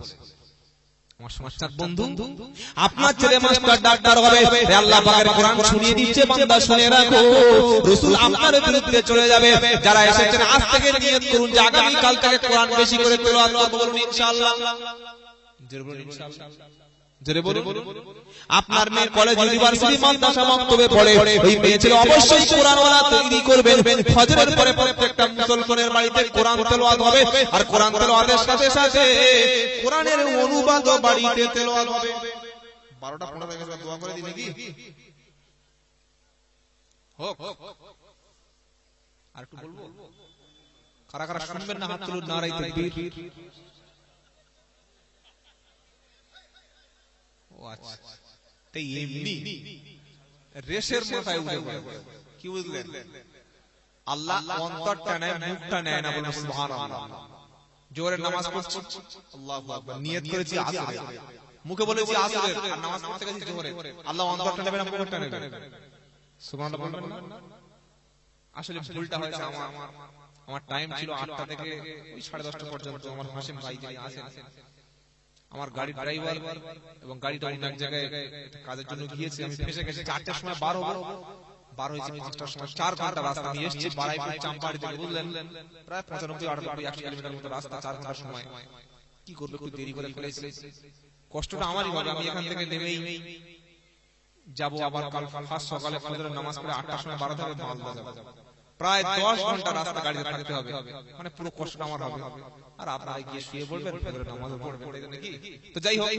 আমার সমাজের বন্ধু, আপনার ছেলে মাস্টার ডাক্তার হবে, আল্লাহ পাকের কোরআন শুনিয়ে দিচ্ছে, বান্দা শুনে রাখো, রাসূল আপনার বিরুদ্ধে চলে যাবে। যারা এসেছেন আজ থেকে নিয়ত করুন যে আগামী কাল থেকে কোরআন বেশি করে তেলাওয়াত করব, বলুন ইনশাআল্লাহ। জোরে বলুন ইনশাআল্লাহ। জোরে বলুন। আপনার মেয়ে কলেজ, ইউনিভার্সিটি, মাদ্রাসা, মক্তবে পড়ে, ওই মেয়ে ছেলে অবশ্যই কোরআনওয়ালা তৈরি করবেন। ফজরের পরে প্রত্যেকটা মুসলমানের বাড়িতে কোরআন তেলাওয়াত হবে, আর কোরআন তেলাওয়াতের সাথে সাথে কোরআনের অনুবাদও বাড়িতে তেলাওয়াত হবে। 12টা 15 হয়ে গেছে, দোয়া করে দিই নাকি? হোক। আর একটু বলবো, কারা কারা শুনবেন না হাত তুলুন, নারায়ে তাকবীর। আচ্ছা, তাই এমনি রেশের মাথায় উঠে পড়ে, কি বুঝলেন? আল্লাহ অন্তরটা নেয়, মুখটা নেয় না, বলুন সুবহানাল্লাহ। জোরে নামাজ পড়ছি, আল্লাহু আকবার, নিয়ত করেছি আসরে, মুখে বলেছি আসরে, আর নামাজ পড়তে গেছি জোরে, আল্লাহ অন্তরটা নেবে না, মুখটা নেবে? সুবহানাল্লাহ বলবেন না? আসলে ভুলটা হয়েছে আমার টাইম ছিল 8টা থেকে ওই 10:30 পর্যন্ত। আমার হাসিম ভাই যিনি আছেন, আমার গাড়ির ড্রাইভার, এবং গাড়িটা অন্য এক জায়গায় কাজের জন্য গিয়েছে, আমি ফেসে গেছি। 4টার সময় বার হয়েছে, 5টার সময় 4 ঘন্টা রাস্তা আমি এসেছি বারাইপুর চাম্পাড়ি থেকে, বুঝলেন? প্রায় 95-98-100 কিলোমিটার মতো রাস্তা, 4 ঘন্টার সময়। কি করবে, একটু দেরি করে ফেলেছি, কষ্টটা আমারই হবে। আমি এখান থেকে নেমেই যাব, আবার কাল ফার্স্ট সকালে ফজরের নামাজ পড়ে 8টার সময় বারাতে হবে, মালদা যাব। প্রায় 10 ঘন্টা রাস্তা গাড়িতে থাকতে হবে, মানে পুরো কষ্টটা আমার হবে। আর আপনারা গিয়ে শুয়ে পড়বেন, ফজরের নামাজ পড়বেন নাকি? তো যাই হোক,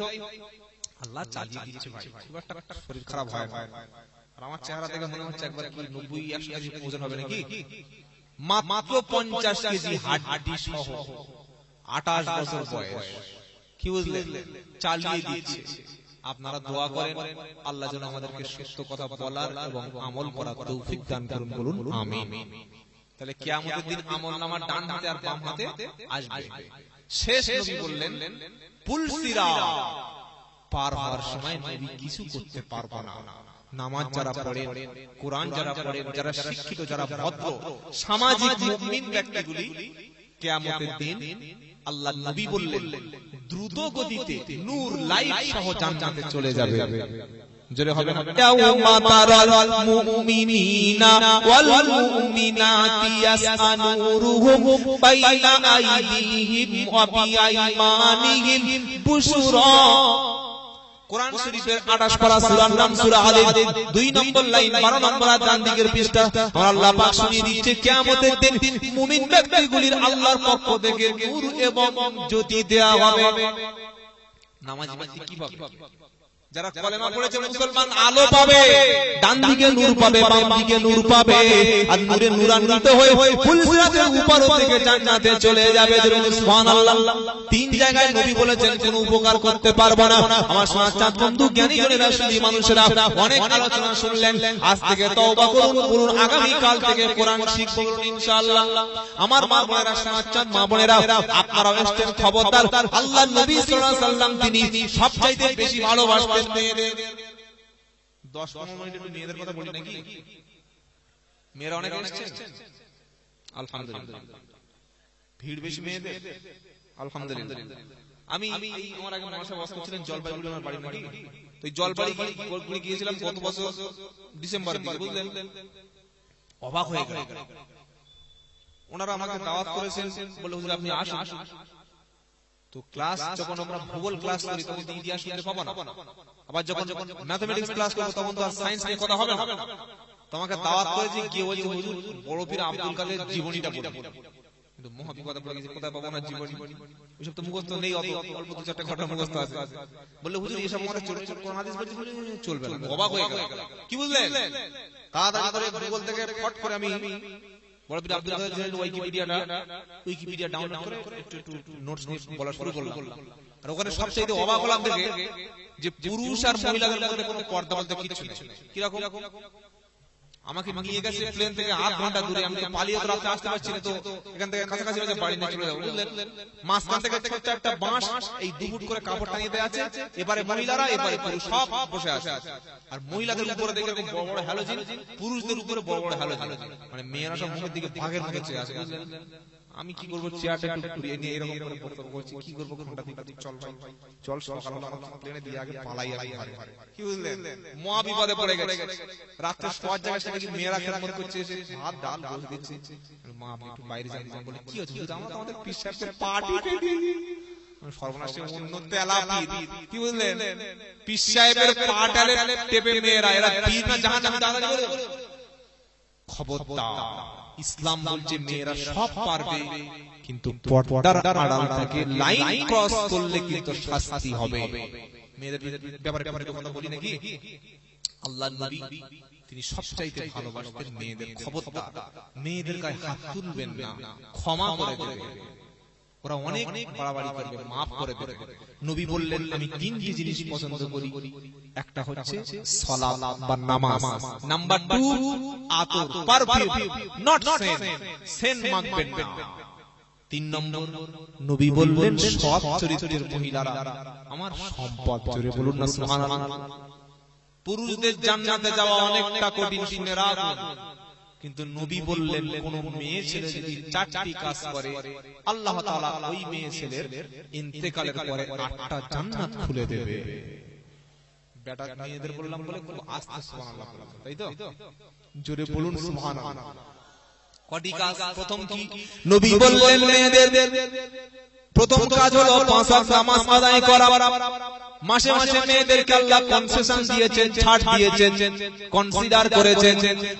আল্লাহ চালিয়ে দিচ্ছে ভাই, খুব একটা শরীর খারাপ হয় না। আর আমার চেহারা দেখে মনে হচ্ছে একবার কি 90-100 কেজি ওজন হবে নাকি? মাত্র 50 কেজি হাড্ডি সহ, 28 বছর বয়স, কি বুঝলেন? চালিয়ে দিচ্ছে। আপনারা দোয়া করেন আল্লাহ যেন আমাদেরকে সত্য কথা বলার এবং আমল করার তৌফিক দান করুন, বলুন আমিন। তাহলে কিয়ামতের দিন আমলনামার ডান হাতে আর বাম হাতে আসবে। শেষ নবী বললেন, পুলসিরা পার হওয়ার সময় নবী কিছু করতে পারবে না। নামাজ যারা পড়েন, কোরআন যারা পড়েন, যারা শিক্ষিত, যারা ভদ্র সামাজিক মুমিন ব্যক্তিগুলি, কিয়ামতের দিন আল্লাহ নবী বললেন দ্রুত গতিতে নূর লাইট সহ জান্নাতে চলে যাবে। জোরে হবে না? ইয়াউমা তারাল মুমিনিনা ওয়াল মুমিনাতি ইয়াসআনুরুহুম বাইনা আইদিহিম ওয়া বিআইমানিহিম বুশরা। কোরআন শরীফের 28 পারা সূরার নাম সূরা আলে, 2 নম্বর লাইন, 12 নম্বর ডান দিকের পৃষ্ঠা। আর আল্লাহ পাক শুনিয়ে দিচ্ছে কিয়ামতের দিন মুমিন ব্যক্তিগুলির আল্লাহর পক্ষ থেকে নূর এবং জ্যোতি দেয়া হবে। নামাজি ব্যক্তি কি পাবে? যারা কলেমা পড়েছে মুসলমান আলো পাবে, ডান দিকে নূর পাবে, বাম দিকে নূর পাবে, আর নূরে নূরান্বিত হয়ে ফুলসিরাতের উপর থেকে জান্নাতে চলে যাবে। সুবহানাল্লাহ। তিন জায়গায় নবী বলেছেন কোন উপকার করতে পারবো না। আমার সোনার চাঁদ বন্ধু জ্ঞানী জনেরা শুধু মানুষেরা অনেক আলোচনা শুনলেন, আজ থেকে তওবা করুন, বলুন আগামী কাল থেকে কোরআন শিখব ইনশাআল্লাহ। আমার মা বোনেরা, সোনার চাঁদ মা বোনেরা, আপনারা এসেছেন খবরদার, আল্লাহর নবী সাল্লাল্লাহু আলাইহি ওয়াসাল্লাম তিনি সবচাইতে বেশি ভালোবাসতেন মেয়েদের। 10-15 মিনিট একটু মেয়েদের কথা বলি নাকি? মেয়েরা অনেক এসেছেন আলহামদুলিল্লাহ, ভিড় বেশি মেয়েদের আলহামদুলিল্লাহ। আমি আমার আগে মহাশয় বস করছিলেন জলপাইগুড়ি আমার বাড়ি নাকি, তো জলপাইগুড়ি গিয়েছিলাম গত বছর ডিসেম্বর দিকে, বুঝলেন? অবাক হয়ে গেল, ওনারা আমাকে দাওয়াত করেছেন, বলে হুজুর আপনি আসুন। তো ক্লাস যখন আমরা ভূগোল ক্লাস করি তখন ইতিহাস শুনতে পাবো না, আবার যখন ম্যাথমেটিক্স ক্লাস করব তখন তো আর সায়েন্স নিয়ে কথা হবে না। তোমাকে দাওয়াত করেছি, গিয়ে বলছি হুজুর বড় পীর আব্দুল কাদের জীবনীটা পড়ে, কিন্তু মহাবিপদে পড়ে গেছি, কোথায় পাবো না জীবনী, ওইসব তো মুখস্থ নেই, অত অল্প দু চারটা ঘটনা মুখস্থ আছে। বললে হুজুর এসব আমাদের ছোট ছোট কোরআন হাদিস বলছি, চলবে না। অবাক হয়ে গেল, কি বুঝলেন? তাড়াতাড়ি করে ভূগোল থেকে ফট করে আমি বড় পীর আব্দুল কাদের উইকিপিডিয়া ডাউনলোড করে একটু নোটস নিয়ে বলা শুরু করলাম। আর ওখানে সবচেয়ে অবাক হলাম দেখে যে পুরুষ আর মহিলাদের মধ্যে কোনো পর্দা বলতে কিছু নেই। কিরকম? আমাকে নিয়ে গেছে প্লেন থেকে 8 ঘন্টা দূরে, আমি পালিয়ে তো রাতে আসতে পারছি না, তো এখান থেকে কাছাকাছি বাড়ি নিয়ে চলে যাবো, বুঝলেন? মাঝখান থেকে ছোট্ট একটা বাঁশ, এই 2 ফুট করে কাপড় টানিয়ে দেওয়া আছে, এবারে মহিলারা এবারে পুরুষ সব বসে আছে। আর মহিলাদের উপরে দেখে বড় বড় হ্যালোজিন, পুরুষদের উপরে বড় বড় হ্যালোজিন, মানে মেয়েরা সব মুখের দিকে ভাগের মতো চেয়ে আছে, বুঝলেন? আমি কি করবো, চেয়ারটা একটু ঘুরিয়ে নিয়ে এরকম করে বক্তব্য করছি, কি করবো, ঘন্টা দিন চল ভাই চল, সকাল প্লেনে দিয়ে আগে পালাই আগে, কি বুঝলেন? মহা বিপদে পড়ে গেছে। রাত্রে শোয়ার জায়গায় সেটা কি মেয়েরা খেদমত করছে, ভাত ডাল রোজ দিচ্ছে, মা আপনি একটু বাইরে যান, বলে কি হচ্ছে, আমরা আমাদের পীর সাহেবকে পার্টি সর্বনাশে অন্য তেলা পীর, কি বুঝলেন? পীর সাহেবের পাটালে টেপে মেয়েরা, এরা পীর না জাহান্নামে দাঁড়াবে বলে। খবরদার, ইসলাম বলছে মেয়েরা সব পারবে, কিন্তু পর্দার আড়াল থেকে লাইন ক্রস করলে কিন্তু শাস্তি হবে। মেয়েদের ব্যাপারে কথা বলি নাকি? আল্লাহর নবী তিনি সবচাইতে ভালোবাসতেন মেয়েদের। খবরদার, মেয়েদের গায়ে হাত তুলবেন না, ক্ষমা করে দেবেন। ওরা অনেক বাড়াবাড়ি করবে, মাফ করে দেবে। নবী বললেন আমি 3টি জিনিস পছন্দ করি, একটা হচ্ছে সালাত বা নামাজ, নাম্বার 2 আতর পারফিউম, নট সেন মাখবেন না। 3 নম্বর নবী বললেন সৎ চরিত্রের মহিলারা আমার সম্পদ। জোরে বলুন না সুবহানাল্লাহ। পুরুষদের জান্নাতে যাওয়া অনেকটা কঠিন, শুনে রাখুন, কিন্তু নবী বললেন কোন মেয়ে ছেলে যদি 4টি কাজ করে আল্লাহ তাআলা ওই মেয়ে ছেলের ইন্তেকালের পরে 8টা জান্নাত খুলে দেবে। বেটা মেয়েদের বললাম বলে খুব আস্তে সুবহানাল্লাহ বললাম, তাই তো? জোরে বলুন সুবহানাল্লাহ। কটি কাজ? প্রথম কি নবী বললেন মেয়েদের প্রথম কাজ হলো 5 ওয়াক্ত নামাজ আদায় করা। মাসে মাসে মেয়েদেরকে আল্লাহ কনসেশন দিয়েছেন, ছাড় দিয়েছেন, কনসিডার করেছেন।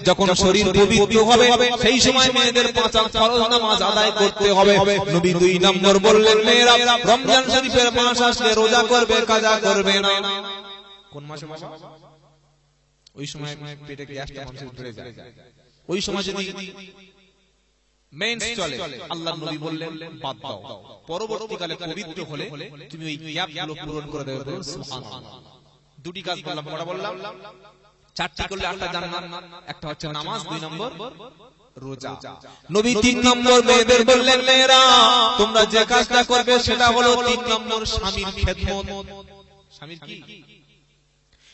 যখন শরীর পবিত্র হবে সেই সময় মেয়েদের 5 ওয়াক্ত ফরজ নামাজ আদায় করতে হবে। নবী 2 নম্বর বললেন মেয়েরা রমজান শরীফের মাস আসলে রোজা করবে, কাজা করবে না। কোন মাসে? ওই সময় পেটে গ্যাসটা মানুষের বেড়ে যায়, ওই সময় যদি মেন্স চলে আল্লাহর নবী বললেন বাদ দাও, পরবর্তীকালে পবিত্র হলে তুমি ওই গ্যাপগুলো পূরণ করে দেবে। বলুন সুবহানাল্লাহ। 2টি কাজ বললাম, বড় বললাম 4টি করলে 8টা জান্নাত। একটা হচ্ছে নামাজ, 2 নম্বর রোজা। নবী 3 নম্বর মেয়েদের বললেন মেয়েরা তোমরা যে কাজটা করবে সেটা হলো 3 নম্বর স্বামীর খেদমত। স্বামীর কি?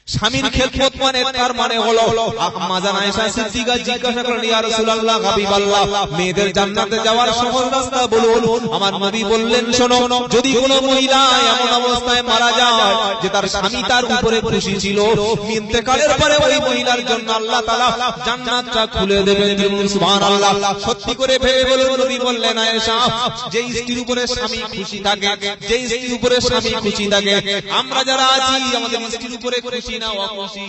স্বামীর খেদমত মানে তার মানে হলো আম্মা জান আয়েশা সিদ্দিকা জিজ্ঞাসা করেন ইয়া রাসূলুল্লাহ হাবিবাল্লাহ মেয়েদের জান্নাতে যাওয়ার সহজ রাস্তা বলুন। আমার নবী বললেন শোনো, যদি কোনো মহিলা এমন অবস্থায় মারা যায় যে তার স্বামী তার উপরে খুশি ছিল, ইন্তেকালের পরে ওই মহিলার জন্য আল্লাহ তাআলা জান্নাতটা খুলে দেবেন। সুবহানাল্লাহ। সত্যি করে ভেবে বলুন, নবী বললেন আয়েশা যে স্ত্রীর উপরে স্বামী খুশি থাকে, যে স্ত্রীর উপরে স্বামী খুশি থাকে, আমরা যারা আছি আমাদের স্ত্রীর উপরে খুশি না অখুশি?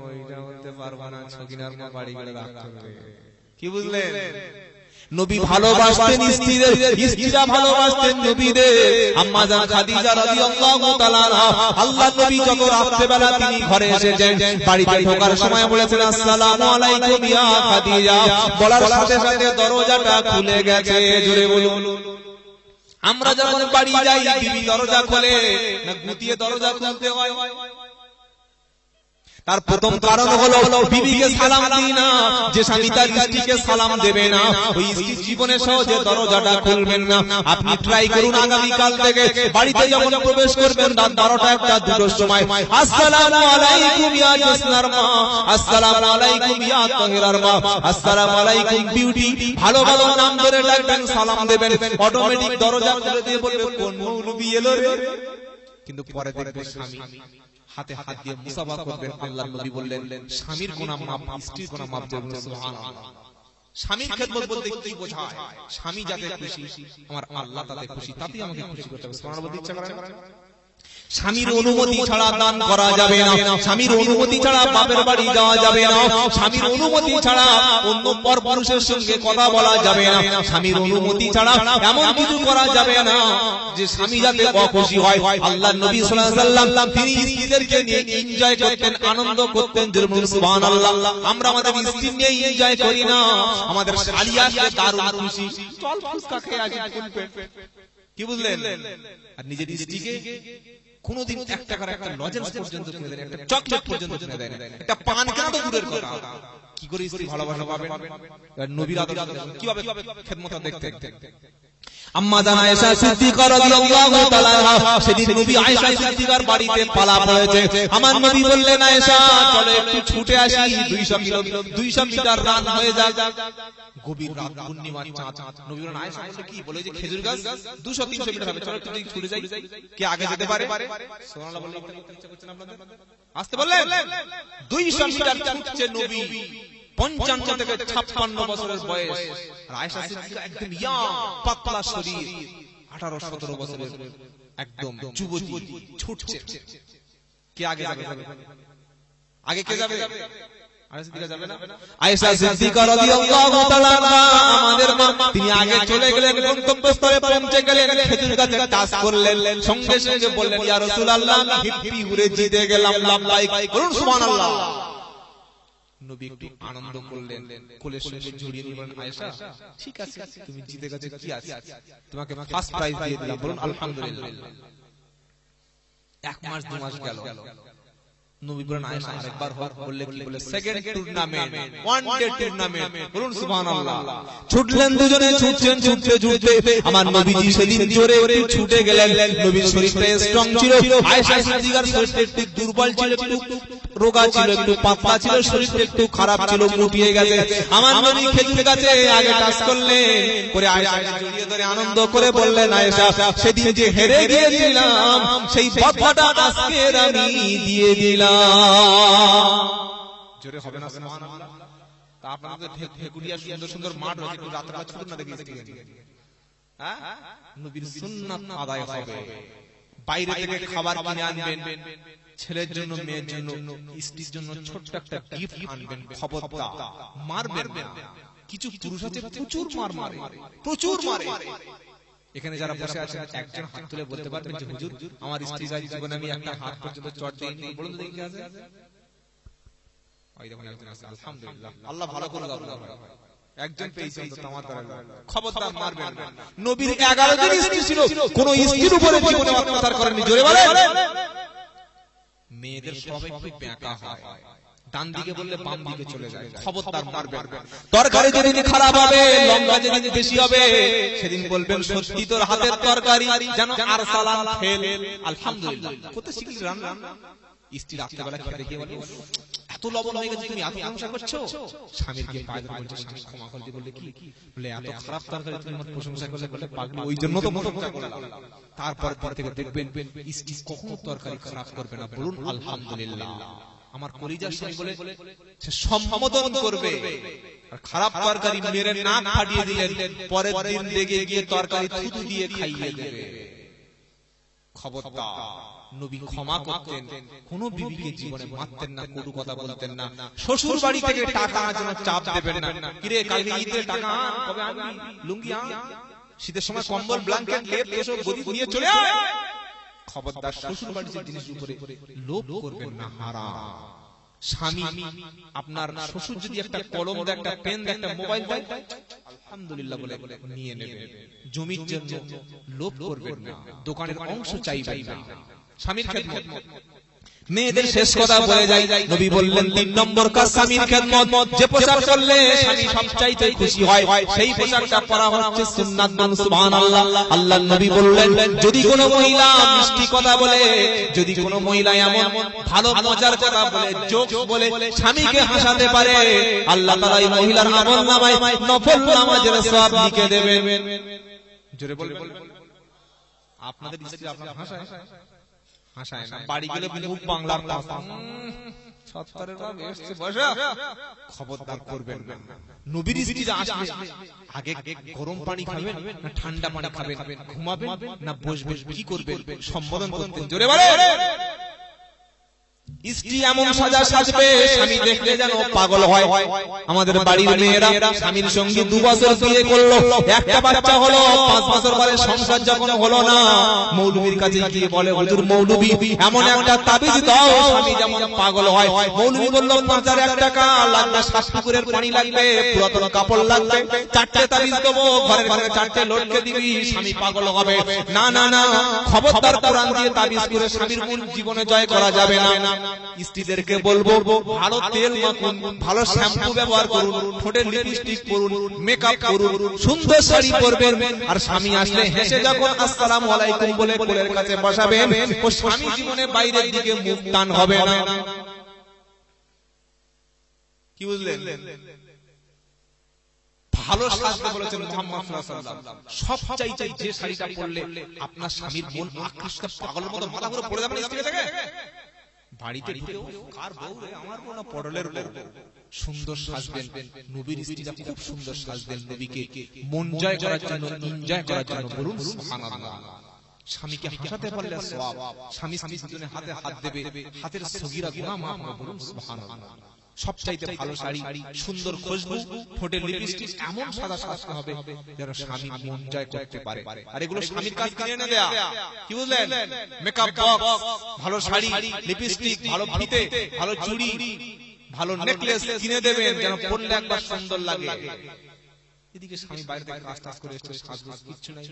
ওইটা বলতে পারবো না, ছকিনার মা বাড়ি গেলে রাখতে হবে, কি বুঝলেন? নবী ভালোবাসতেন স্ত্রীদের, স্ত্রীরা ভালোবাসতেন নবীদের। আম্মা জান খাদিজা রাদিয়াল্লাহু তাআলা আনহা, আল্লাহর নবী যত রাতে বেলা তিনি ঘরে এসেছেন, বাড়িতে ঢোকার সময় বলেছেন আসসালামু আলাইকুম ইয়া খাদিজা, বলার সাথে সাথে দরজাটা খুলে গেছে। জোরে বলুন। আমরা যখন বাড়ি যাই বিবি দরজা খোলে না গুটিয়ে দরজা খুলতে হয়? তার প্রথম কারণ হলো বিবিকে সালাম দিই না। যে স্বামী তার স্ত্রীকে সালাম দেবে না, ওই স্ত্রী জীবনে সহজে দরজাটা খুলবেন না। আপনি ট্রাই করুন আগামী কাল থেকে বাড়িতে যখন প্রবেশ করবেন রাত 12টা 1টা 2টোর সময়, আসসালামু আলাইকুম ইয়া জসনার মা, আসসালামু আলাইকুম ইয়া তাহিরার মা, আসসালামু আলাইকুম বিউটি, ভালো ভালো নাম ধরে ডাকবেন, সালাম দেবেন, অটোমেটিক দরজা খুলে দিয়ে বলবে কোন মৌলবি এলো রে। কিন্তু পরে দেখবে স্বামী হাতে হাত দিয়ে মুসাফা করবেন। আল্লাহর নবী বললেন স্বামীর গুনাহ মাফ, স্ত্রীর গুনাহ মাফ দেবেন। সুবহানাল্লাহ। স্বামীর খেদমত বলতে কি বোঝায়? স্বামী যাতে খুশি, আমার আল্লাহ তাতে খুশি, তাতেই আমাকে খুশি করতে হবে। সুবহানাল্লাহ বলতে ইচ্ছা করে না? স্বামীর অনুমতি ছাড়া দান করা যাবে না, স্বামীর অনুমতি ছাড়া বাপের বাড়ি যাওয়া যাবে না, স্বামীর অনুমতি ছাড়া অন্য পরপুরুষের সঙ্গে কথা বলা যাবে না, স্বামীর অনুমতি ছাড়া এমন কিছু করা যাবে না যে স্বামী যাতে অখুশি হয়। আল্লাহর নবী সাল্লাল্লাহু আলাইহি ওয়াসাল্লাম তিনি স্ত্রীদেরকে নিয়ে এনজয় করতেন, আনন্দ করতেন। সুবহানাল্লাহ। আমরা আমাদের স্ত্রী নিয়ে এনজয় করি না, আমাদের শালিয়াকে দারুণ খুশি, চল ফুচকা খেয়ে আসি, কি বুঝলেন? আর নিজের স্ত্রীকে কোনদিন 1 টাকার একটা লজেন্স পর্যন্ত কিনে দেন, একটা চকলেট পর্যন্ত কিনে দেন, একটা পান কেনা তো দূরের কথা। কি করে স্ত্রী ভালোবাসা পাবেন? নবীর আদর্শ কিভাবে খেদমত দেখতে। আম্মা জান আয়েশা সিদ্দিকা রাদিয়াল্লাহু তাআলা আনহা, সেদিন নবী আয়েশা সিদ্দিকার বাড়িতে পালা পড়েছে। আমার নবী বললেন আয়েশা চলো একটু ছুটে আসি, 200 মিটার রান হয়ে যায়। গভীর রাত, পূর্ণিমার চাঁদ। নবী বলেন আয়েশা বলে কি বলে যে খেজুর গাছ 200-300 মিটার হবে, চলো একটু ছুটে যাই। কে আগে যেতে পারে? সুবহানাল্লাহ বললে ইচ্ছা করছে না আপনাদের? আসতে বললেন 200 মিটার ছুটছে নবী, 55 থেকে 56 বছরের বয়স। আর আয়েশা সিদ্দিকা একদম ইয়াং, পাতলা শরীর, 18-17 বছরের একদম যুবতী, ছুটছে। কে আগে যাবে? আগে কে যাবে? আয়েশা সিদ্দিকা যাবে না? আয়েশা সিদ্দিকা রাদিয়াল্লাহু তাআলা আমাদের মা, তিনি আগে চলে গেলেন, গন্তব্যস্থলে পৌঁছে গেলেন, খেজুর গাছে টাচ করলেন, সঙ্গে সঙ্গে বললেন ইয়া রাসূলুল্লাহ হিপ্পি উড়ে জিতে গেলাম, লাব্বাইক বলুন সুবহানাল্লাহ। নবী একটু আনন্দ করলেন, কোলের সঙ্গে জড়িয়ে নিলেন। আয়েশা ঠিক আছে, তুমি জিতে গেছো, কি আছে, তোমাকে ফার্স্ট প্রাইজ দিয়ে দিলাম, বলুন আলহামদুলিল্লাহ। 1 মাস 2 মাস গেল, নবী বলেন আয়েশা আরেকবার বললে কি বলে second tournament, one day tournament, বলুন সুবহানাল্লাহ। ছুটলেন দুজনে, ছুটছেন, ছুটতে ছুটতে আমার নবীজি সেদিন জোরে একটু ছুটে গেলেন। নবীর শরীরটা স্ট্রং ছিল, আয়েশা সিদ্দিকার শরীরটা একটু দুর্বল ছিল, একটু রোগা ছিল, একটু পাতলা ছিল, শরীরটা একটু খারাপ ছিল, মুটিয়ে গেছে। আমার নবী খেজুর গাছে আগে টাচ করলেন, করে আয়েশাকে জড়িয়ে ধরে আনন্দ করে বললেন আয়েশা সেদিন যে হেরে গিয়েছিলাম সেই বদলাটা আজকে আমি দিয়ে দিলাম। জোরে হবে না সুবহানাল্লাহ? তা আপনাদের ভেগুড়িয়া সুন্দর সুন্দর মাঠ রয়েছে, একটু রাতে রাতে ছুটুন না দেখি, হ্যাঁ নবীর সুন্নাত আদায় হবে। বাইরে থেকে খাবার কিনে আনবেন, ছেলের জন্য, মেয়ের জন্য, স্ত্রীর জন্য ছোট্ট একটা গিফট আনবেন, খবরদার মারবেন না। কিছু পুরুষ আছে প্রচুর মারে, প্রচুর মারে। এখানে যারা বসে আছেন একজন হাত তুলে বলতে পারবেন যে হুজুর আমার স্ত্রী যাই জীবনে আমি একটা হাত পর্যন্ত চট দেইনি, বলুন তো দেখি আছে? ওই দেখুন একজন আছে, আলহামদুলিল্লাহ, আল্লাহ ভালো করুক আপনাকে। একজন পেয়েছেন তো আমার দ্বারা, খবরদার মারবেন না। নবীর 11 জন স্ত্রী ছিল, কোন স্ত্রীর উপরে জীবনে অত্যাচার করেননি। জোরে বলেন। মেয়েদের সবাই খুব ব্যাকা হয়, ডান দিকে বললে বাম দিকে চলে যায়, খবরদার মারবেন। তরকারি যেদিন খারাপ হবে, লঙ্কা যেদিন বেশি হবে, সেদিন বলবেন সত্যি তোর হাতের তরকারি যেন আরসালান ফেল। আলহামদুলিল্লাহ। কত শিখলি রান্না। স্ত্রী রাত্রিবেলা খেতে গিয়ে বলে এত লবণ হয়ে গেছে, তুমি এত প্রশংসা করছো। স্বামীর গিয়ে পায়ে ধরে বলছে স্বামী ক্ষমা করে দিয়ে, বললে কি বলে এত খারাপ তরকারি তুমি আমার প্রশংসা করলে, বলে পাগলি ওই জন্য তো প্রশংসা করলাম। তারপর পর থেকে দেখবেন স্ত্রী কখনো তরকারি খারাপ করবে না, বলুন আলহামদুলিল্লাহ। আমার কলিজা স্বামী বলে সে সম্বোধন করবে। আর খারাপ তরকারি মেরে নাক ফাটিয়ে দিলেন, পরের দিন লেগে গিয়ে তরকারি থুতু দিয়ে খাইয়ে দেবে। খবরদার নবী ক্ষমা করতেন, কোন বিবিকে জীবনে মারতেন না, কটু কথা বলতেন না। শ্বশুর বাড়ি থেকে টাকা আনার জন্য চাপ দেবেন না, কিরে কালকে ঈদের টাকা আন, কবে আনবি, লুঙ্গি আন, শীতের সময় কম্বল ব্ল্যাঙ্কেট লেপ এসব গদি নিয়ে চলে আয়। খবরদার শ্বশুর বাড়ির জিনিসের উপরে লোভ করবেন না, হারাম। স্বামী আপনার শ্বশুর যদি একটা কলম দেয়, একটা পেন দেয়, একটা মোবাইল দেয়, আলহামদুলিল্লাহ বলে নিয়ে নেবেন। জমির জন্য লোভ করবেন না, দোকানের অংশ চাইবেন না। স্বামীর খেদমত, মেয়েদের শেষ কথা বলে যাই, নবী বললেন 3 নম্বর কাজ স্বামীর খেদমত। যে পোশাক পরলে স্বামী সবচাইতে খুশি হয় সেই পোশাকটা পরা হচ্ছে সুন্নাত। সুবহানাল্লাহ। আল্লাহর নবী বললেন, যদি কোনো মহিলা মিষ্টি কথা বলে, যদি কোনো মহিলা এমন ভালো মজার কথা বলে, জোকস বলে স্বামীকে হাসাতে পারে, আল্লাহ তাআলা এই মহিলার আমলনামায় নফল নামাজের সওয়াব লিখে দেবেন। জোরে বলবেন, আপনাদের স্ত্রী আপনার হাসায় হাসায় না, বাড়ি গেলে মুখ বাংলার কথা, সত্তরের ভাব এসছে বসা, খবরদার করবেন না। নবীর স্ত্রীরা আসলে আগে গরম পানি খাবেন না ঠান্ডা পানি খাবেন, ঘুমাবেন না বসবেন, কি করবেন, সম্বোধন করতেন। জোরে বলে, স্ত্রী এমন সাজা সাজবে স্বামী দেখলে যেন পাগল হয়। আমাদের বাড়ির মেয়েরা স্বামীর সঙ্গে 2 বছর বিয়ে করলো, একটা বাচ্চা হলো, 5 বছর পরে সংসার যখন হলো না, মৌলবীর কাছে গিয়ে বলে, হুজুর মৌলবী এমন একটা তাবিজ দাও, স্বামী যেমন পাগল হয়। মৌলবী বলল 5000 টাকা লাগবে, 7 পুকুরের পানি লাগবে, পুরাতন কাপড় লাগবে, 4টে তাবিজ দেবো, ঘরের ঘরে 4টে লটকে দিবি, স্বামী পাগল হবে। না না না, খবরদার, কোরআন দিয়ে তাবিজ করে স্বামীর মূল জীবনে জয় করা যাবে না। স্ত্রীদেরকে বলবো, ভালো তেল মাখুন, ভালো শ্যাম্পু ব্যবহার করুন, ঠোঁটে লিপস্টিক পরুন, মেকআপ করুন, সুন্দর শাড়ি পরবেন, আর স্বামী আসলে হেসে যখন আসসালামু আলাইকুম বলে কোলের কাছে বসাবেন, ও স্বামী জীবনে বাইরের দিকে মুখ টান হবে না। কি বুঝলেন? ভালো সাজতে বলেছেন মুহাম্মদ সাল্লাল্লাহু আলাইহি ওয়াসাল্লাম। সবচাইতে যে শাড়িটা পরলে আপনার স্বামীর মন আকৃষ্ট, পাগলের মতো মাথা ঘুরে পড়ে যাবে স্ত্রী থেকে, বাড়িতে ঢুকে কার বউ রে, আমার বউ না পটলের বউ, সুন্দর সাজবেন। নবীর স্ত্রীরা খুব সুন্দর সাজবেন, নবীকে মন জয় করার জন্য, এনজয় করার জন্য। বলুন সুবহানাল্লাহ। স্বামীকে হাসাতে পারলে সওয়াব, স্বামী স্ত্রীর দুজনে হাতে হাত দেবে, হাতের সগীরা গুনাহ মাফ হবে। বলুন সুবহানাল্লাহ। সবচাইতে ভালো শাড়ি, সুন্দর খুশবু, ঠোঁটে লিপস্টিক এমন সাদা সাজতে হবে যেন স্বামী মন জয় করতে পারে। আর এগুলো স্বামীর কাজ কিনে এনে দেয়া। কি বুঝলেন? মেকআপ বক্স, ভালো শাড়ি, লিপস্টিক, ভালো ফিতে, ভালো চুড়ি, ভালো নেকলেস কিনে দেবেন যেন পরলে একবার সুন্দর লাগে। এদিকে স্বামী বাইরে থেকে কাজ টাজ করে এসে সাজগোজ কিচ্ছু নাই,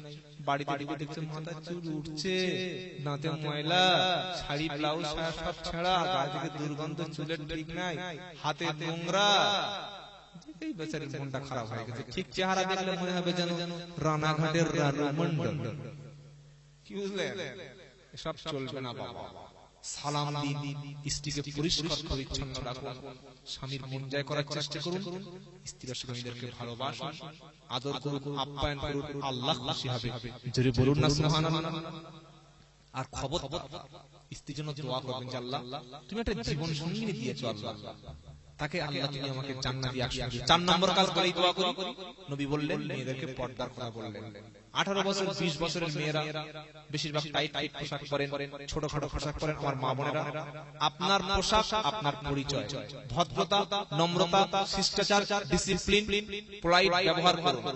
বাড়িতে ঢুকে দেখছে মাথা চুল উঠছে, দাঁতে ময়লা, শাড়ি ব্লাউজ সায়া সব ছেঁড়া, গা থেকে দুর্গন্ধ, চুলের ঠিক নাই, হাতে নোংরা, এই বেচারির মনটা খারাপ হয়ে গেছে। ঠিক চেহারা দেখলে মনে হবে যেন রানাঘাটের রানুমণ্ডল। কি বুঝলেন? এসব চলবে না বাবা। সালাম দিন, স্ত্রীকে পরিষ্কার পরিচ্ছন্ন রাখুন, স্বামীর মন জয় করার চেষ্টা করুন, স্ত্রীরা স্বামীদেরকে ভালোবাসুন, আদর করুন, আপ্যায়ন করুন, আল্লাহ খুশি হবে। জোরে বলুন না সুবহানাল্লাহ। আর খবরদার স্ত্রীর জন্য দোয়া করবেন যে আল্লাহ তুমি একটা জীবন সঙ্গিনী দিয়েছো, আল্লাহ তাকে আল্লাহ তুমি আমাকে জান্নাতি আশীর্বাদ দিও। 4 নম্বর কাজ বলেই দোয়া করি। নবী বললেন মেয়েদেরকে পর্দার কথা বললেন। 18 বছর 20 বছরের মেয়েরা বেশিরভাগ টাইট টাইট পোশাক পরেন, ছোটখাটো পোশাক পরেন। আমার মা বোনেরা, আপনার পোশাক আপনার পরিচয়, ভদ্রতা, নম্রতা, শিষ্টাচার, ডিসিপ্লিন, পোলাইট ব্যবহার করুন,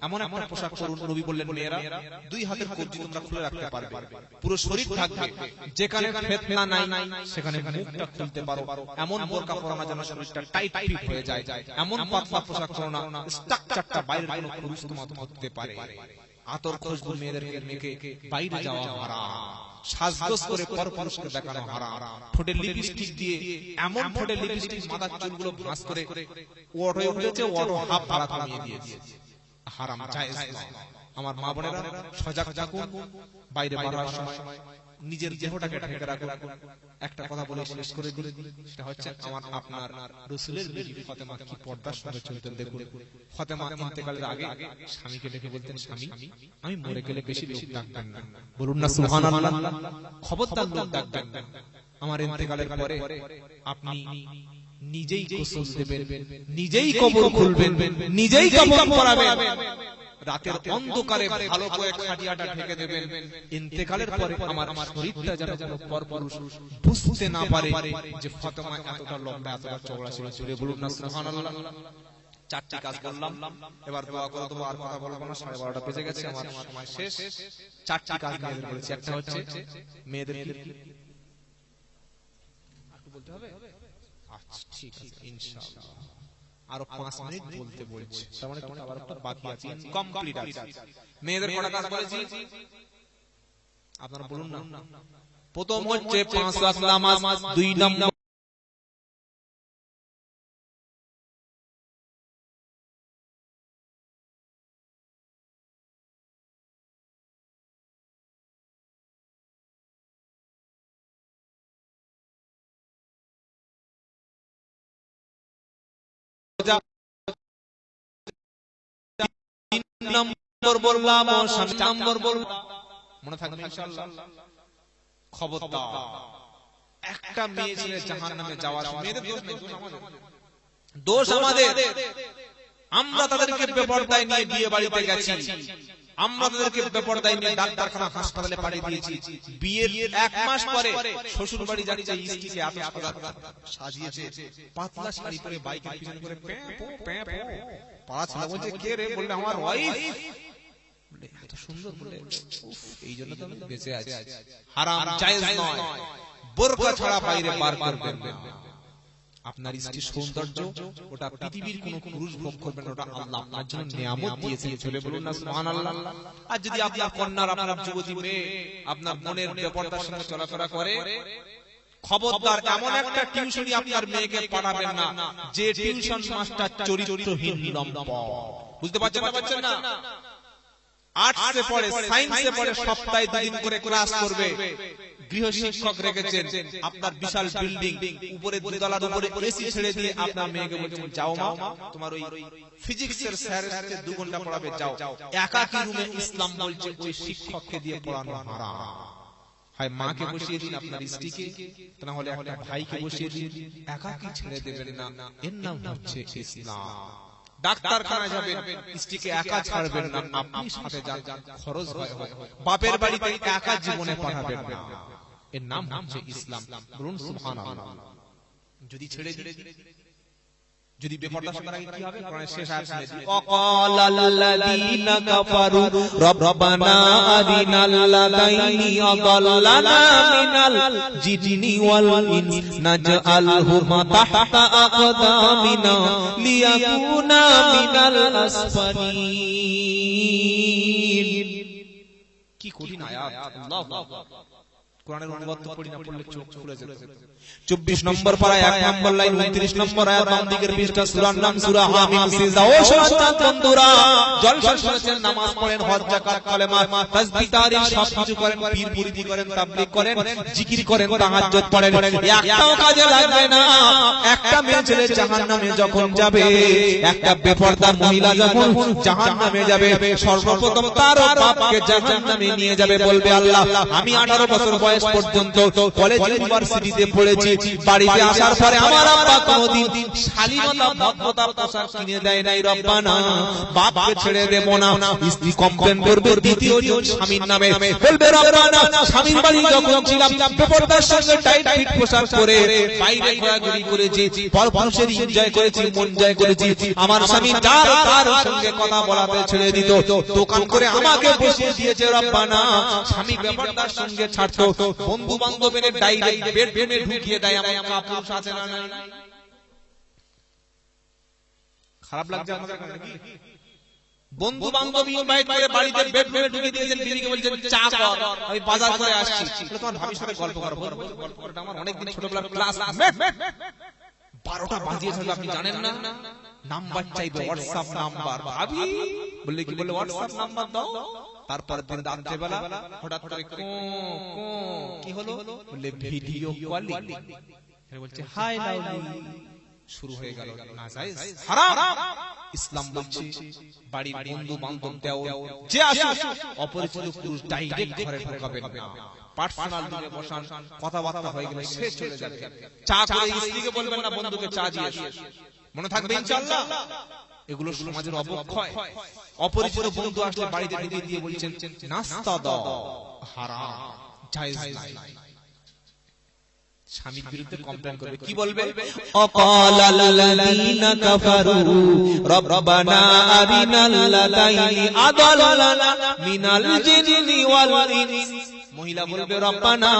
এমন একটা পোশাক পরুন। নবী বললেন মেয়েরা 2 হাতের কবজি তোমরা খুলে রাখতে পারবে, পুরো শরীর থাকবে, যেখানে ফিতনা নাই সেখানে মুখটা খুলতে পারো, এমন বোরকা পরানো যেন শরীরটা টাইট ফিট হয়ে যায়, এমন পাতলা পোশাক পরো না স্ট্রাকচারটা বাইরের কোনো পুরুষ তোমাকে ধরতে পারে। আতর খুশবু মেয়েদেরকে মেখে বাইরে যাওয়া হারাম, সাজগোজ করে পরপুরুষকে দেখানো হারাম, ঠোঁটে লিপস্টিক দিয়ে এমন ঠোঁটে লিপস্টিক মাথার চুলগুলো ভাঁজ করে ওটো উঠেছে, ওটো হাফ ভাড়া কমিয়ে দিয়েছে, হারাম, জায়েজ নয়। আমার মা বোনেরা সজাগ থাকুন, বাইরে বেরোবার সময় নিজের দেহটাকে ঢেকে রাখুন। একটা কথা বলে শেষ করে দিই, সেটা হচ্ছে আমার আপনার রাসূলের বিবি ফাতেমা কি পর্দার সঙ্গে চলতেন দেখুন। ফাতেমা ইন্তেকালের আগে স্বামীকে ডেকে বলতেন, স্বামী আমি মরে গেলে বেশি লোক ডাকবেন না। বলুন না সুবহানাল্লাহ। খবরদার লোক ডাকবেন না। আমার ইন্তেকালের পরে আপনি নিজেই গোসল দেবেন, নিজেই কবর খুলবেন, নিজেই কাফন পরাবেন, রাতের অন্ধকারে ভালো করে খাটিয়াটা ঢেকে দেবেন, ইন্তেকালের পরে আমার শরীরটা যেন কোনো পরপুরুষ বুঝতে না পারে যে ফাতেমা এতটা লম্বা এতটা চওড়া ছিল। জোরে বলুন না সুবহানাল্লাহ। চারটি কাজ করলাম, এবার দোয়া করে দেবো, আর কথা বলবো না, 12:30 বেজে গেছে, আমার সময় শেষ। চারটি কাজ মেয়েদের বলেছি, একটা হচ্ছে মেয়েদের একটু বলতে হবে, আচ্ছা ঠিক আছে ইনশাআল্লাহ আরো 5 মিনিট বলতে বলছি, তার মানে আবার একটা বাকি আছে, ইনকমপ্লিট আছে। মেয়েদের কটা কাজ বলেছি আপনারা বলুন না। প্রথম হচ্ছে 5 ওয়াক্ত নামাজ, 2 নম্বর নম্বর বললাম, 3 নম্বর বললাম, মনে থাকবে ইনশাআল্লাহ। খবরদার একটা মেয়ে ছেলে জাহান্নামে যাওয়ার মেয়েদের দোষ নেই, দোষ আমাদের। আমরা তাদেরকে বেপরদায় নিয়ে বিয়ে বাড়িতে গেছি, আমরা তাদেরকে বেপরদায় নিয়ে ডাক্তারখানা হাসপাতালে পাঠিয়ে দিয়েছি। বিয়ের 1 মাস পরে শ্বশুর বাড়ি যাচ্ছে, স্ত্রীকে এত সাজিয়েছে, পাতলা শাড়ি পরে বাইকের পিছনে করে পাড়া ছেলে বলছে কে রে, বললে আমার ওয়াইফ, বলে এত সুন্দর, বলে এই জন্য তো আমি বেঁচে আছি। হারাম জায়েজ নয়, বোরকা ছাড়া বাইরে বার করবেন না। আপনার স্ত্রীর সৌন্দর্য ওটা পৃথিবীর কোন পুরুষ ভোগ করবেন, ওটা আল্লাহ আপনার জন্য নিয়ামত দিয়েছেন। চলে বলুন না সুবহানাল্লাহ। আর যদি আপনার কন্যার, আপনার যুবতী মেয়ে আপনার মনের বেপরদার সঙ্গে চলাফেরা করে, খবরদার এমন একটা টিউশনই আপনার মেয়েকে পাঠাবেন না যে টিউশন মাস্টার চরিত্রহীন লম্পট। বুঝতে পারছেন না? আর্টসে পড়ে, সায়েন্সে পড়ে, সপ্তাহে 2 দিন করে ক্লাস করবে, গৃহ শিক্ষক রেখেছেন, আপনার বিশাল বিল্ডিং, উপরে 2 তলার উপরে এসি ছেড়ে দিয়ে আপনার মেয়েকে বলছেন যাও মা, তোমার ওই ফিজিক্সের স্যারের সাথে 2 ঘন্টা পড়াবে, যাও। একাকী রুমে ইসলাম বলছে ওই শিক্ষককে দিয়ে পড়ানো হারাম। হয় মাকে বসিয়ে দিন আপনার স্ত্রীকে, না হলে একটা ভাইকে বসিয়ে দিন, একাকী ছেড়ে দেবেন না, এর নাম হচ্ছে ইসলাম। ডাক্তারখানায় যাবেন, স্ত্রীকে একা ছাড়বেন না, আপনি সাথে যান, খরচ হয়। বাপের বাড়িতে একা জীবনে পাঠাবেন না, এর নাম হচ্ছে ইসলাম। বলুন সুবহানাল্লাহ। যদি ছেড়ে দিন, যদি বেপরদা সন্তান আগে কি হবে? কোরআনের শেষ আয়াত শুনে ওয়াকালাল্লাযীনা কাফারু রাব্বানা আরিনাল লাযাইনি আদাল্লানা মিনাল জিন্নি ওয়াল ইনস নাজআলহুমা তাহতা আকদামিনা লিয়াকুনা মিনাল আসফালিন। কি কঠিন আয়াত, আল্লাহু আকবার। কোরআনের অনুবাদ পড়ি না, পড়লে চোখ খুলে যেত। 24 নম্বর পারা 1 নম্বর লাইন 29 নম্বর আয়াত, বাম দিকের পৃষ্ঠা, সূরার নাম সূরা হামিম। সিজদা ও সন্তান বন্ধুরা, জলসা শুনেছেন, নামাজ পড়েন, হজ যাকাত কালেমা তাসবিহ তাহলিল সব কিছু করেন, পীর মুরিদি করেন, তাবলীগ করেন, জিকির করেন, তাহাজ্জুদ পড়েন, একটাও কাজে লাগবে না। একটা মেয়ে ছেলে জাহান্নামে যখন যাবে, একটা বেপরদা মহিলা যখন জাহান্নামে যাবে, সর্বপ্রথম তার বাপকে জাহান্নামে নিয়ে যাবে, বলবে আল্লাহ আমি 18 বছর বয়স পর্যন্ত কলেজ ইউনিভার্সিটিতে পড়েছি, বাড়িতে আসার পরে আমার আব্বা কোনদিন শালীনতা ভদ্রতা পোশাক কিনে দেয় নাই, রব্বানা বাপকে ছেড়ে দেব না। স্ত্রী কমপ্লেইন করবে দ্বিতীয় স্বামীর নামে, বলবে রব্বানা স্বামীর বাড়ি যখন ছিলাম বেপরদার সঙ্গে টাইট ফিট পোশাক পরে বাইরে ঘোরাঘুরি করেছি, পরপুরুষের এনজয় করেছি, মন জয় করেছি, আমার স্বামী তার সঙ্গে কথা বলাতে ছেড়ে দিত, দোকান করে আমাকে বসিয়ে দিয়েছে, রব্বানা স্বামী বেপরদার সঙ্গে ছাড়তো, বন্ধু বান্ধবের ডাইরেক্ট বেডরুমে ঢুকিয়ে দেয়, আমার কাপুরুষ আছে না নাই? খারাপ লাগছে আমাদের নাকি? বন্ধু বান্ধব ইনভাইট করে বাড়িতে বেডরুমে ঢুকিয়ে দিয়েছেন, দিদিকে বলছেন চা কর, আমি বাজার করে আসছি, তোমার ভাবির সাথে গল্প করব। গল্প করতে আমার অনেকদিন ছোটবেলার ক্লাস, 12টা বাজিয়েছে, আপনি জানেন না? নাম্বার চাইবে, হোয়াটসঅ্যাপ নাম্বার। ভাবি বললে কি, বলে হোয়াটসঅ্যাপ নাম্বার দাও। তারপরে দিন রাত্রেবেলা হঠাৎ করে কি হলো, বলে ভিডিও কলিং, বলছে হাই লাভলি, শুরু হয়ে গেল। নাজায়েজ, হারাম। ইসলাম বলছে বাড়ির বন্ধু বান্ধব দেও, যে আসে অপরিচিত পুরুষ ডাইরেক্ট ঘরে ঢোকাবেন না, পার্সোনাল রুমে বসান, কথাবার্তা হয়ে গেলে সে চলে যাবে। চা করে স্ত্রীকে বলবেন না বন্ধুকে চা দিয়ে, মনে থাকবে ইনশাআল্লাহ। এগুলো সমাজের অবক্ষয়। অপরিচিত বন্ধু আসলে বাড়িতে ঢুকে দিয়ে বলছেন নাস্তা দাও, হারাম, জায়েজ নাই। স্বামীর বিরুদ্ধে কমপ্লেইন করবে, কি বলবে? অকালাল্লাযীনা কাফারু রব্বানা আরিনাল লাযাইনি আদাল্লানা মিনাল জিন্নি ওয়াল ইনস। মহিলা বলবে রব্বানা,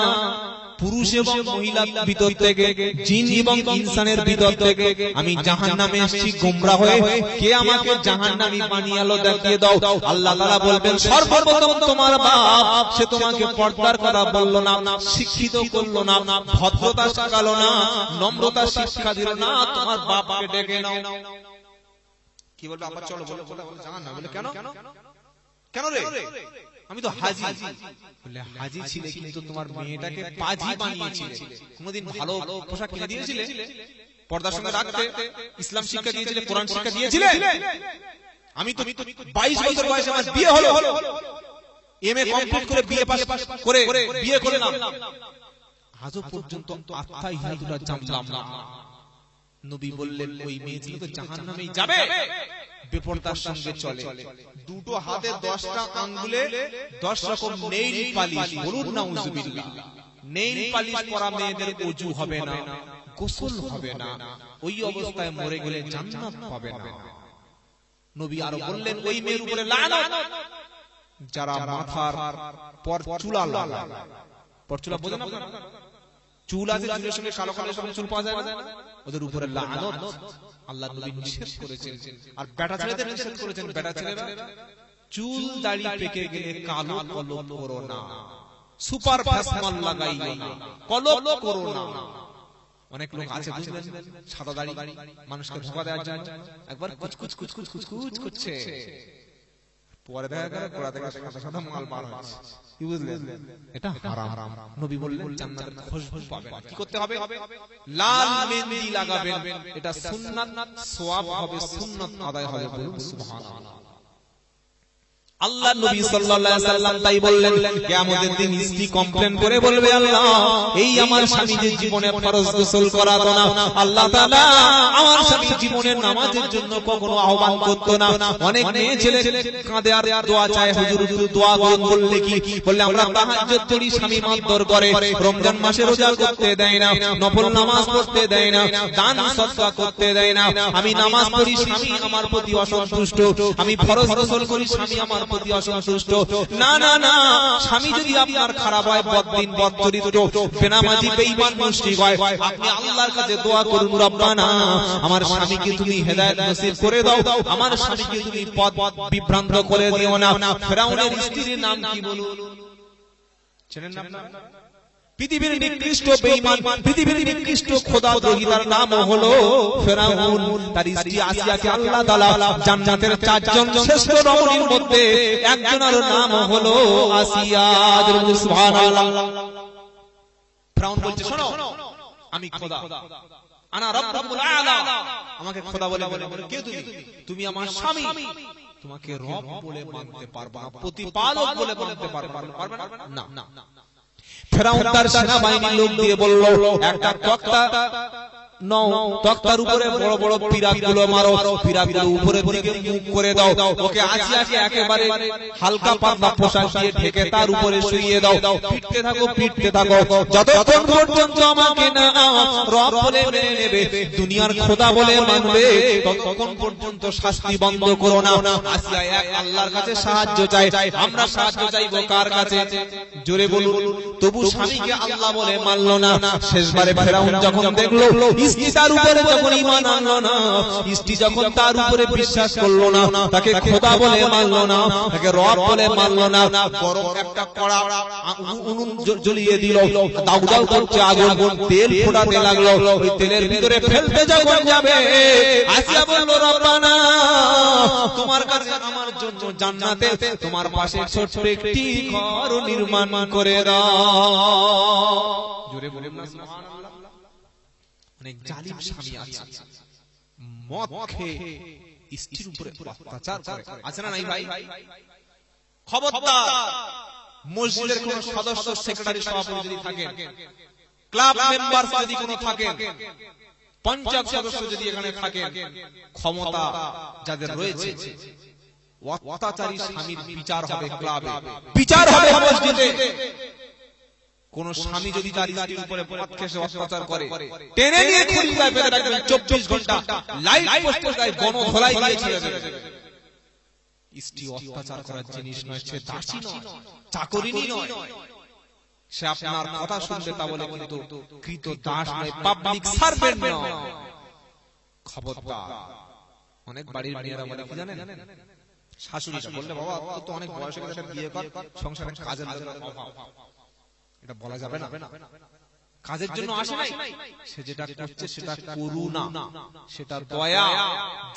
পুরুষ এবং মহিলা ভিতর থেকে, জিন এবং ইনসানের ভিতর থেকে আমি জাহান্নামে এসেছি গোমরা হয়ে, কে আমাকে জাহান্নামী বানিয়ালো দেখিয়ে দাও। আল্লাহ তাআলা বলবেন সর্বপ্রথম তোমার বাপ, সে তোমাকে পর্দার কথা বললো না, শিক্ষিত করলো না, ভদ্রতা শেখালো না, নম্রতা শিক্ষা দিল না, তোমার বাপকে ডেকে নাও। কি বলবে? আবার চলো বলো জাহান্নামে। বলে কেন কেন রে? আমি তো হাজি। বলে হাজি ছিলে কিন্তু তোমার মেয়েটাকে পাজি বানিয়েছিলে। কোনদিন ভালো পোশাক কিনে দিয়েছিলে? পর্দার সঙ্গে রাখতে ইসলাম শিক্ষা দিয়েছিলে, কোরআন শিক্ষা দিয়েছিলে? আমি তো 22 বছর বয়সে আমার বিয়ে হলো, এমএ কমপ্লিট করে বিএ পাস করে বিয়ে করলাম, আজও পর্যন্ত আত্মাই হিন্দুরা জানলাম না। নবী বললেন ওই মেয়ে ছিল তো জাহান্নামেই যাবে, বেপরদার সঙ্গে চলে, দুটো হাতে 10টা আঙ্গুলে 10 রকম নেইল পালিশ, বলুন নাউজুবিল্লাহ। নেইল পালিশ পরা মেয়েদের ওযু হবে না, গোসল হবে না, ওই অবস্থায় মরে গেলে জান্নাত পাবে না। নবী আরো বললেন ওই মেয়ের উপরে লানত, যারা মাথার পর চুলা লাগায়। পরচুলা বোঝেন আপনারা? চুল আছে, চুলের সঙ্গে কালো কালো সব চুল পাওয়া যায় না, ওদের উপরে লানত আল্লাহ নবী নিষেধ করেছেন। আর বেটা ছেলেদের নিষেধ করেছেন, বেটা ছেলেরা চুল দাড়ি পেকে গেলে কালো কলম করো না, সুপার ফ্যাশন লাগাইও না, কলম করো না। অনেক লোক আছে বুঝলেন, সাদা দাড়ি মানুষকে ধোঁকা দেওয়ার জন্য একবার কুচকুচ কুচকুচ কুচকুচ করছে, পরে দেখা গেল গোড়া থেকে সাদা সাদা মাল বার হচ্ছে। কি বুঝলেন? এটা হারাম। নবী বললেন জান্নাতের খুশবু পাবেন। কি করতে হবে? লাল মেহেন্দি লাগাবেন, এটা সুন্নাত, সওয়াব হবে, সুন্নাত আদায় হবে। বলুন সুবহানাল্লাহ। আল্লাহ নবী সাল্লাল্লাহু আলাইহি সাল্লাম তাই বললেন, কিয়ামতের দিন স্ত্রী কমপ্লেইন করে বলবে আল্লাহ এই আমার স্বামী যে জীবনে ফরজ গোসল করাতো না, আল্লাহ তাআলা আমার স্বামী জীবনে নামাজের জন্য কখনো আহ্বান করতো না। অনেক মেয়ে ছেলে কাঁদে আর দোয়া চায়, হুজুর দোয়া করলে কি? বললে আমরা তাহাজ্জুদ পড়ি, স্বামী মারধর করে, রমজান মাসে রোজা করতে দেয় না, নফল নামাজ পড়তে দেয় না, দান সদকা করতে দেয় না, আমি নামাজ পড়ি স্বামী আমার প্রতি অসন্তুষ্ট, আমি ফরজ গোসল করি স্বামী আমার প্রতি অসন্তুষ্ট। না না না, স্বামী যদি আপনার খারাপ হয়, বদদিন বদচরিত্র, বেনামাজি বেঈমান মুশরিক হয়, আপনি আল্লাহর কাছে দোয়া করুন, রব্বানা আমার স্বামীকে তুমি হেদায়েত নসিব করে দাও, আমার স্বামীকে তুমি পথ বিভ্রান্ত করে দিও না। ফিরাউনের স্ত্রীর নাম কি বলুন? চেনেন না? পৃথিবীর নিকৃষ্ট বেঈমান, পৃথিবীর নিকৃষ্ট খোদাদ্রোহী, তার নাম হলো ফিরাউন। তার স্ত্রী আসিয়াকে আল্লাহ তাআলা জান্নাতের 4 জন শ্রেষ্ঠ রমণীর মধ্যে একজনের নাম হলো আসিয়া। সুবহানাল্লাহ। ফিরাউন বলছে শোনো, আমি খোদা, আনা রাব্বুল আলা, আমাকে খোদা বলে বলে। কে তুমি? তুমি আমার স্বামী, তোমাকে রব বলে মানতে পারবা না, প্রতিপালক বলে মানতে পারবা না। না না। ফিরাউন তার সেনাবাহিনীর লোক দিয়ে বলল একটা তক্তা নাও, তক্তার উপরে বড় বড় পিরামিডগুলো মারো, পিরামিডের উপরের দিকে মুখ করে দাও, ওকে আসিয়াকে একেবারে হালকা পাতলা পোশাক দিয়ে ঢেকে তার উপরে শুইয়ে দাও, পিটতে থাকো পিটতে থাকো, যতক্ষণ পর্যন্ত আমাকে না রব বলে মেনে নেবে, দুনিয়ার খোদা বলে মানবে, ততক্ষণ পর্যন্ত শাস্তি বন্ধ করো না। আসিয়া এক আল্লাহর কাছে সাহায্য চাই, আমরা সাহায্য চাইবো কার কাছে? জোরে বলুন। তবু স্বামীকে আল্লাহ বলে মানলো না। শেষবারে ফিরাউন যখন দেখলো স্ত্রী তার উপরে যখন ঈমান আনলো না, স্ত্রী যখন তার উপরে বিশ্বাস করলো না, তাকে খোদা বলে মানলো না, তাকে রব বলে মানলো না, গরম একটা কড়া উনুন জ্বলিয়ে দিল, দাউ দাউ করছে আগুন, তেল ফোটাতে লাগলো, ওই তেলের ভিতরে ফেলতে যখন যাবে, আসিয়া বলল রব্বানা তোমার কাছে আমার জন্য জান্নাতে তোমার পাশে ছোট্ট একটি ঘর নির্মাণ করে দাও। জোরে বলুন না সুবহানাল্লাহ। অনেক জালিম স্বামী আছে, মদ খেয়ে স্ত্রীর উপরে অত্যাচার করে, আছে না নাই ভাই? খবরদার, মসজিদের কোন সদস্য, সেক্রেটারি, সভাপতি যদি থাকেন, ক্লাব মেম্বার যদি কোনো থাকেন, পঞ্চায়েত সদস্য যদি এখানে থাকেন, ক্ষমতা যাদের রয়েছে, অত্যাচারী স্বামীর বিচার হবে ক্লাবে, বিচার হবে মসজিদে। কোন স্বামী যদি তার স্ত্রীর উপরে পথখেসে অত্যাচার করে, টেনে নিয়ে খুলনায় বেঁধে রাখবেন 24 ঘন্টা, লাইট পোস্টের গায়ে গণধোলাই দিয়ে ছেড়ে দেবেন। স্ত্রী অত্যাচার করার জিনিস নয়, সে দাসী নয়, চাকরিনী নয়, সে আপনার কথা শুনবে তা বলে কিন্তু কৃত দাস নয়, পাবলিক সার্ভেন্ট নয়। খবরদার। অনেক বাড়ির মেয়েরা বলে কি জানেন, শাশুড়িটা বললে বাবা তো অনেক বয়স হয়ে গেছে, বিয়ে কর, সংসারে কাজের অভাব। এটা বলা যাবে না, কাজের জন্য আসে নাই, সে যেটা করছে সেটা করুণা, সেটা দয়া,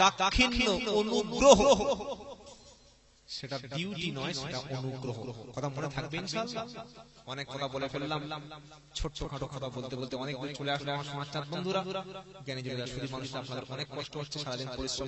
দাক্ষিণ্য, অনুগ্রহ, সেটা ডিউটি নয়, সেটা অনুগ্রহ। কথা মনে থাকবে ইনশাআল্লাহ। অনেক কথা বলে ফেললাম, ছোটখাটো কথা বলতে বলতে অনেক দূর চলে আসলো আমার সমাজচাঁদ বন্ধুরা। জ্ঞানী জেলা শুধু মানুষ, আপনাদের অনেক কষ্ট হচ্ছে, সারাদিন পরিশ্রম